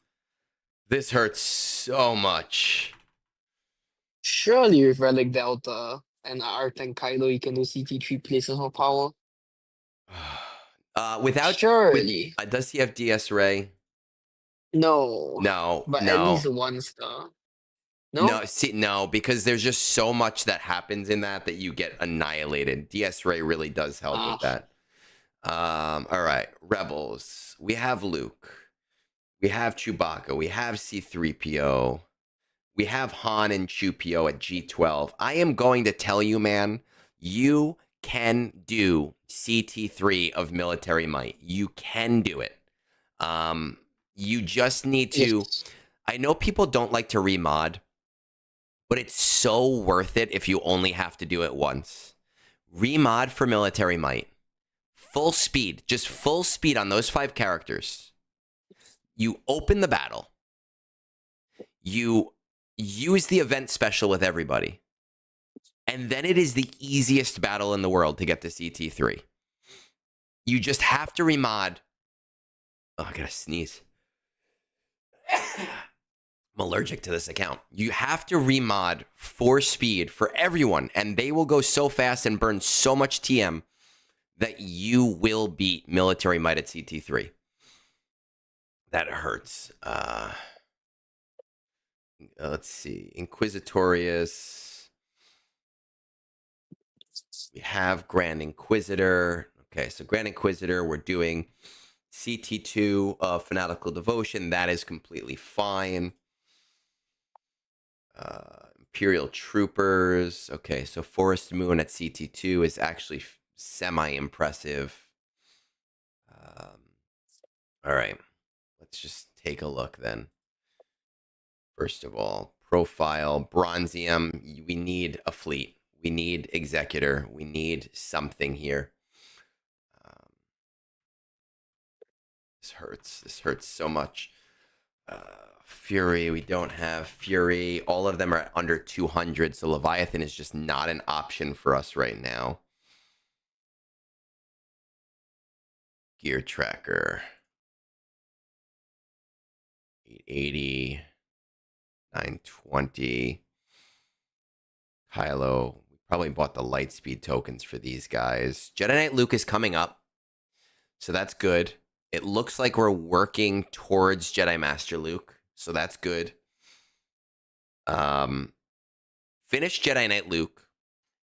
This hurts so much. surely with Relic Delta and Art and Kaido, you can do CT3 places of power. With Surely. does he have DS Ray? No. No, But at no. least one star. No? No, see, no, because there's just so much that happens in that you get annihilated. DS Ray really does help with that. All right, Rebels. We have Luke. We have Chewbacca. We have C3PO. We have Han and Chewpio at G12. I am going to tell you, man, you can do CT3 of military might. You can do it. You just need to. Yes. I know people don't like to remod, but it's so worth it if you only have to do it once. Remod for military might. Full speed, just full speed on those 5 characters. You open the battle. You use the event special with everybody. And then it is the easiest battle in the world to get to CT3. You just have to remod. Oh, I gotta sneeze. I'm allergic to this account. You have to remod for speed for everyone, and they will go so fast and burn so much TM that you will beat military might at CT3. That hurts. Let's see. Inquisitorius. We have Grand Inquisitor. Okay, so Grand Inquisitor, we're doing CT2 of Fanatical Devotion. That is completely fine. Imperial Troopers. Okay, so Forest Moon at CT2 is actually semi-impressive. All right, let's just take a look then. First of all, profile, Bronzium. We need a fleet. We need Executor. We need something here. This hurts. This hurts so much. Fury, we don't have Fury. All of them are under 200, so Leviathan is just not an option for us right now. Gear Tracker. 880. 920. Kylo. We probably bought the Lightspeed tokens for these guys. Jedi Knight Luke is coming up, so that's good. It looks like we're working towards Jedi Master Luke, so that's good. Finish Jedi Knight Luke,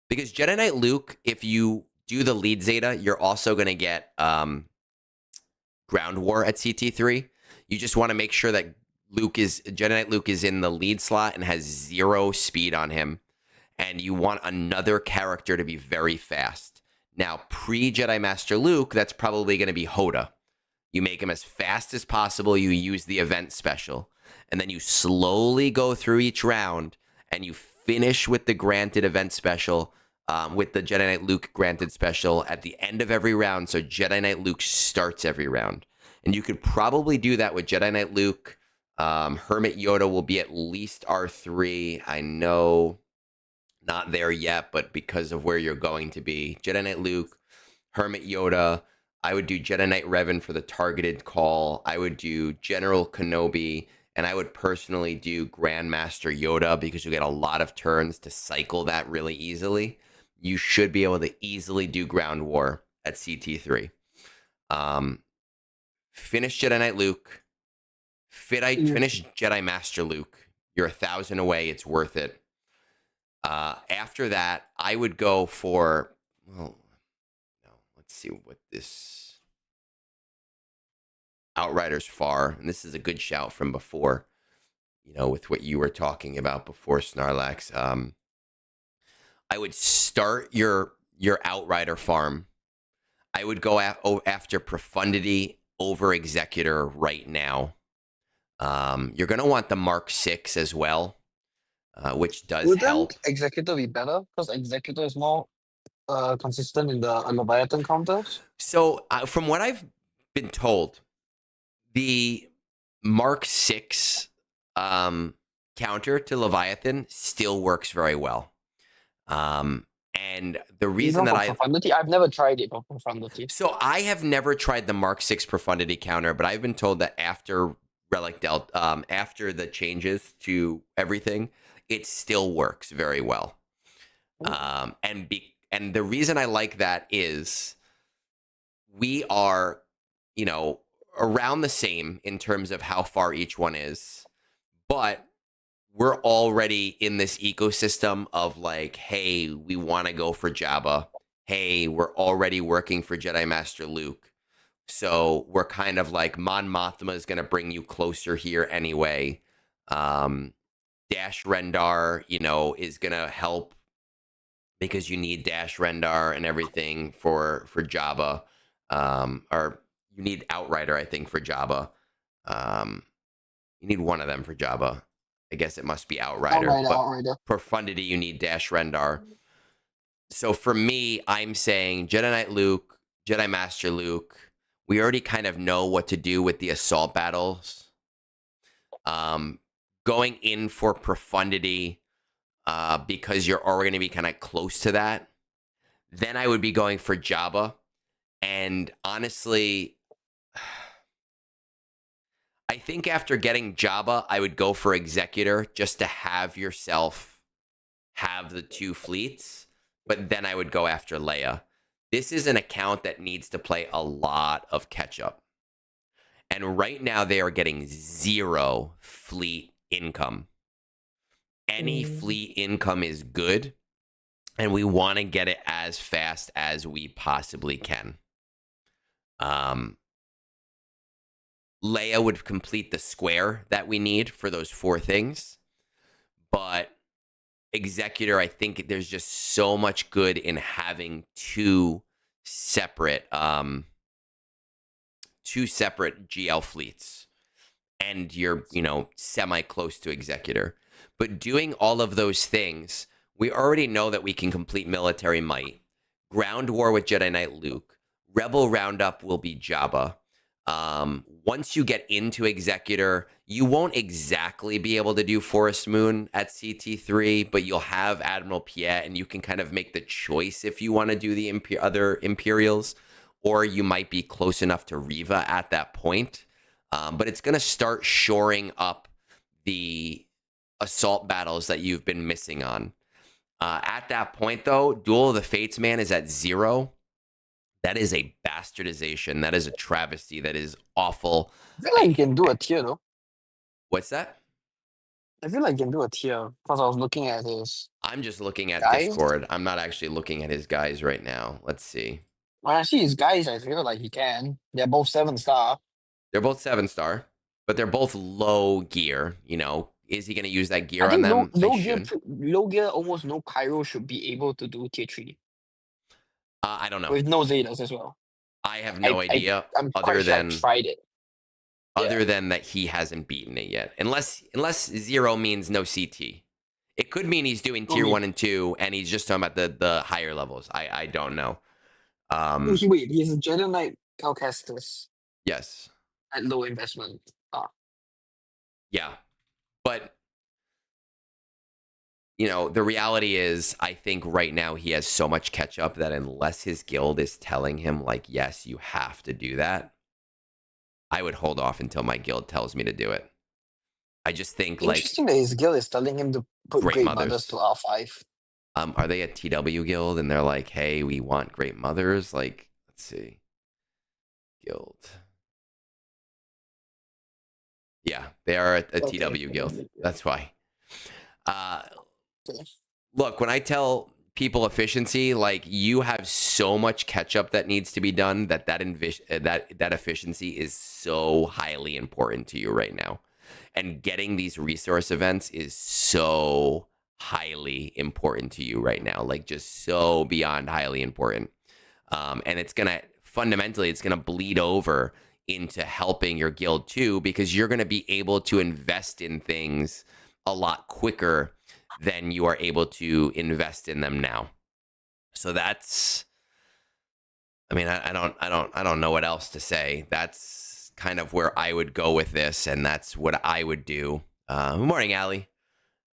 because Jedi Knight Luke, if you do the lead Zeta, you're also going to get Ground War at CT3. You just want to make sure that Jedi Knight Luke is in the lead slot and has 0 speed on him, and you want another character to be very fast. Now, pre-Jedi Master Luke, that's probably going to be Hoda. You make him as fast as possible. You use the event special. And then you slowly go through each round. And you finish with the granted event special. With the Jedi Knight Luke granted special at the end of every round. So Jedi Knight Luke starts every round. And you could probably do that with Jedi Knight Luke. Hermit Yoda will be at least R3. I know not there yet. But because of where you're going to be. Jedi Knight Luke. Hermit Yoda. I would do Jedi Knight Revan for the targeted call. I would do General Kenobi, and I would personally do Grandmaster Yoda because you get a lot of turns to cycle that really easily. You should be able to easily do Ground War at CT3. Finish Jedi Knight Luke. Finish Jedi Master Luke. You're 1,000 away. It's worth it. After that, I would go for... Well, let's see what this Outriders Far, and this is a good shout from before, with what you were talking about before, Snarlax. I would start your your Outrider farm, I would go after Profundity over Executor right now. You're going to want the Mark 6 as well, which does help. Wouldn't Executor be better? Because Executor is more consistent in the Leviathan counters. So from what I've been told, the Mark 6 counter to Leviathan still works very well. And the reason that Profundity, I've never tried it for Profundity. So I have never tried the Mark 6 Profundity counter, but I've been told that after Relic Delta, after the changes to everything, it still works very well. And the reason I like that is we are, you know, around the same in terms of how far each one is, but we're already in this ecosystem of like, hey, we want to go for Jabba. Hey, we're already working for Jedi Master Luke. So we're kind of like, Mon Mothma is going to bring you closer here anyway. Dash Rendar, you know, is going to help because you need Dash Rendar and everything for Jabba. Or you need Outrider, I think, for Jabba. You need one of them for Jabba. I guess it must be Outrider. Outrider. Profundity, you need Dash Rendar. So for me, I'm saying Jedi Knight Luke, Jedi Master Luke. We already kind of know what to do with the assault battles. Going in for Profundity because you're already going to be kind of close to that. Then I would be going for Jabba. And honestly, I think after getting Jabba, I would go for Executor just to have yourself have the two fleets. But then I would go after Leia. This is an account that needs to play a lot of catch-up. And right now they are getting 0 fleet income. Any fleet income is good. And we want to get it as fast as we possibly can. Leia would complete the square that we need for those 4 things. But Executor, I think there's just so much good in having two separate GL fleets. And you're, you know, semi close to Executor. But doing all of those things, we already know that we can complete military might. Ground war with Jedi Knight Luke. Rebel roundup will be Jabba. Once you get into Executor, you won't exactly be able to do Forest Moon at CT3, but you'll have Admiral Piet, and you can kind of make the choice if you want to do the other Imperials, or you might be close enough to Riva at that point. But it's going to start shoring up the assault battles that you've been missing on. At that point, though, Duel of the Fates, man, is at 0. That is a bastardization. That is a travesty. That is awful. I feel like you can do a tier, though. What's that? I feel like you can do a tier because I was looking at his. I'm just looking at guys? Discord. I'm not actually looking at his guys right now. Let's see. When I see his guys, I feel like he can. They're both 7-star. They're both 7-star, but they're both low gear. You know, is he going to use that gear on them? Low gear, almost no Cairo should be able to do tier 3. I don't know. With no Zetas as well. I have no idea. I'm quite sure I tried it. Other than that, he hasn't beaten it yet. Unless 0 means no CT. It could mean he's doing tier 1 and 2, and he's just talking about the higher levels. I don't know. Wait, he's a Jedi Knight Calcastus. Yes. At low investment. Yeah. But you know, the reality is, I think right now he has so much catch up that unless his guild is telling him, like, yes, you have to do that, I would hold off until my guild tells me to do it. I just think, interesting that his guild is telling him to put Great Mothers to R5. Are they a TW guild and they're like, hey, we want Great Mothers? Like, let's see. Guild. Yeah, they are a TW guild. That's why. Look, when I tell people efficiency, like, you have so much catch up that needs to be done that efficiency is so highly important to you right now. And getting these resource events is so highly important to you right now, like just so beyond highly important. And it's going to fundamentally, it's going to bleed over into helping your guild too, because you're going to be able to invest in things a lot quicker than you are able to invest in them now. So that's, I mean, I don't know what else to say. That's kind of where I would go with this, and that's what I would do. Good morning, Allie.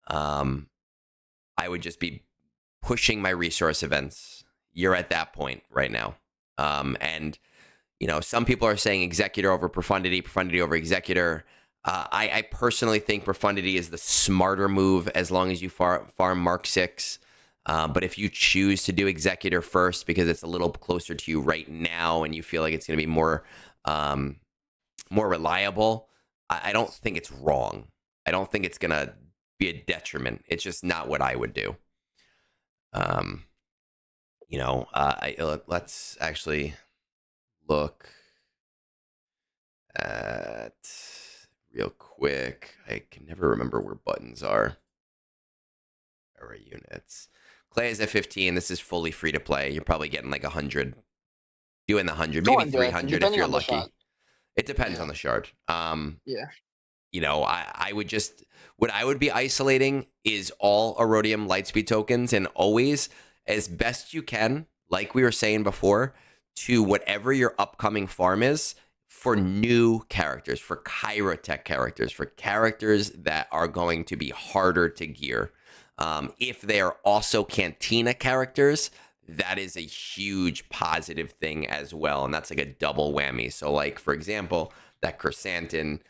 I would just be pushing my resource events. You're at that point right now. And, you know, some people are saying executor over profundity, profundity over executor. I personally think profundity is the smarter move as long as you farm Mark 6. But if you choose to do executor first because it's a little closer to you right now and you feel like it's going to be more reliable, I don't think it's wrong. I don't think it's going to be a detriment. It's just not what I would do. You know, let's actually look at real quick. I can never remember where buttons are. Or units. Clay is at 15. This is fully free to play. You're probably getting like 100. Doing the 100, maybe 300 if you're lucky. It depends on the shard. Yeah. You know, I would just, what I would be isolating is all Erodium Lightspeed tokens, and always, as best you can, like we were saying before, to whatever your upcoming farm is for new characters, for Kyrotech characters, for characters that are going to be harder to gear. If they are also Cantina characters, that is a huge positive thing as well. And that's like a double whammy. So like, for example, that Chrysanthemum,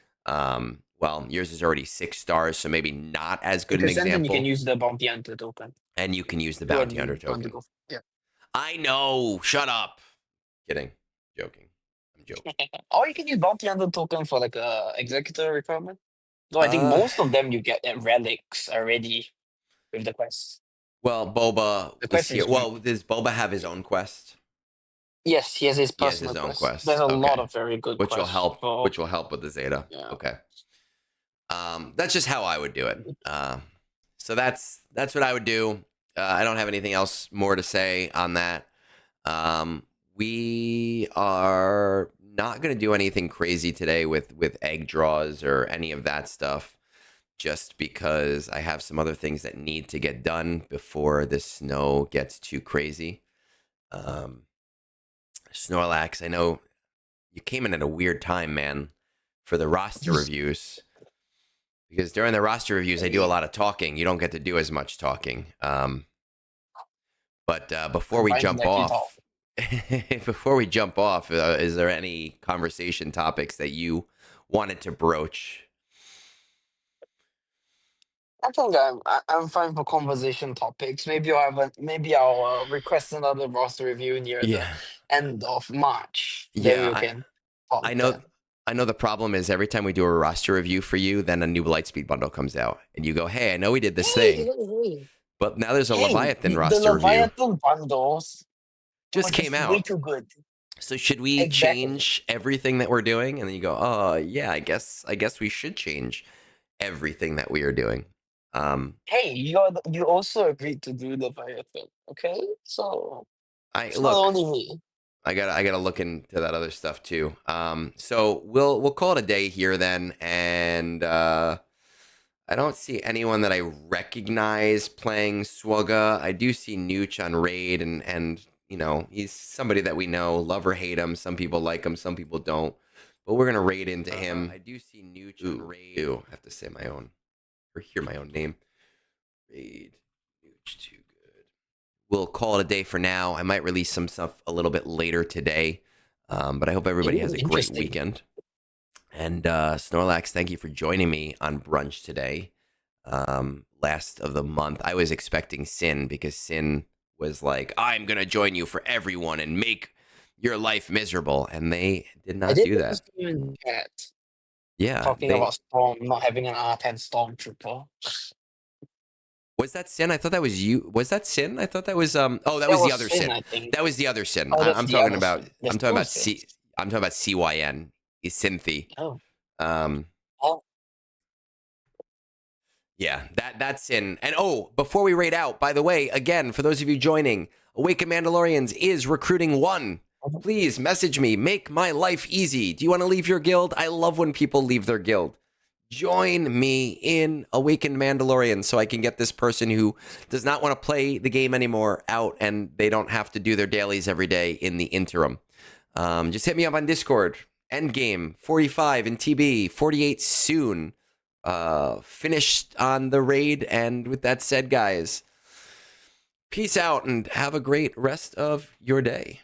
well, yours is already 6 stars, so maybe not as good an example. You can use the Bounty Hunter token. And you can use the Bounty Hunter token. Yeah. I know. Shut up. Kidding. Joking. I'm joking. Or you can use Bounty Hunter token for like a executor requirement. So I think most of them you get at relics already with the quest. Well, Boba is here. Well, does Boba have his own quest? Yes, he has his personal quest. There's a lot of very good which quests. Which will help with the Zeta. Yeah. Okay. That's just how I would do it. So that's what I would do. I don't have anything else more to say on that. We are not going to do anything crazy today with egg draws or any of that stuff, just because I have some other things that need to get done before the snow gets too crazy. Snorlax, I know you came in at a weird time, man, for the roster reviews. Because during the roster reviews, I do a lot of talking. You don't get to do as much talking. But before we jump off, is there any conversation topics that you wanted to broach? I think I'm fine for conversation topics. Maybe I'll request another roster review near the end of March. Then you can talk. I know the problem is every time we do a roster review for you, then a new Lightspeed bundle comes out, and you go, "Hey, I know we did this thing, but now there's a Leviathan roster review." The Leviathan bundles just came out. Way too good. So should we change everything that we're doing? And then you go, "Oh, yeah, I guess we should change everything that we are doing." Hey, you also agreed to do the Leviathan, okay? So it's not only me. I gotta look into that other stuff too. So we'll call it a day here then, and I don't see anyone that I recognize playing Swugga. I do see Nooch on raid, and you know, he's somebody that we know, love or hate him. Some people like him, some people don't. But we're gonna raid into him. I do see Nooch on raid. I have to say my own or hear my own name. Raid Nooch too. We'll call it a day for now. I might release some stuff a little bit later today, but I hope everybody has a great weekend. And Snorlax, thank you for joining me on brunch today. Last of the month, I was expecting Sin because Sin was like, "I'm gonna join you for everyone and make your life miserable," and they did not do that. Yeah, talking about Storm not having an R10 Stormtrooper. Was that Sin? I thought that was you. Was that Sin? I thought that was that was the other Sin. That was the other Sin. I'm talking about CYN. Is Cynthia. Oh. Yeah, that's in. And before we raid out, by the way, again, for those of you joining, Awaken Mandalorians is recruiting 1. Please message me. Make my life easy. Do you want to leave your guild? I love when people leave their guild. Join me in Awakened Mandalorian so I can get this person who does not want to play the game anymore out and they don't have to do their dailies every day in the interim. Just hit me up on Discord. Endgame 45 in TB, 48 soon. Finished on the raid. And with that said, guys, peace out and have a great rest of your day.